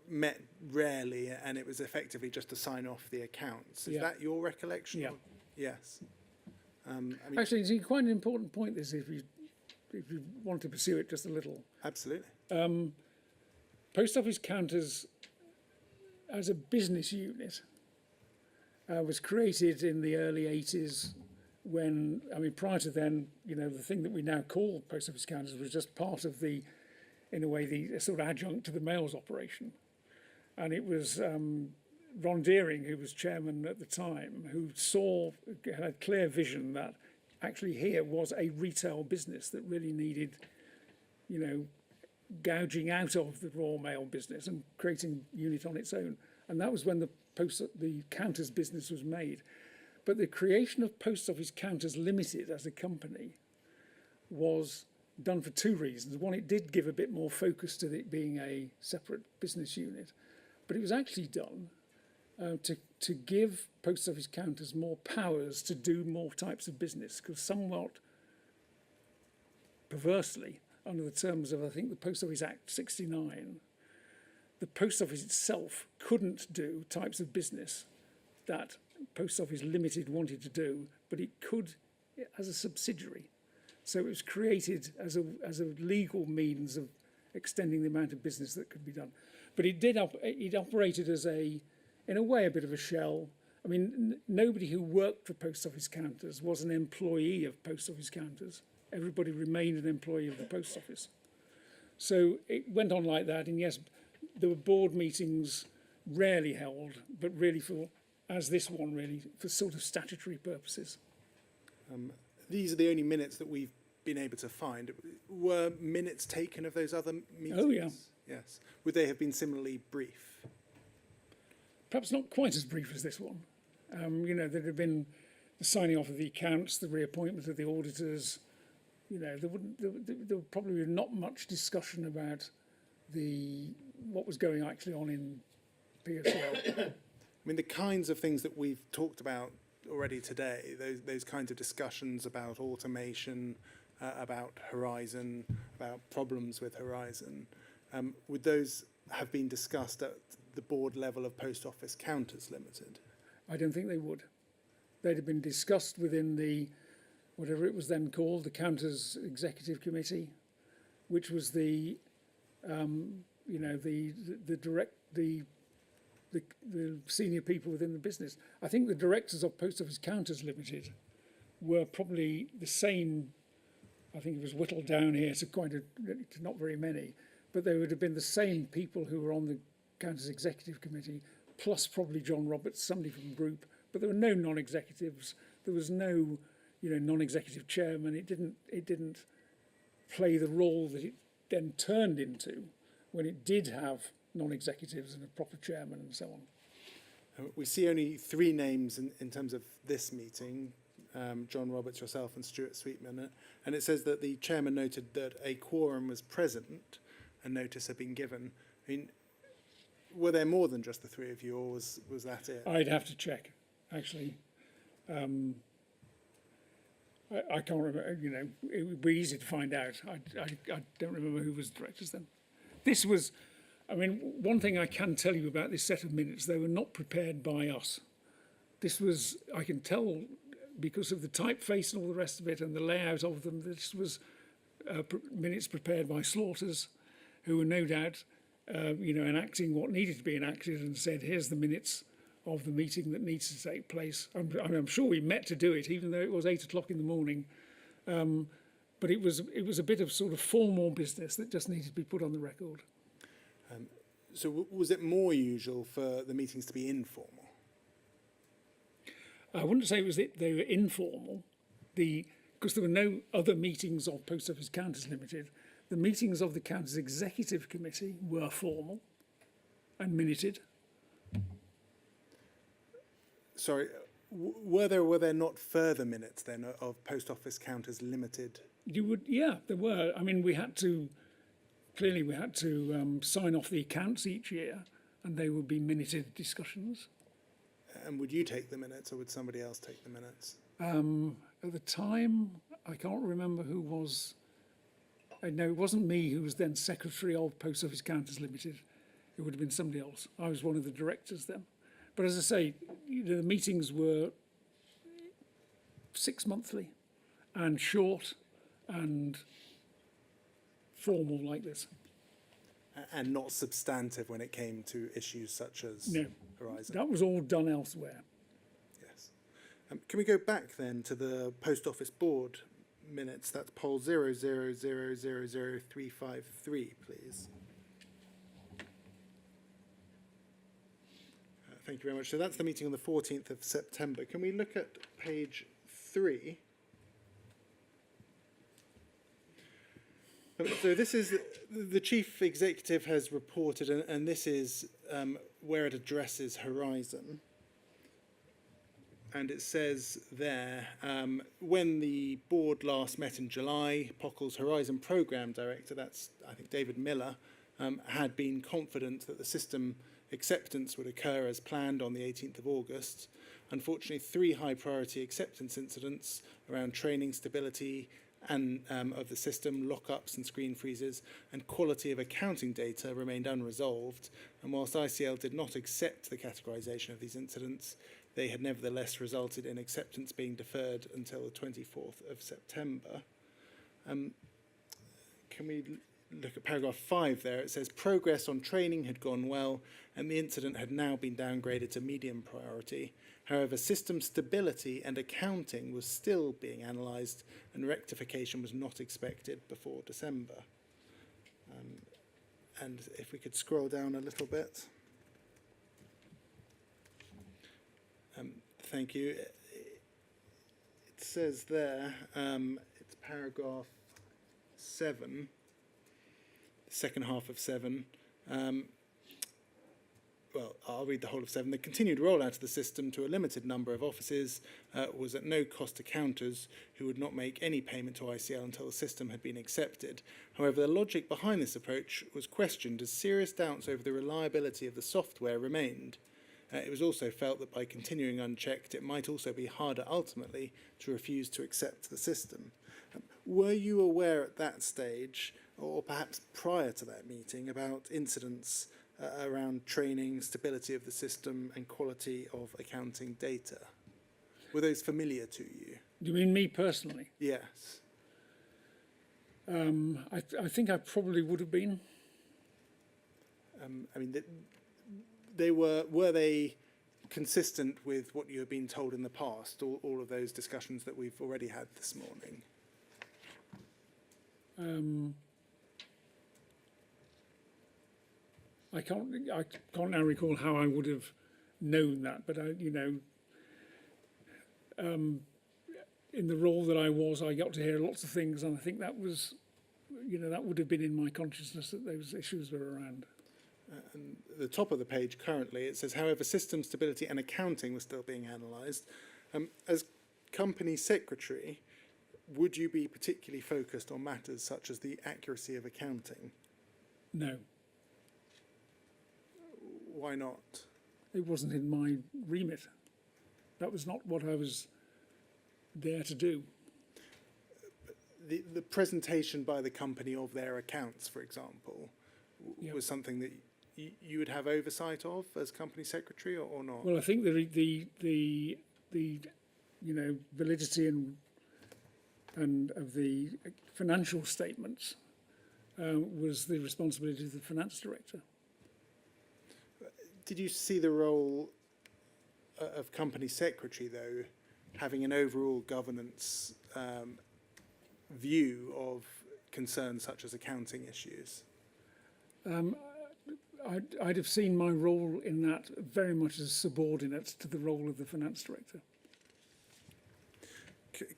met rarely and it was effectively just to sign off the accounts. Is that your recollection? Yeah. Yes. I mean, Actually, it's quite an important point, this, if you want to pursue it just a little. absolutely. Post Office Counters, as a business unit, was created in the early 80s when, I mean, prior to then, you know, the thing that we now call Post Office Counters was just part of the, in a way, the sort of adjunct to the mails operation. And it was Ron Deering, who was chairman at the time, who had a clear vision that actually here was a retail business that really needed, you know, gouging out of the raw mail business and creating a unit on its own. And that was when the Counters business was made. But the creation of Post Office Counters Limited as a company was done for two reasons. One, it did give a bit more focus to it being a separate business unit, but it was actually done to give Post Office Counters more powers to do more types of business, because somewhat perversely, under the terms of, I think, the Post Office Act 69, the Post Office itself couldn't do types of business that Post Office Limited wanted to do, but it could as a subsidiary. So it was created as a legal means of extending the amount of business that could be done. But it operated as in a way, a bit of a shell. I mean, nobody who worked for Post Office Counters was an employee of Post Office Counters. Everybody remained an employee of the Post Office. So it went on like that, and yes, there were board meetings rarely held, but really as this one really, for sort of statutory purposes. These are the only minutes that we've been able to find. Were minutes taken of those other meetings? Oh, yeah. Yes. Would they have been similarly brief? Perhaps not quite as brief as this one. You know, there'd have been the signing off of the accounts, the reappointment of the auditors. You know, there would probably be not much discussion about what was going actually on in PSL. I mean, the kinds of things that we've talked about already today, those kinds of discussions about automation, about Horizon, about problems with Horizon, would those have been discussed at the board level of Post Office Counters Limited? I don't think they would. They'd have been discussed within the, whatever it was then called, the Counters Executive Committee, which was the senior people within the business. I think the directors of Post Office Counters Limited were probably the same. I think it was whittled down here to not very many, but they would have been the same people who were on the Counters Executive Committee, plus probably John Roberts, somebody from the group. But there were no non-executives. There was no, non-executive chairman. It didn't play the role that it then turned into when it did have non-executives and a proper chairman and so on. We see only three names in terms of this meeting, John Roberts, yourself and Stuart Sweetman, and it says that the chairman noted that a quorum was present and notice had been given. I mean, were there more than just the three of you, or was that it? I'd have to check, actually. I can't remember, it would be easy to find out. I don't remember who was directors then. This was, one thing I can tell you about this set of minutes, they were not prepared by us. This was, I can tell, because of the typeface and all the rest of it and the layout of them, this was minutes prepared by Slaughters, who were no doubt, enacting what needed to be enacted and said, here's the minutes of the meeting that needs to take place. I'm sure we met to do it, even though it was 8 o'clock in the morning. but it was a bit of sort of formal business that just needed to be put on the record. So was it more usual for the meetings to be informal? I wouldn't say they were informal, because there were no other meetings of Post Office Counters Limited. The meetings of the Counters Executive Committee were formal and minuted. Sorry, were there not further minutes then of Post Office Counters Limited? Yeah, there were. I mean, we had to sign off the accounts each year, and they would be minuted discussions. And would you take the minutes, or would somebody else take the minutes? At the time, I can't remember who was. No, it wasn't me who was then secretary of Post Office Counters Limited. It would have been somebody else. I was one of the directors then. But as I say, the meetings were 6 monthly and short and formal like this. And not substantive when it came to issues such as No, Horizon? that was all done elsewhere. Yes. Can we go back then to the Post Office Board minutes? That's poll 0000353, please. Thank you very much. So that's the meeting on the 14th of September. Can we look at page 3? So this is, the Chief Executive has reported, and this is where it addresses Horizon. And it says there, when the board last met in July, POCL's Horizon Programme Director, that's I think David Miller, had been confident that the system acceptance would occur as planned on the 18th of August. Unfortunately, 3 high priority acceptance incidents around training, stability, and of the system, lockups and screen freezes, and quality of accounting data remained unresolved. And whilst ICL did not accept the categorisation of these incidents, they had nevertheless resulted in acceptance being deferred until the 24th of September. Can we look at paragraph 5 there? It says progress on training had gone well and the incident had now been downgraded to medium priority. However, system stability and accounting was still being analysed and rectification was not expected before December. And if we could scroll down a little bit. Thank you. It says there, it's paragraph 7, the second half of 7. Well, I'll read the whole of 7. The continued rollout of the system to a limited number of offices was at no cost to counters who would not make any payment to ICL until the system had been accepted. However, the logic behind this approach was questioned as serious doubts over the reliability of the software remained. It was also felt that by continuing unchecked, it might also be harder ultimately to refuse to accept the system. Were you aware at that stage, or perhaps prior to that meeting, about incidents around training, stability of the system, and quality of accounting data? Were those familiar to you? Do you mean me personally? Yes. I think I probably would have been. I mean, were they consistent with what you have been told in the past, all of those discussions that we've already had this morning? I can't now recall how I would have known that, but in the role that I was, I got to hear lots of things, and I think that was, that would have been in my consciousness that those issues were around. And at the top of the page currently, it says, however, system stability and accounting was still being analysed. As company secretary, would you be particularly focused on matters such as the accuracy of accounting? No. Why not? It wasn't in my remit. That was not what I was there to do. The presentation by the company of their accounts, for example, was something that you would have oversight of as company secretary, or not? Well, I think the validity and of the financial statements was the responsibility of the finance director. Did you see the role of company secretary, though, having an overall governance view of concerns such as accounting issues? I'd have seen my role in that very much as subordinate to the role of the finance director.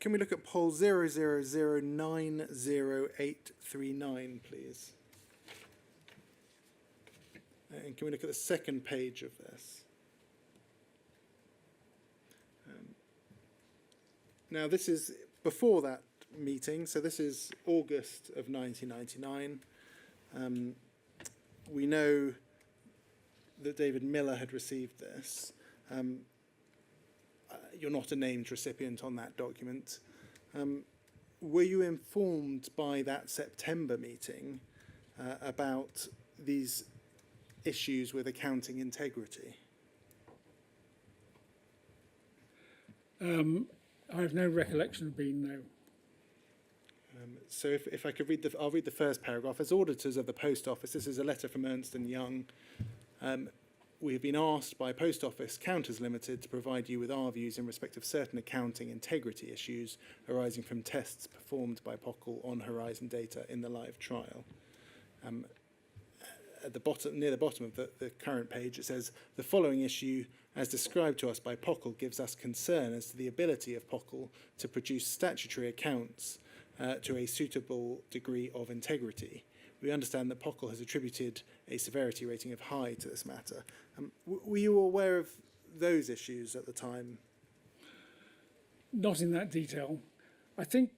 Can we look at poll 000908839, please? And can we look at the second page of this? Now, this is before that meeting, so this is August of 1999. We know that David Miller had received this. You're not a named recipient on that document. Were you informed by that September meeting about these issues with accounting integrity? I have no recollection of being no. So if I could read I'll read the first paragraph. As auditors of the Post Office, this is a letter from Ernst & Young. We have been asked by Post Office Counters Limited to provide you with our views in respect of certain accounting integrity issues arising from tests performed by POCL on Horizon data in the live trial. At the bottom, near the bottom of the current page, it says, the following issue, as described to us by POCL, gives us concern as to the ability of POCL to produce statutory accounts to a suitable degree of integrity. We understand that POCL has attributed a severity rating of high to this matter. Were you aware of those issues at the time? Not in that detail. I think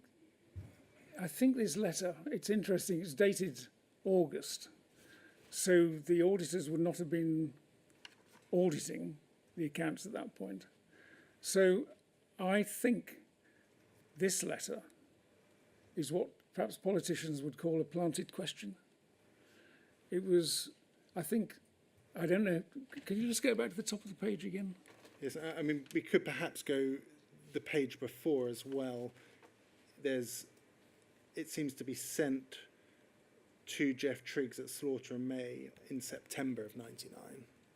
this letter, it's interesting, it's dated August. So the auditors would not have been auditing the accounts at that point. So I think this letter is what perhaps politicians would call a planted question. It was, I don't know, can you just go back to the top of the page again? Yes, I mean, we could perhaps go the page before as well. It seems to be sent to Jeff Triggs at Slaughter and May in September of 99,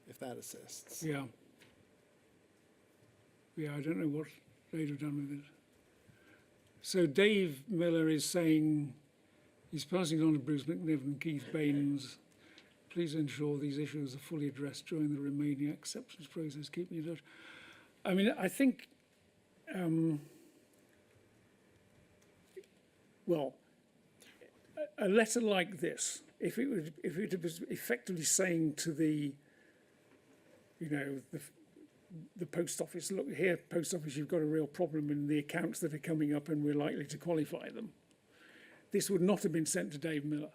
if that assists. Yeah. Yeah, I don't know what they'd have done with it. So Dave Miller is saying, he's passing it on to Bruce McNiven and Keith Baines. Please ensure these issues are fully addressed during the remaining acceptance process. Keep me in touch. I mean, I think, well, a letter like this, if it was effectively saying to the Post Office, look here, Post Office, you've got a real problem in the accounts that are coming up and we're likely to qualify them. This would not have been sent to Dave Miller.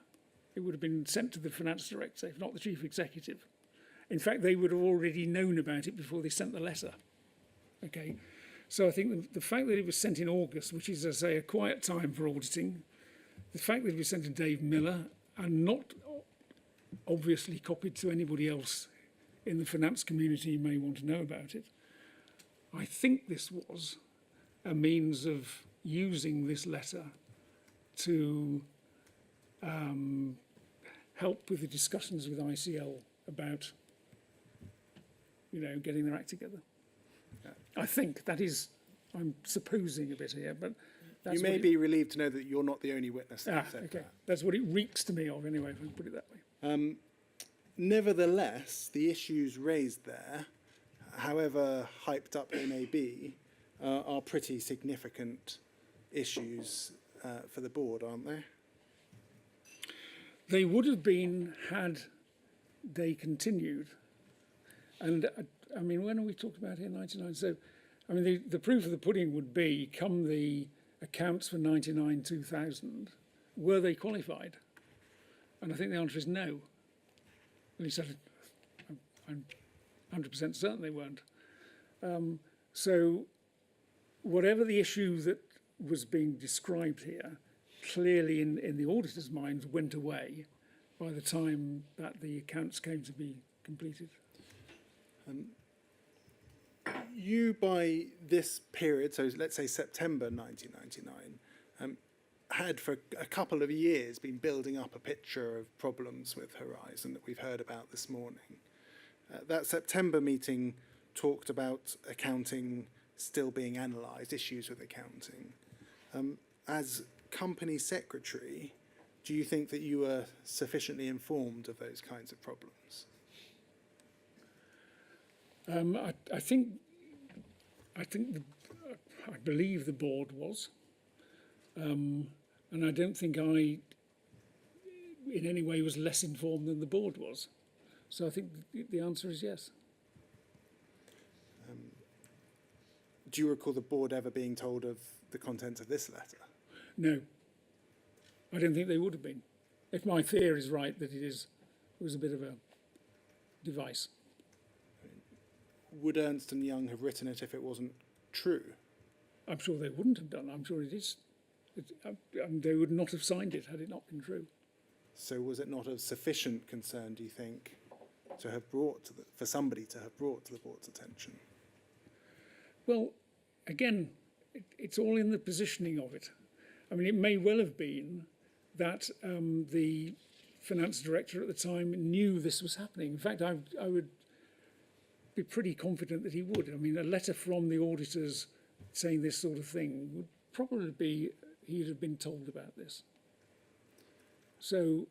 It would have been sent to the finance director, if not the chief executive. In fact, they would have already known about it before they sent the letter. Okay, so I think the fact that it was sent in August, which is, as I say, a quiet time for auditing, the fact that it was sent to Dave Miller and not obviously copied to anybody else in the finance community who may want to know about it, I think this was a means of using this letter to help with the discussions with ICL about, getting their act together. Yeah. I think that is, I'm supposing a bit here, but that's you may be relieved to know that you're not the only witness that said okay. that. That's what it reeks to me of anyway, if I can put it that way. Nevertheless, the issues raised there, however hyped up they may be, are pretty significant issues for the board, aren't they? They would have been had they continued. And I mean, when are we talking about here, 99? So, I mean, the proof of the pudding would be, come the accounts for 99, 2000, were they qualified? And I think the answer is no. At least I'm 100% certain they weren't. So whatever the issue that was being described here, clearly in the auditor's mind went away by the time that the accounts came to be completed. You, by this period, so let's say September 1999, had for a couple of years been building up a picture of problems with Horizon that we've heard about this morning. That September meeting talked about accounting still being analysed, issues with accounting. As company secretary, do you think that you were sufficiently informed of those kinds of problems? I think I believe the board was, and I don't think I, in any way, was less informed than the board was. So I think the answer is yes. Do you recall the board ever being told of the contents of this letter? No, I don't think they would have been. If my theory is right, that it was a bit of a device. Would Ernst & Young have written it if it wasn't true? I'm sure they wouldn't have done. I'm sure it is. They would not have signed it had it not been true. So was it not of sufficient concern, do you think, to have brought for somebody to have brought to the board's attention? Well, again, it's all in the positioning of it. I mean, it may well have been that the finance director at the time knew this was happening. In fact, I would be pretty confident that he would. I mean, a letter from the auditors saying this sort of thing would probably be he'd have been told about this. So,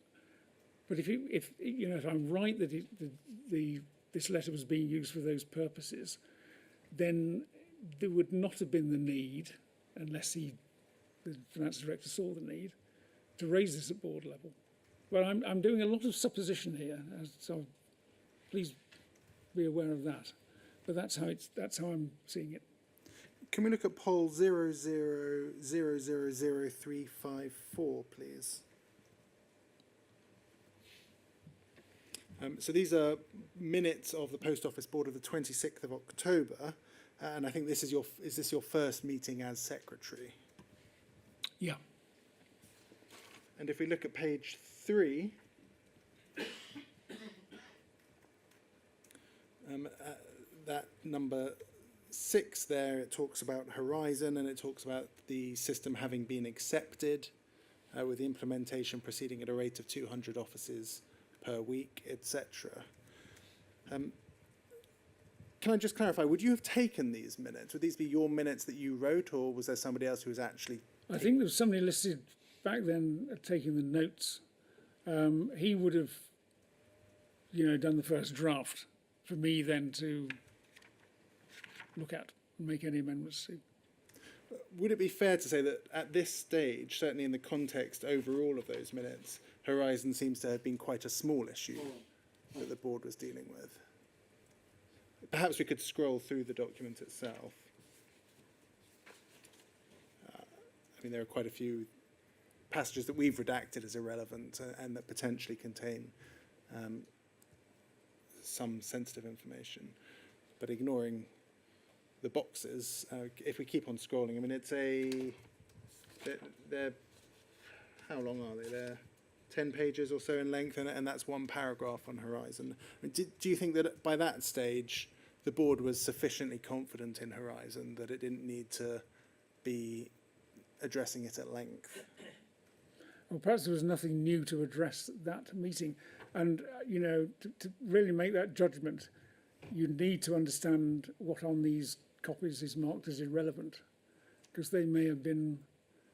but if I'm right that this letter was being used for those purposes, then there would not have been the need, unless the finance director saw the need, to raise this at board level. Well, I'm doing a lot of supposition here, so please be aware of that. But that's how I'm seeing it. Can we look at poll 00000354, please? So these are minutes of the Post Office Board of the 26th of October, and I think is this your first meeting as secretary? Yeah. And if we look at page 3, that number 6 there, it talks about Horizon, and it talks about the system having been accepted, with the implementation proceeding at a rate of 200 offices per week, etc. Can I just clarify, would you have taken these minutes? Would these be your minutes that you wrote, or was there somebody else who was actually... I think there was somebody listed back then taking the notes. He would have, done the first draft for me then to look at and make any amendments to. Would it be fair to say that at this stage, certainly in the context overall of those minutes, Horizon seems to have been quite a small issue that the board was dealing with? Perhaps we could scroll through the document itself. I mean, there are quite a few passages that we've redacted as irrelevant and that potentially contain some sensitive information. But ignoring the boxes, if we keep on scrolling, I mean, they're how long are they? They're 10 pages or so in length, and that's one paragraph on Horizon. I mean, do you think that by that stage the board was sufficiently confident in Horizon that it didn't need to be addressing it at length? Well, perhaps there was nothing new to address at that meeting. And, to really make that judgment, you need to understand what on these copies is marked as irrelevant, because they may have been,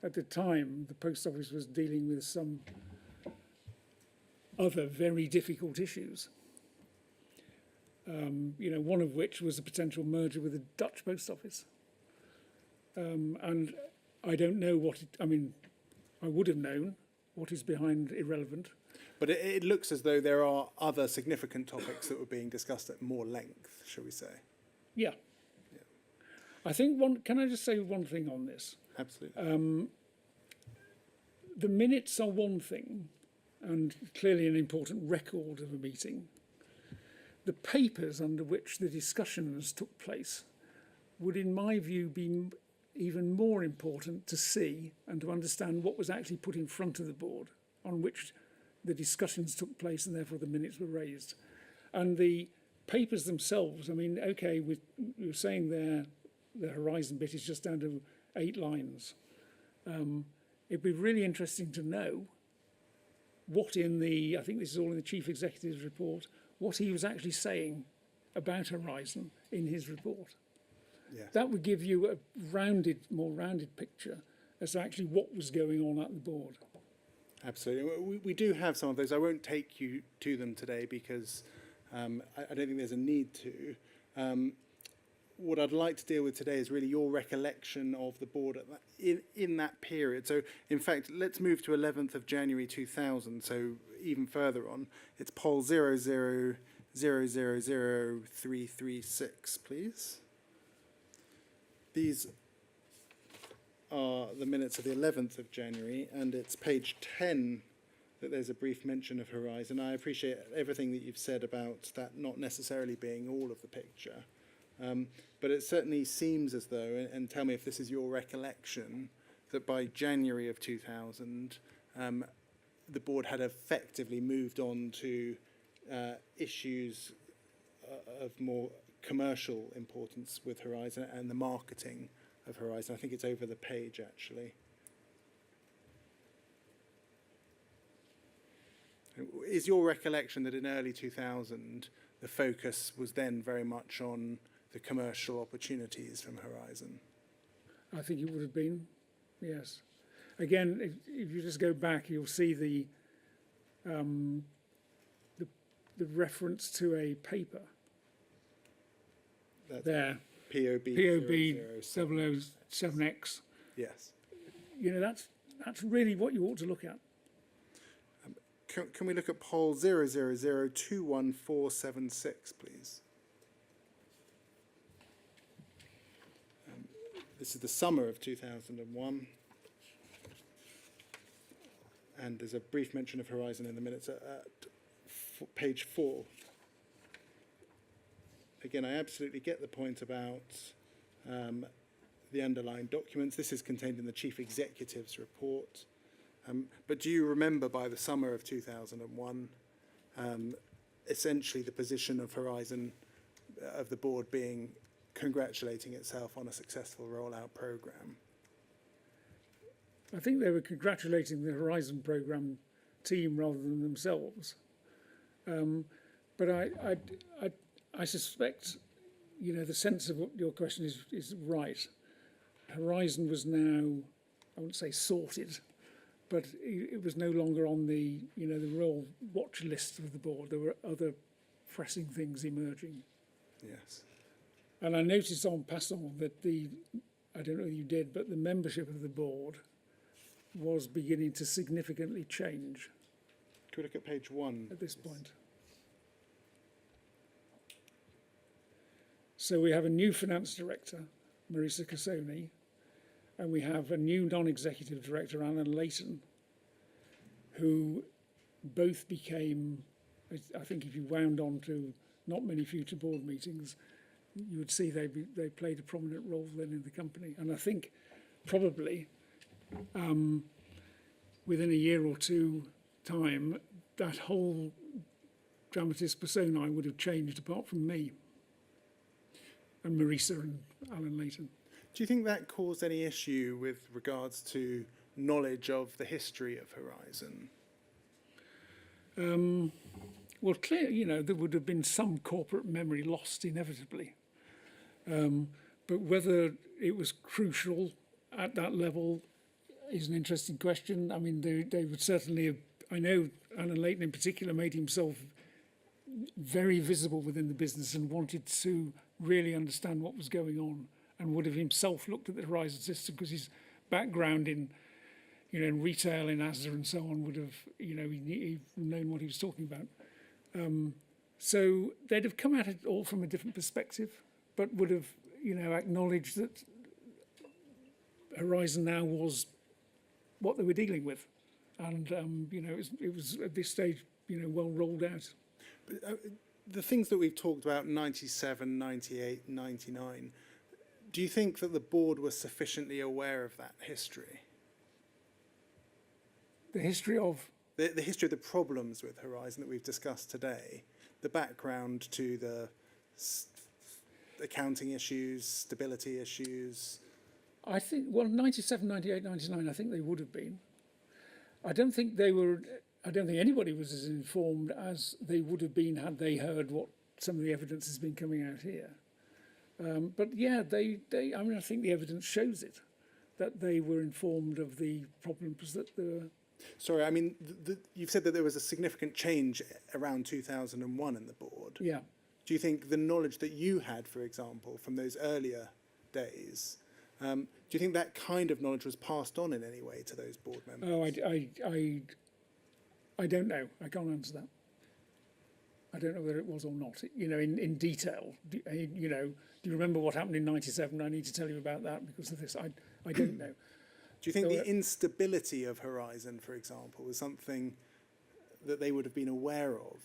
at the time, the Post Office was dealing with some other very difficult issues. One of which was a potential merger with the Dutch Post Office. And I don't know I would have known what is behind irrelevant. But it looks as though there are other significant topics that were being discussed at more length, shall we say? Yeah. I think can I just say one thing on this? Absolutely. The minutes are one thing, and clearly an important record of a meeting. The papers under which the discussions took place would, in my view, be even more important to see and to understand what was actually put in front of the board, on which the discussions took place and therefore the minutes were raised. And the papers themselves, I mean, okay, you're saying there the Horizon bit is just down to 8 lines. It'd be really interesting to know what I think this is all in the Chief Executive's report, what he was actually saying about Horizon in his report. Yes. That would give you a more rounded picture as to actually what was going on at the board. Absolutely. We do have some of those. I won't take you to them today because I don't think there's a need to. What I'd like to deal with today is really your recollection of the board at that, in that period. So, in fact, let's move to 11th of January 2000, so even further on. It's poll 0000336, please. These are the minutes of the 11th of January, and it's page 10 that there's a brief mention of Horizon. I appreciate everything that you've said about that not necessarily being all of the picture. But it certainly seems as though, and tell me if this is your recollection, that by January of 2000, the board had effectively moved on to issues of more commercial importance with Horizon and the marketing of Horizon. I think it's over the page, actually. Is your recollection that in early 2000, the focus was then very much on the commercial opportunities from Horizon? I think it would have been, yes. Again, if you just go back, you'll see the reference to a paper That's there, POB POB 007. 007X. Yes. You know, that's really what you ought to look at. Can we look at poll 000214476, please? This is the summer of 2001. And there's a brief mention of Horizon in the minutes at page 4. Again, I absolutely get the point about the underlying documents. This is contained in the Chief Executive's report. But do you remember by the summer of 2001, essentially the position of Horizon, of the board being congratulating itself on a successful rollout programme? I think they were congratulating the Horizon programme team rather than themselves. But I suspect, you know, the sense of what your question is right. Horizon was now, I wouldn't say sorted, but it was no longer on the, you know, the royal watch list of the board. There were other pressing things emerging. Yes. And I noticed en passant that I don't know if you did, but the membership of the board was beginning to significantly change Can we look at page 1? at this point. So we have a new finance director, Marisa Cassoni, and we have a new non-executive director, Alan Leighton, who both became, I think if you wound on to not many future board meetings, you would see they played a prominent role then in the company. And I think probably within a year or two time, that whole dramatis personae would have changed apart from me and Marisa and Alan Leighton. Do you think that caused any issue with regards to knowledge of the history of Horizon? Well, clearly, you know, there would have been some corporate memory lost inevitably. But whether it was crucial at that level is an interesting question. I mean, they would certainly have, I know Alan Leighton in particular made himself very visible within the business and wanted to really understand what was going on, and would have himself looked at the Horizon system because his background in, you know, in retail, in Asda and so on, would have, you know, he'd known what he was talking about. So they'd have come at it all from a different perspective, but would have, you know, acknowledged that Horizon now was what they were dealing with. And, you know, it was at this stage, you know, well rolled out. But, the things that we've talked about, 97, 98, 99, do you think that the board was sufficiently aware of that history? The history of... The history of the problems with Horizon that we've discussed today, the background to the accounting issues, stability issues. I think, well, 97, 98, 99, I think they would have been. I don't think anybody was as informed as they would have been had they heard what some of the evidence has been coming out here. But yeah, I mean, I think the evidence shows it. that they were informed of the problems that there were. Sorry, I mean, you've said that there was a significant change around 2001 in the board. Yeah. Do you think the knowledge that you had, for example, from those earlier days, do you think that kind of knowledge was passed on in any way to those board members? Oh, I don't know. I can't answer that. I don't know whether it was or not. You know, in detail. You know, do you remember what happened in '97? I need to tell you about that because of this. I don't know. Do you think So, the instability of Horizon, for example, was something that they would have been aware of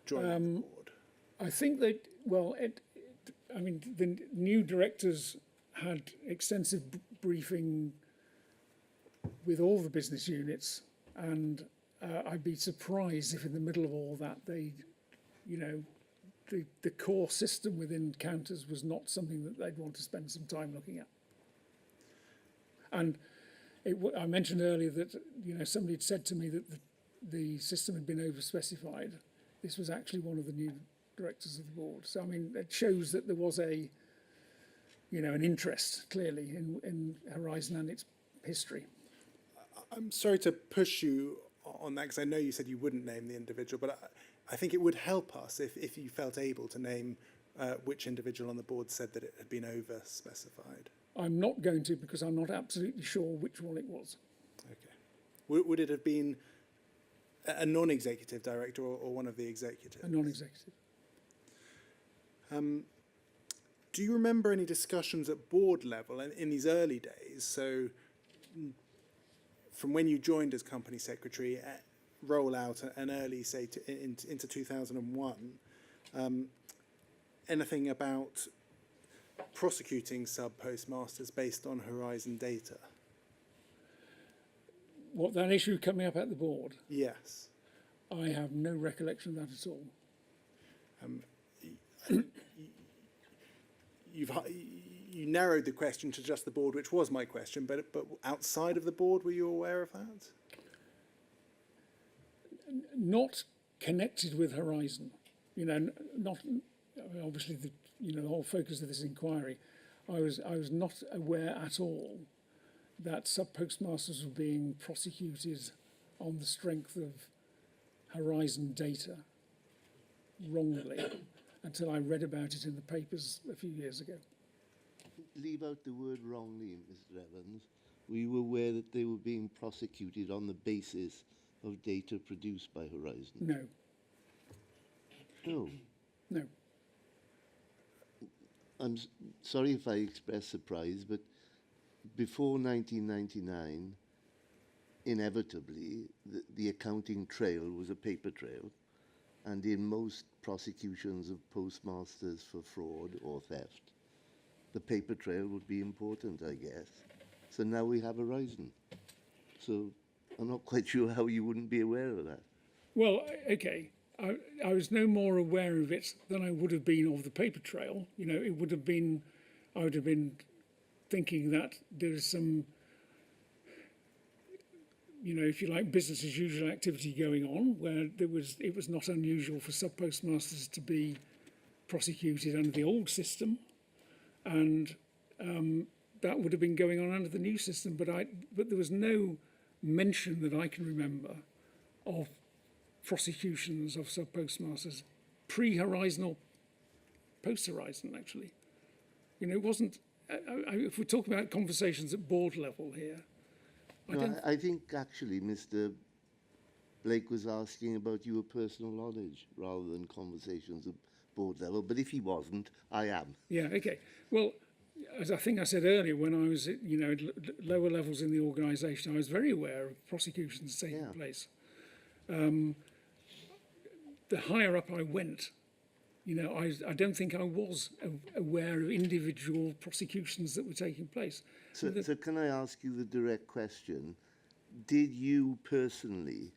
joining the board? I think that, well, I mean, the new directors had extensive briefing with all the business units, and I'd be surprised if in the middle of all that they, you know, the core system within counters was not something that they'd want to spend some time looking at. And I mentioned earlier that, you know, somebody had said to me that the system had been overspecified. This was actually one of the new directors of the board. So, I mean, it shows that there was a, you know, an interest, clearly, in Horizon and its history. I'm sorry to push you on that, because I know you said you wouldn't name the individual, but I think it would help us if you felt able to name which individual on the board said that it had been over-specified. I'm not going to, because I'm not absolutely sure which one it was. Okay. Would it have been a non-executive director or one of the executives? A non-executive. Do you remember any discussions at board level in these early days? So from when you joined as company secretary, roll out an early, say, into 2001, anything about prosecuting sub-postmasters based on Horizon data? What, that issue coming up at the board? Yes. I have no recollection of that at all. You narrowed the question to just the board, which was my question, but outside of the board, were you aware of that? Not connected with Horizon, you know, not obviously the, you know, the whole focus of this inquiry. I was not aware at all that sub-postmasters were being prosecuted on the strength of Horizon data wrongly until I read about it in the papers a few years ago. Leave out the word wrongly, Mr. Evans. Were you aware that they were being prosecuted on the basis of data produced by Horizon? No, No. no. I'm sorry if I express surprise, but before 1999, inevitably, the accounting trail was a paper trail. And in most prosecutions of postmasters for fraud or theft, the paper trail would be important, I guess. So now we have Horizon. So I'm not quite sure how you wouldn't be aware of that. Well, okay. I was no more aware of it than I would have been of the paper trail. You know, it would have been, I would have been thinking that there is some, you know, if you like, business as usual activity going on, where it was not unusual for sub-postmasters to be prosecuted under the old system, and that would have been going on under the new system. But there was no mention that I can remember of prosecutions of sub-postmasters pre-Horizon or post-Horizon, actually. You know, it wasn't, if we're talking about conversations at board level here, I think actually Mr. Blake was asking about your personal knowledge rather than conversations at board level. But if he wasn't, I am. Yeah, okay. Well, as I think I said earlier, when I was at, you know, lower levels in the organisation, I was very aware of prosecutions taking place. The higher up I went, you know, I don't think I was aware of individual prosecutions that were taking place. So can I ask you the direct question? Did you personally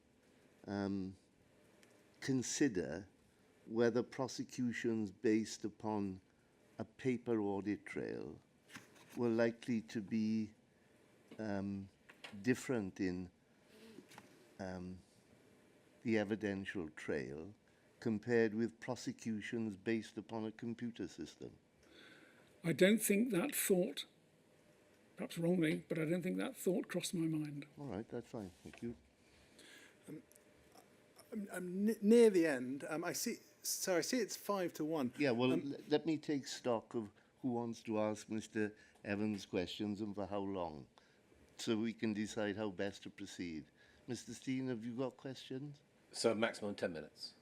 consider whether prosecutions based upon a paper audit trail were likely to be different in the evidential trail compared with prosecutions based upon a computer system? I don't think that thought perhaps wrongly, but I don't think that thought crossed my mind. All right, that's fine. Thank you. Near the end, I see it's 5-1. Yeah, well, let me take stock of who wants to ask Mr. Evans questions and for how long, so we can decide how best to proceed. Mr. Steen, have you got questions? So maximum 10 minutes.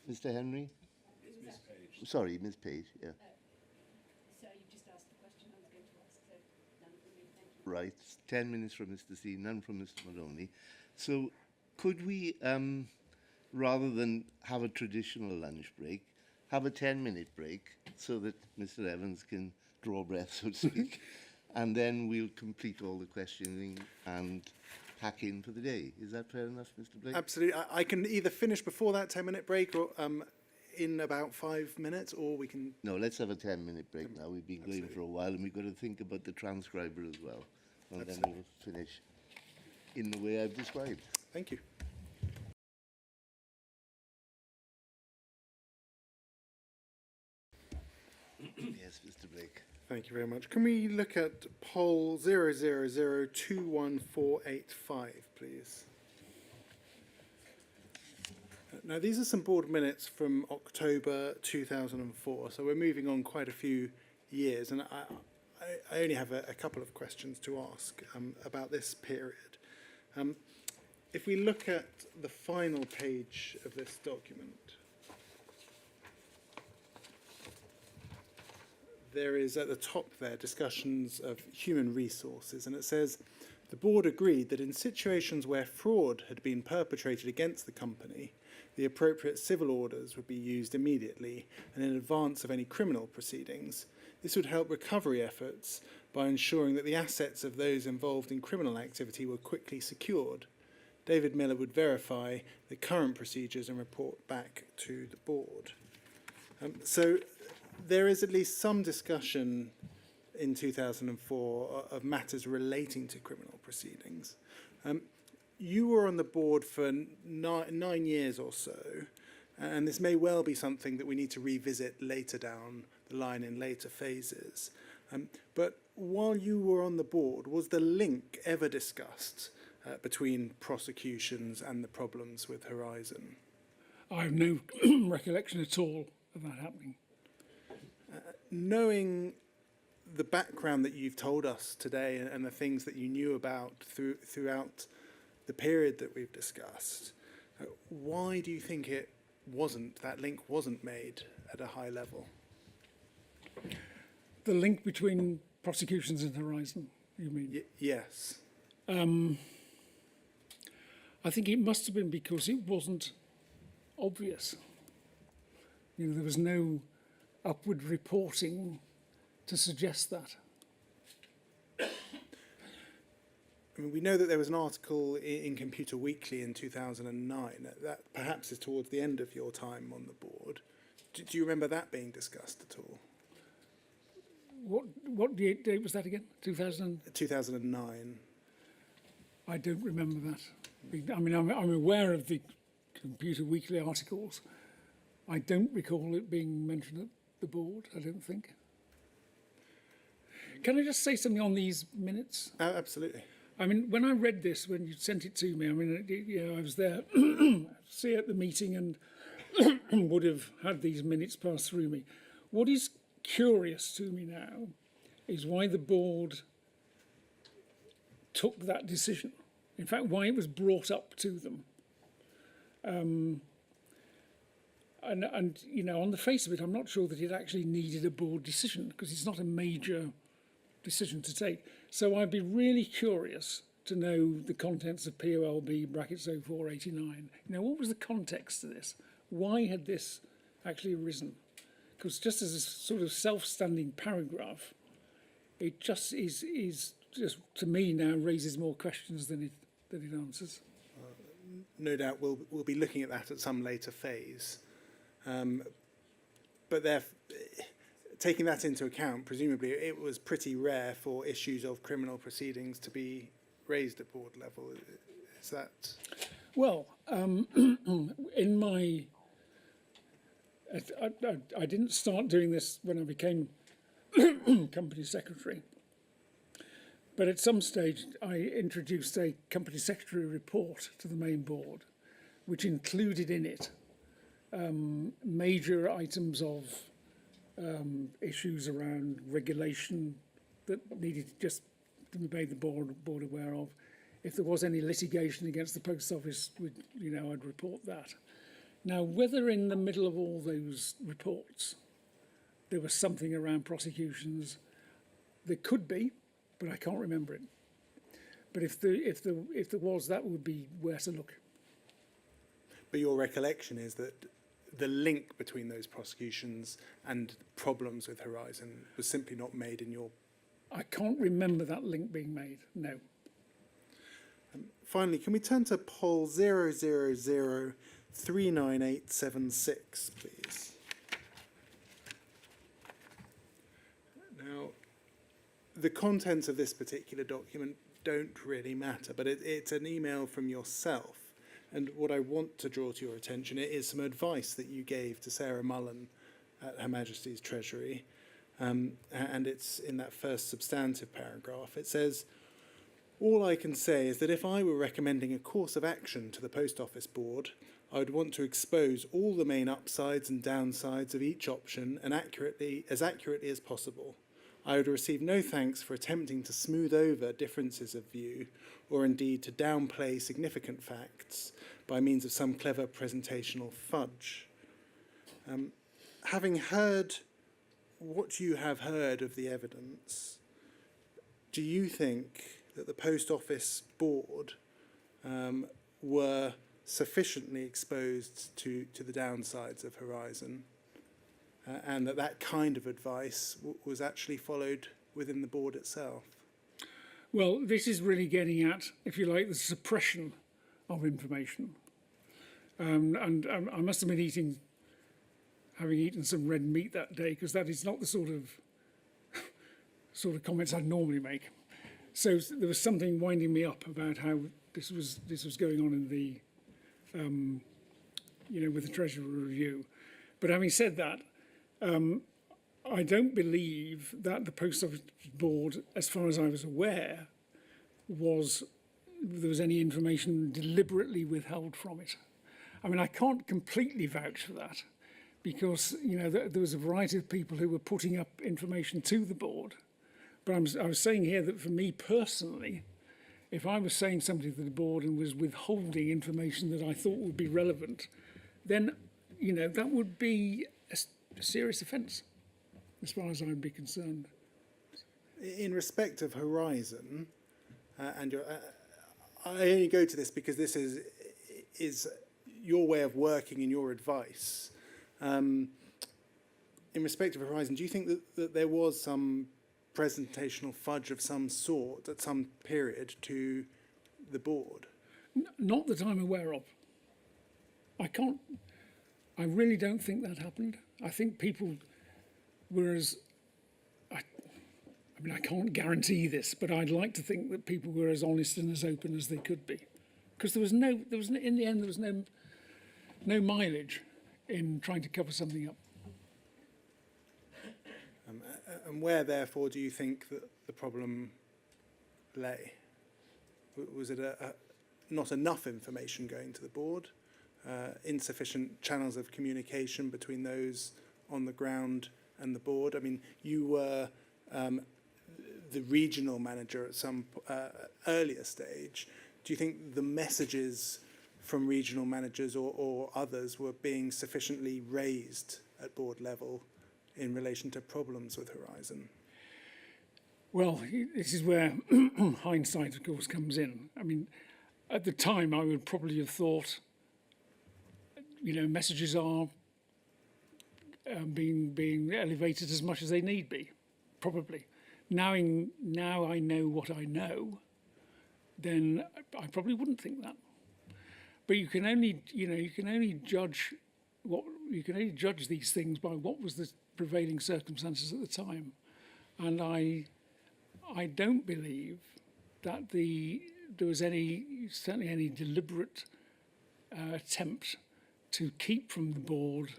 Mr. Henry? Ms. Page. Sorry, Ms. Page, yeah. So you just asked the question I was going to ask, so none from me, thank you. Right, 10 minutes from Mr. Steen, none from Mr. Maloney. So could we, rather than have a traditional lunch break, have a 10-minute break so that Mr. Evans can draw breath, so to speak, and then we'll complete all the questioning and pack in for the day. Is that fair enough, Mr. Blake? Absolutely. I can either finish before that 10-minute break or in about 5 minutes, or we can... No, let's have a 10-minute break now. We've been going for a while, and we've got to think about the transcriber as well. And then we'll finish in the way I've described. Thank you. Yes, Mr. Blake. Thank you very much. Can we look at poll 000214885, please? Now, these are some board minutes from October 2004, so we're moving on quite a few years, and I only have a couple of questions to ask about this period. If we look at the final page of this document, there is at the top there discussions of human resources, and it says, the board agreed that in situations where fraud had been perpetrated against the company, the appropriate civil orders would be used immediately and in advance of any criminal proceedings. This would help recovery efforts by ensuring that the assets of those involved in criminal activity were quickly secured. David Miller would verify the current procedures and report back to the board. So there is at least some discussion in 2004 of matters relating to criminal proceedings. You were on the board for 9 years or so, and this may well be something that we need to revisit later down the line in later phases. But while you were on the board, was the link ever discussed between prosecutions and the problems with Horizon? I have no recollection at all of that happening. Knowing the background that you've told us today and the things that you knew about throughout the period that we've discussed, why do you think that link wasn't made at a high level? The link between prosecutions and Horizon, you mean? Yes. I think it must have been because it wasn't obvious. You know, there was no upward reporting to suggest that. I mean, we know that there was an article in Computer Weekly in 2009. That perhaps is towards the end of your time on the board. Do you remember that being discussed at all? What date was that again? 2009. I don't remember that. I mean, I'm aware of the Computer Weekly articles. I don't recall it being mentioned at the board, I don't think. Can I just say something on these minutes? Absolutely. I mean, when I read this, when you sent it to me, I mean, I was there, see at the meeting and would have had these minutes pass through me. What is curious to me now is why the board took that decision. In fact, why it was brought up to them. And you know, on the face of it, I'm not sure that it actually needed a board decision because it's not a major decision to take. So I'd be really curious to know the contents of POLB brackets 0489. You know, what was the context to this? Why had this actually arisen? Because just as a sort of self-standing paragraph, it just is just to me now raises more questions than it answers. No doubt we'll be looking at that at some later phase. But taking that into account, presumably it was pretty rare for issues of criminal proceedings to be raised at board level. Is that? Well, in my... I didn't start doing this when I became company secretary. But at some stage, I introduced a company secretary report to the main board, which included in it major items of issues around regulation that needed just to be made the board aware of. If there was any litigation against the post office, I'd report that. Now, whether in the middle of all those reports there was something around prosecutions, there could be, but I can't remember it. But if there was, that would be where to look. But your recollection is that the link between those prosecutions and problems with Horizon was simply not made in your... I can't remember that link being made, no. Finally, can we turn to poll 000-39876, please? Now, the contents of this particular document don't really matter, but it's an email from yourself. And what I want to draw to your attention is some advice that you gave to Sarah Mullen at Her Majesty's Treasury. And it's in that first substantive paragraph. It says, "All I can say is that if I were recommending a course of action to the Post Office Board, I would want to expose all the main upsides and downsides of each option and as accurately as possible. I would receive no thanks for attempting to smooth over differences of view or indeed to downplay significant facts by means of some clever presentational fudge." Having heard what you have heard of the evidence, do you think that the Post Office Board were sufficiently exposed to the downsides of Horizon and that kind of advice was actually followed within the board itself? Well, this is really getting at, if you like, the suppression of information. And I must have been having eaten some red meat that day, because that is not the sort of comments I'd normally make. So there was something winding me up about how this was going on in the, with the Treasury Review. But having said that, I don't believe that the Post Office Board, as far as I was aware, there was any information deliberately withheld from it. I mean, I can't completely vouch for that, because there was a variety of people who were putting up information to the board. But I was saying here that for me personally, if I was saying something to the board and was withholding information that I thought would be relevant, then that would be a serious offence, as far as I'd be concerned. In respect of Horizon, and I only go to this because this is your way of working and your advice. In respect of Horizon, do you think that there was some presentational fudge of some sort at some period to the board? Not that I'm aware of. I really don't think that happened. I think people were I can't guarantee this, but I'd like to think that people were as honest and as open as they could be. Because in the end, there was no mileage in trying to cover something up. And where, therefore, do you think that the problem lay? Was it not enough information going to the board, insufficient channels of communication between those on the ground and the board? I mean, you were the regional manager at some earlier stage. Do you think the messages from regional managers or others were being sufficiently raised at board level in relation to problems with Horizon? Well, this is where hindsight, of course, comes in. I mean, at the time, I would probably have thought, messages are being elevated as much as they need be, probably. Now I know what I know, then I probably wouldn't think that. But you can only judge these things by what was the prevailing circumstances at the time, and I don't believe that there was certainly any deliberate attempt to keep from the board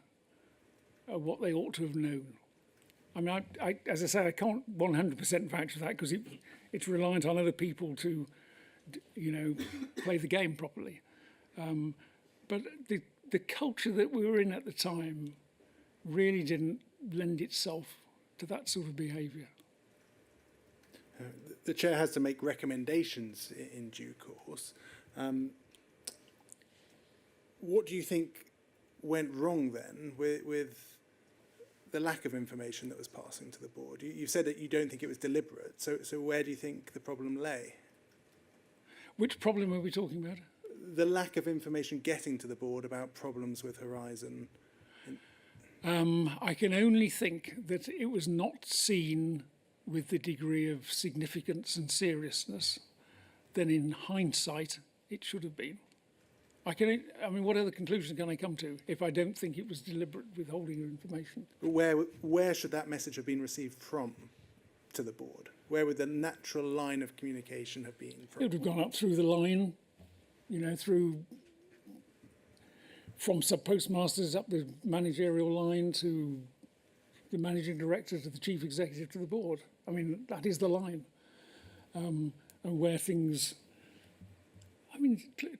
what they ought to have known. I mean, as I say, I can't 100% vouch for that because it's reliant on other people to, play the game properly. But the culture that we were in at the time really didn't lend itself to that sort of behaviour. The chair has to make recommendations in due course. What do you think went wrong then with the lack of information that was passing to the board? You said that you don't think it was deliberate. So where do you think the problem lay? Which problem are we talking about? The lack of information getting to the board about problems with Horizon. I can only think that it was not seen with the degree of significance and seriousness than in hindsight it should have been. What other conclusion can I come to if I don't think it was deliberate withholding of information? But where should that message have been received from to the board? Where would the natural line of communication have been from? It would have gone up through the line, from sub-postmasters up the managerial line to the managing director to the chief executive to the board. I mean, that is the line. And where things...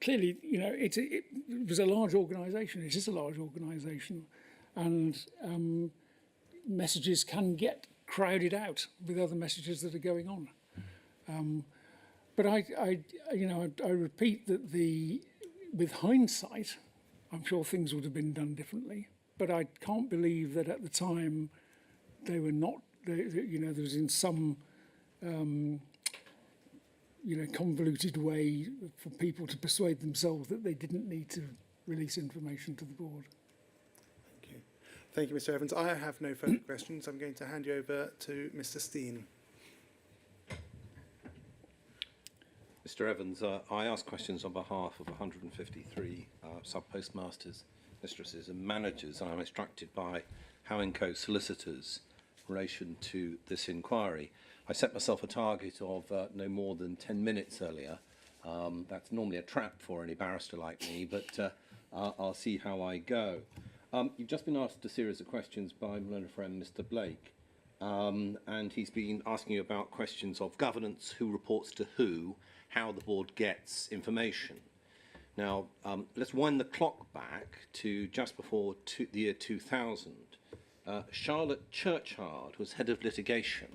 clearly, it was a large organisation. It is a large organisation. And messages can get crowded out with other messages that are going on. But I repeat that with hindsight, I'm sure things would have been done differently. But I can't believe that at the time they were not. There was in some convoluted way for people to persuade themselves that they didn't need to release information to the board. Thank you. Thank you, Mr. Evans. I have no further questions. I'm going to hand you over to Mr. Steen. Mr. Evans, I ask questions on behalf of 153 sub-postmasters, mistresses and managers, and I'm instructed by Howe & Co solicitors in relation to this inquiry. I set myself a target of no more than 10 minutes earlier. That's normally a trap for any barrister like me, but I'll see how I go. You've just been asked a series of questions by my learned friend, Mr. Blake, and he's been asking you about questions of governance, who reports to who, how the board gets information. Now, let's wind the clock back to just before the year 2000. Charlotte Churchard was head of litigation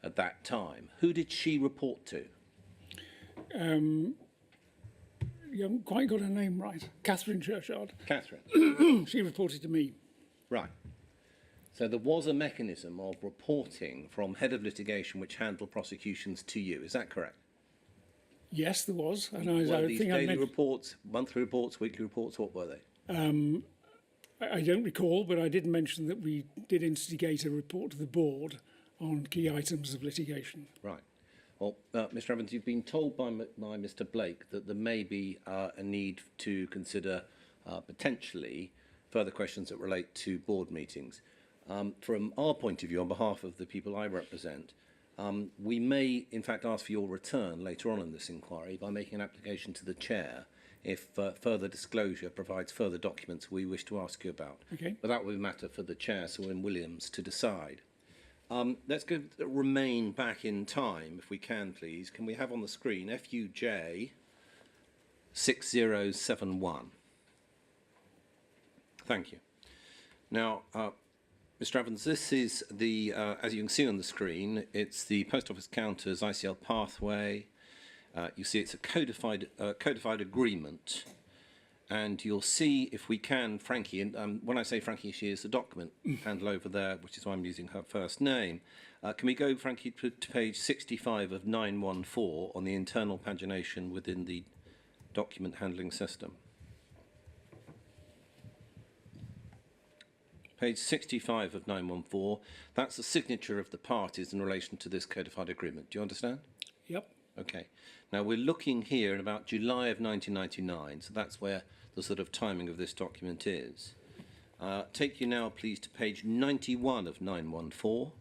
at that time. Who did she report to? You haven't quite got her name right. Catherine Churchard. Catherine. She reported to me. Right. So there was a mechanism of reporting from head of litigation which handled prosecutions to you. Is that correct? Yes, there was. And Were these daily reports, monthly reports, weekly reports, what were they? I don't recall, but I did mention that we did instigate a report to the board on key items of litigation. Right. Well, Mr. Evans, you've been told by Mr. Blake that there may be a need to consider potentially further questions that relate to board meetings. From our point of view, on behalf of the people I represent, we may, in fact, ask for your return later on in this inquiry by making an application to the chair if further disclosure provides further documents we wish to ask you about. Okay. But that will be a matter for the chair, Sir Win Williams, to decide. Let's remain back in time, if we can, please. Can we have on the screen FUJ 6071? Thank you. Now, Mr. Evans, this is the, as you can see on the screen, it's the Post Office Counters ICL pathway. You see it's a codified agreement. And you'll see, if we can, Frankie, and when I say Frankie, she is the document handle over there, which is why I'm using her first name. Can we go, Frankie, to page 65 of 914 on the internal pagination within the document handling system? Page 65 of 914, that's the signature of the parties in relation to this codified agreement. Do you understand? Yep. Okay. Now, we're looking here in about July of 1999, so that's where the sort of timing of this document is. Take you now, please, to page 91 of 914.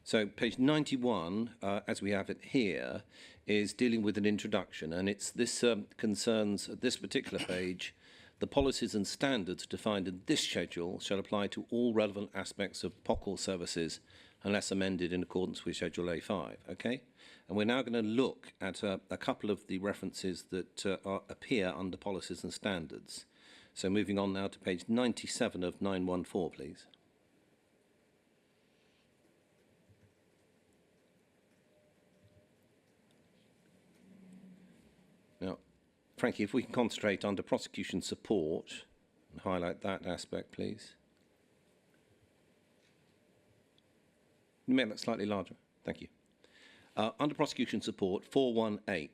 So page 91, as we have it here, is dealing with an introduction, and it's this concerns, at this particular page, The policies and standards defined in this schedule shall apply to all relevant aspects of POCL services unless amended in accordance with Schedule A5, okay? And we're now going to look at a couple of the references that appear under policies and standards. So moving on now to page 97 of 914, please. Now, Frankie, if we can concentrate under prosecution support and highlight that aspect, please. You make that slightly larger. Thank you. Under prosecution support, 418.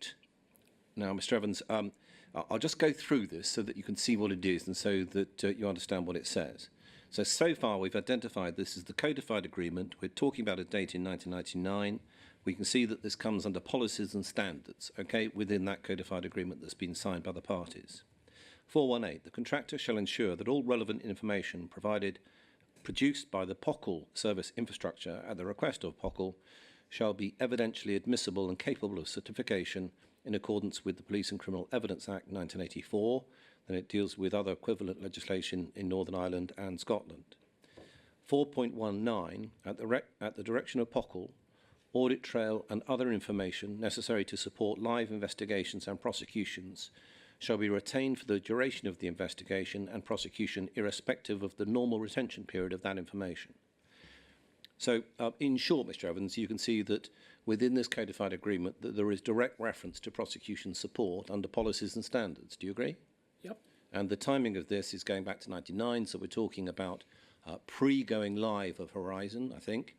Now, Mr. Evans, I'll just go through this so that you can see what it is and so that you understand what it says. So far we've identified this as the codified agreement. We're talking about a date in 1999. We can see that this comes under policies and standards, okay, within that codified agreement that's been signed by the parties. 418, the contractor shall ensure that all relevant information produced by the POCL service infrastructure at the request of POCL shall be evidentially admissible and capable of certification in accordance with the Police and Criminal Evidence Act 1984, then it deals with other equivalent legislation in Northern Ireland and Scotland. 4.19, at the direction of POCL, audit trail and other information necessary to support live investigations and prosecutions shall be retained for the duration of the investigation and prosecution irrespective of the normal retention period of that information. So, in short, Mr. Evans, you can see that within this codified agreement that there is direct reference to prosecution support under policies and standards. Do you agree? Yep. And the timing of this is going back to 99, so we're talking about pre-going live of Horizon, I think,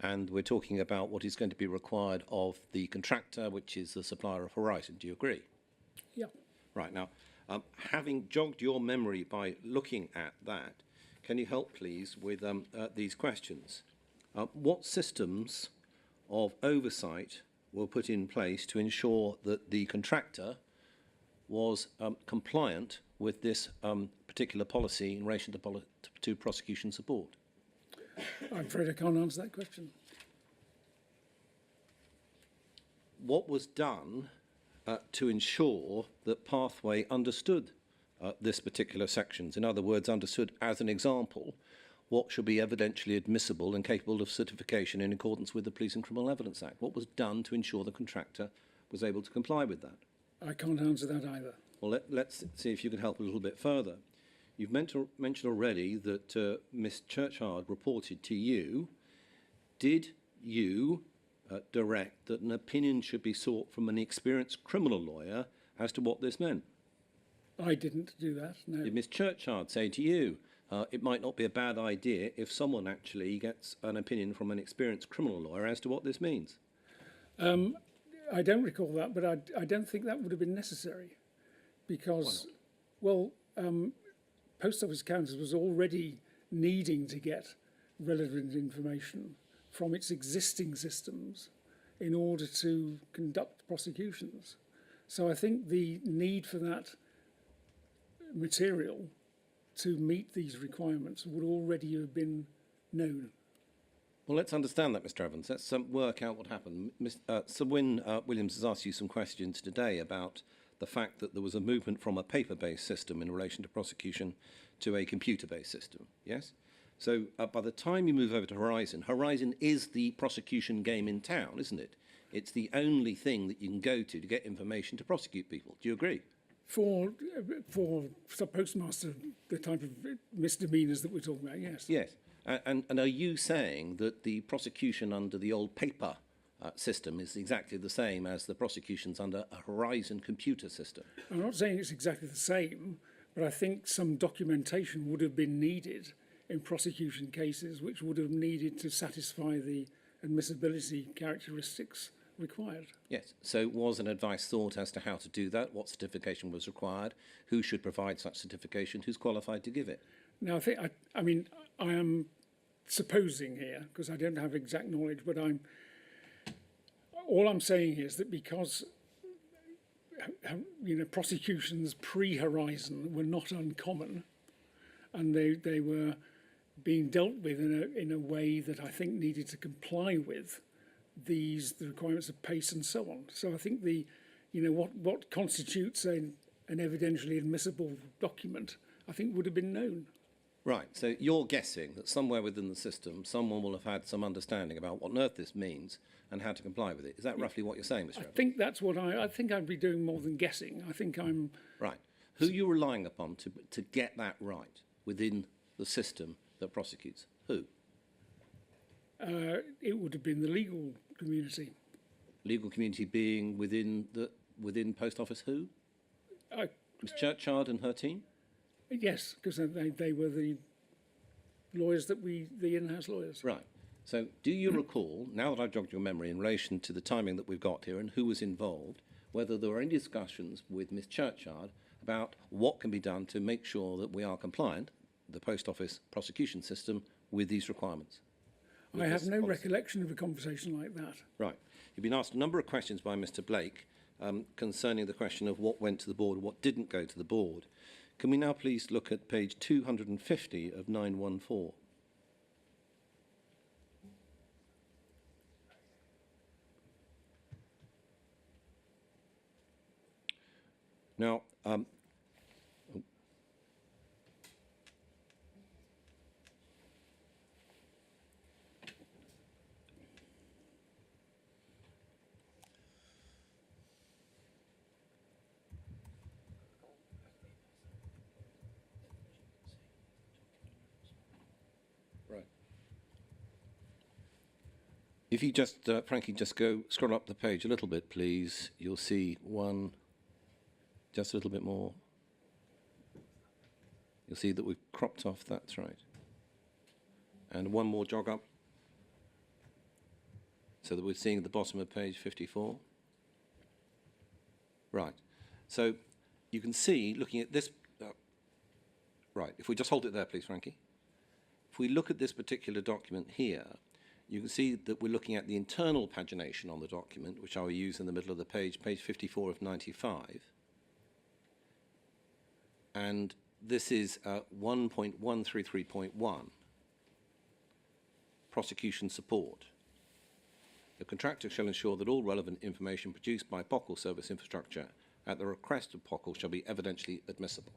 and we're talking about what is going to be required of the contractor, which is the supplier of Horizon. Do you agree? Yep. Right, now, having jogged your memory by looking at that, can you help, please, with these questions? What systems of oversight were put in place to ensure that the contractor was compliant with this particular policy in relation to prosecution support? I'm afraid I can't answer that question. What was done to ensure that Pathway understood this particular sections? In other words, understood, as an example, what should be evidentially admissible and capable of certification in accordance with the Police and Criminal Evidence Act? What was done to ensure the contractor was able to comply with that? I can't answer that either. Well, let's see if you can help a little bit further. You've mentioned already that Miss Churchard reported to you. Did you direct that an opinion should be sought from an experienced criminal lawyer as to what this meant? I didn't do that, no. Did Miss Churchard say to you, it might not be a bad idea if someone actually gets an opinion from an experienced criminal lawyer as to what this means? I don't recall that, but I don't think that would have been necessary because, well, Post Office Council was already needing to get relevant information from its existing systems in order to conduct prosecutions. So I think the need for that material to meet these requirements would already have been known. Well, let's understand that, Mr. Evans. Let's work out what happened. Sir Wynne Williams has asked you some questions today about the fact that there was a movement from a paper-based system in relation to prosecution to a computer-based system, yes? So by the time you move over to Horizon, Horizon is the prosecution game in town, isn't it? It's the only thing that you can go to get information to prosecute people. Do you agree? For sub-postmaster, the type of misdemeanours that we're talking about, yes. Yes. And are you saying that the prosecution under the old paper system is exactly the same as the prosecutions under a Horizon computer system? I'm not saying it's exactly the same, but I think some documentation would have been needed in prosecution cases which would have needed to satisfy the admissibility characteristics required. Yes. So was an advice sought as to how to do that? What certification was required? Who should provide such certification? Who's qualified to give it? Now, I mean, I am supposing here, because I don't have exact knowledge, but all I'm saying is that because, prosecutions pre-Horizon were not uncommon, and they were being dealt with in a way that I think needed to comply with the requirements of PACE and so on. So I think what constitutes a an evidentially admissible document, I think would have been known. Right, so you're guessing that somewhere within the system, someone will have had some understanding about what on earth this means and how to comply with it. Is that roughly what you're saying, Mr. I Evans? think that's what I think I'd be doing more than guessing. I think I'm, Right. Who are you relying upon to get that right within the system that prosecutes? Who? it would have been the legal community. Legal community being within Post Office who? I, Ms Churchard and her team? yes, because they were the lawyers the in-house lawyers. Right. So do you recall, now that I've jogged your memory in relation to the timing that we've got here and who was involved, whether there were any discussions with Ms Churchard about what can be done to make sure that we are compliant, the Post Office prosecution system, with these requirements? I have no recollection of a conversation like that. Right. You've been asked a number of questions by Mr Blake concerning the question of what went to the board, what didn't go to the board. Can we now please look at page 250 of 914? Now, right. If you just, Frankie, just scroll up the page a little bit, please. You'll see one, just a little bit more. You'll see that we've cropped off, that's right. And one more jog up, so that we're seeing at the bottom of page 54. Right. So you can see, looking at this, right, if we just hold it there, please, Frankie. If we look at this particular document here, you can see that we're looking at the internal pagination on the document, which I will use in the middle of the page, page 54 of 95. And this is 1.133.1, prosecution support. The contractor shall ensure that all relevant information produced by POCL service infrastructure at the request of POCL shall be evidentially admissible.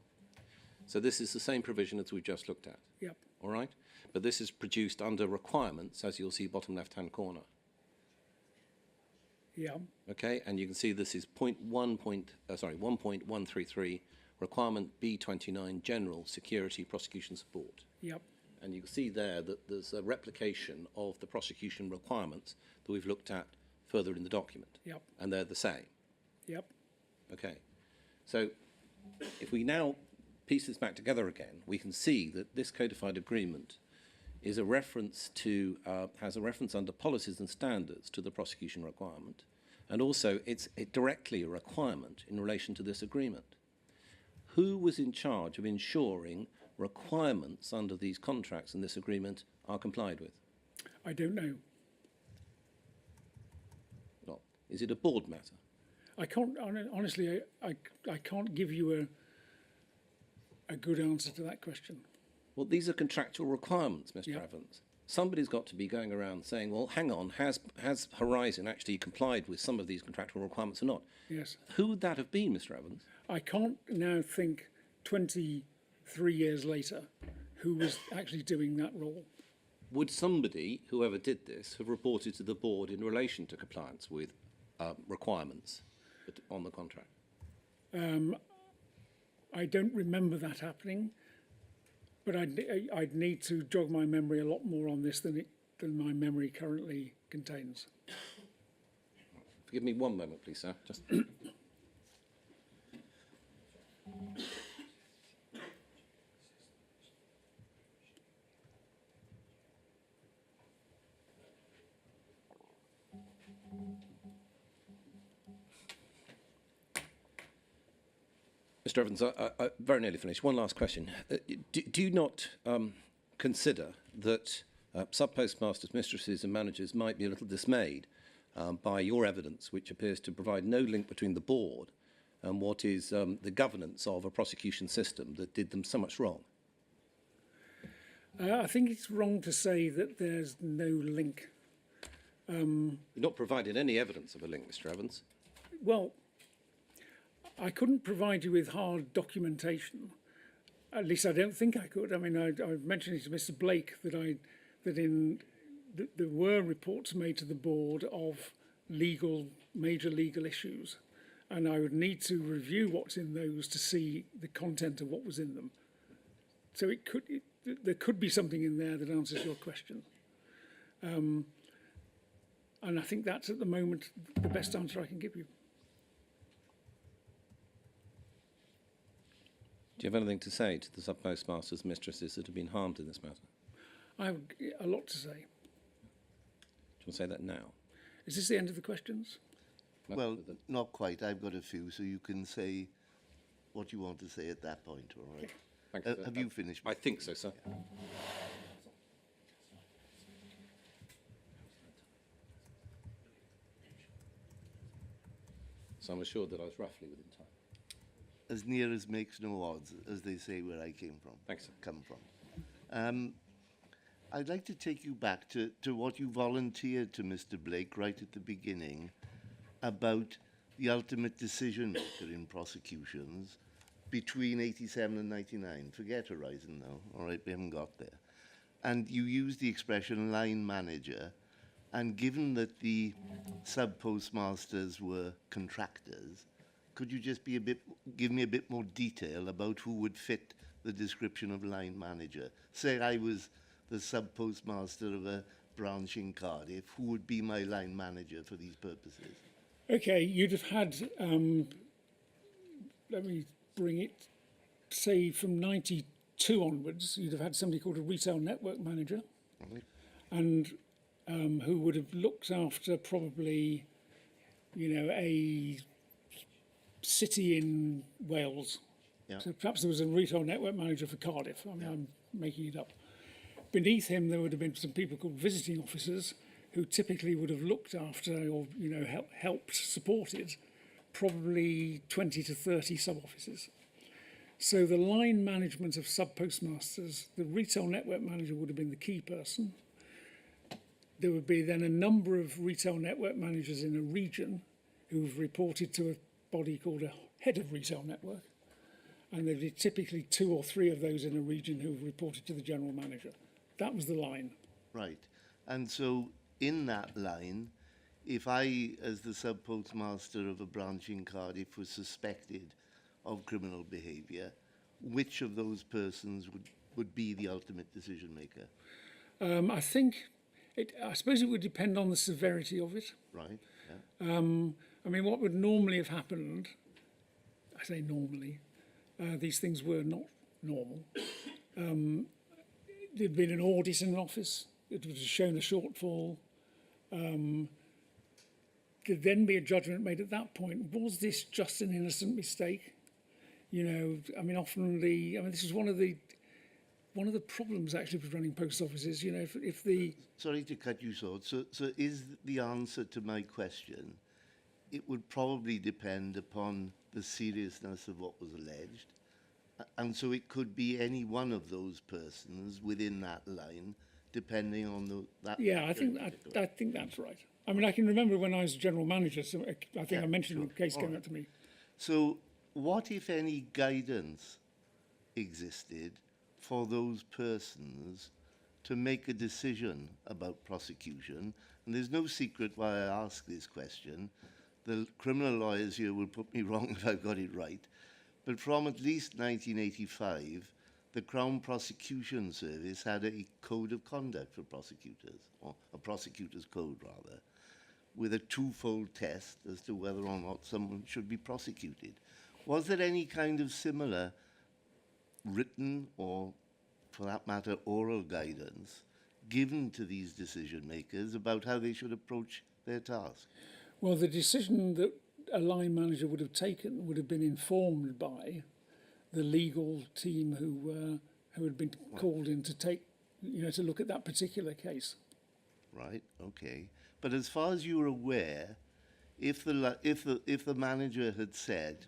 So this is the same provision as we've just looked at. Yep. All right? But this is produced under requirements, as you'll see bottom left-hand corner. Yeah. Okay, and you can see this is 1.133, requirement B29, general security prosecution support. Yep. And you can see there that there's a replication of the prosecution requirements that we've looked at further in the document. Yep. And they're the same. Yep. Okay. So if we now piece this back together again, we can see that this codified agreement is a reference to, has a reference under policies and standards to the prosecution requirement, and also it's directly a requirement in relation to this agreement. Who was in charge of ensuring requirements under these contracts and this agreement are complied with? I don't know. Not. Is it a board matter? I can't, honestly, I can't give you a good answer to that question. Well, these are contractual requirements, Mr. Yeah. Evans. Somebody's got to be going around saying, well, hang on, has Horizon actually complied with some of these contractual requirements or not? Yes. Who would that have been, Mr. Evans? I can't now think 23 years later who was actually doing that role. Would somebody, whoever did this, have reported to the board in relation to compliance with requirements on the contract? I don't remember that happening, but I'd need to jog my memory a lot more on this than my memory currently contains. Forgive me one moment, please, sir. Just. Mr. Evans, I very nearly finished. One last question. Do you not consider that sub-postmasters, mistresses and managers might be a little dismayed by your evidence, which appears to provide no link between the board and what is the governance of a prosecution system that did them so much wrong? I think it's wrong to say that there's no link. You've not provided any evidence of a link, Mr. Evans. Well, I couldn't provide you with hard documentation. At least I don't think I could. I mean, I mentioned it to Mr. Blake that there were reports made to the board of major legal issues, and I would need to review what's in those to see the content of what was in them. So there could be something in there that answers your question. And I think that's at the moment the best answer I can give you. Do you have anything to say to the sub-postmasters, mistresses that have been harmed in this matter? I have a lot to say. Do you want to say that now? Is this the end of the questions? Well, not quite. I've got a few, so you can say what you want to say at that point, all right? Thank you. Have you finished? I think so, sir. So I'm assured that I was roughly within time. As near as makes no odds, as they say where I came from. Thanks, sir. Come from. I'd like to take you back to what you volunteered to Mr. Blake right at the beginning about the ultimate decision maker in prosecutions between 87 and 99. Forget Horizon now, all right, we haven't got there. And you used the expression line manager, and given that the sub-postmasters were contractors, could you just give me a bit more detail about who would fit the description of line manager? Say I was the sub-postmaster of a branch in Cardiff, who would be my line manager for these purposes? Okay, you'd have had, let me bring it, say from 92 onwards, you'd have had somebody called a retail network manager, Right. and who would have looked after probably, a city in Wales. Yeah. So perhaps there was a retail network manager for Cardiff. I mean, I'm making it up. Beneath him, there would have been some people called visiting officers who typically would have looked after or, helped, supported probably 20 to 30 sub-officers. So the line management of sub-postmasters, the retail network manager would have been the key person. There would be then a number of retail network managers in a region who've reported to a body called a head of retail network. And there'd be typically 2 or 3 of those in a region who've reported to the general manager. That was the line. Right. And so in that line, if I, as the sub-postmaster of a branch in Cardiff, was suspected of criminal behaviour, which of those persons would be the ultimate decision maker? I suppose it would depend on the severity of it. Right. Yeah. I mean, what would normally have happened, I say normally, these things were not normal. There'd been an audit in an office, it would have shown a shortfall. There'd then be a judgment made at that point. Was this just an innocent mistake? This is one of the problems actually with running post offices. If the Sorry to cut you short. So is the answer to my question, it would probably depend upon the seriousness of what was alleged. And so it could be any one of those persons within that line, depending on that. Yeah, I think that's right. I mean, I can remember when I was general manager, so I think I mentioned sure. the case All came right. up to me. So what, if any, guidance existed for those persons to make a decision about prosecution? And there's no secret why I ask this question. The criminal lawyers here will put me wrong if I've got it right. But from at least 1985, the Crown Prosecution Service had a code of conduct for prosecutors, or a prosecutor's code rather, with a twofold test as to whether or not someone should be prosecuted. Was there any kind of similar written or, for that matter, oral guidance given to these decision makers about how they should approach their task? Well, the decision that a line manager would have taken would have been informed by the legal team who had been called in to take, to look at that particular case. Right. Okay. But as far as you were aware, if the manager had said,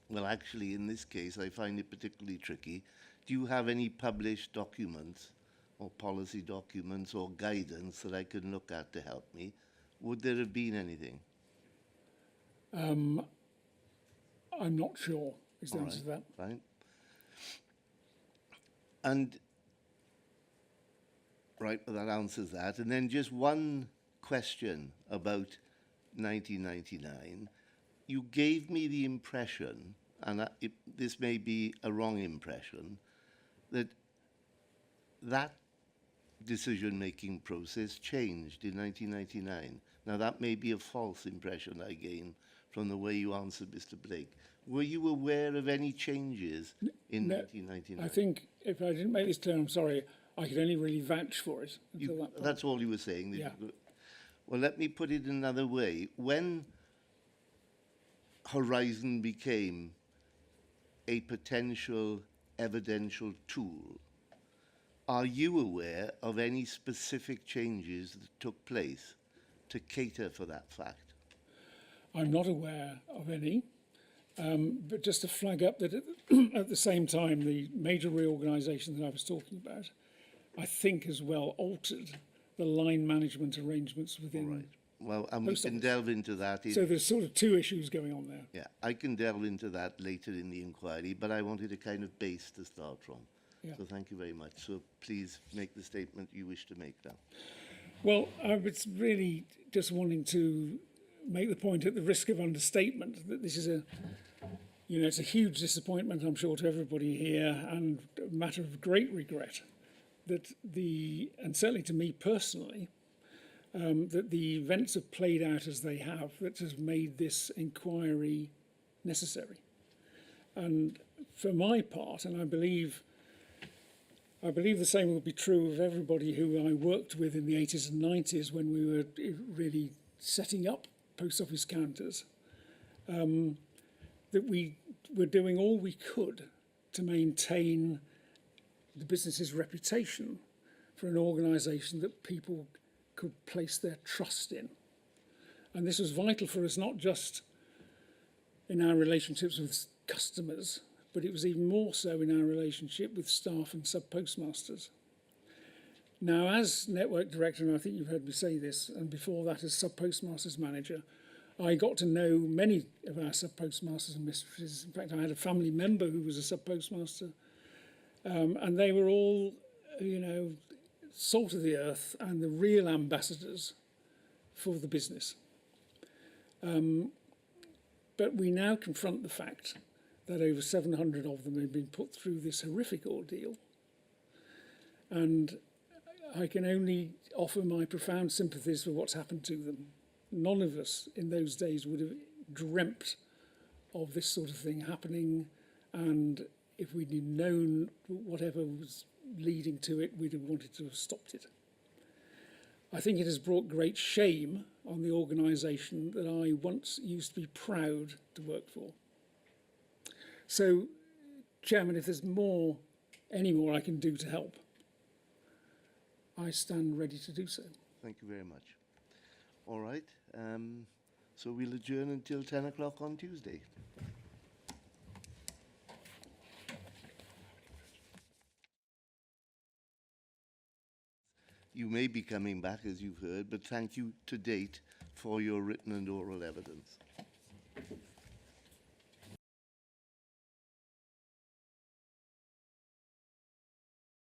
well, actually, in this case, I find it particularly tricky, do you have any published documents or policy documents or guidance that I can look at to help me? Would there have been anything? I'm not sure is the All answer to that. Fine. And, right, well, that answers that. And then just one question about 1999. You gave me the impression, and this may be a wrong impression, that that decision-making process changed in 1999. Now, that may be a false impression I gain from the way you answered Mr. Blake. Were you aware of any changes in No, 1999? I think if I didn't make this clear, I'm sorry. I could only really vouch for it until that point. That's all you were saying? that Yeah. Well, let me put it another way. When Horizon became a potential evidential tool, are you aware of any specific changes that took place to cater for that fact? I'm not aware of any, but just to flag up that at the same time, the major reorganisation that I was talking about, I think as well altered the line management arrangements within. Well, and we Post can office. delve into that. So there's sort of two issues going on there. Yeah, I can delve into that later in the inquiry, but I wanted a kind of base to start from. Yeah. So thank you very much. So please make the statement you wish to make now. Well, I was really just wanting to make the point at the risk of understatement that this is it's a huge disappointment, I'm sure, to everybody here, and a matter of great regret that and certainly to me personally, that the events have played out as they have, that has made this inquiry necessary. And for my part, and I believe the same will be true of everybody who I worked with in the 80s and 90s when we were really setting up post office counters, that we were doing all we could to maintain the business's reputation for an organisation that people could place their trust in. And this was vital for us, not just in our relationships with customers, but it was even more so in our relationship with staff and sub-postmasters. Now, as network director, and I think you've heard me say this, and before that as sub-postmasters manager, I got to know many of our sub-postmasters and mistresses. In fact, I had a family member who was a sub-postmaster, and they were all, salt of the earth and the real ambassadors for the business. But we now confront the fact that over 700 of them have been put through this horrific ordeal. And I can only offer my profound sympathies for what's happened to them. None of us in those days would have dreamt of this sort of thing happening, and if we'd known whatever was leading to it, we'd have wanted to have stopped it. I think it has brought great shame on the organisation that I once used to be proud to work for. So, Chairman, if there's any more I can do to help, I stand ready to do so. Thank you very much. All right. So we'll adjourn until 10 o'clock on Tuesday. You may be coming back, as you've heard, but thank you to date for your written and oral evidence.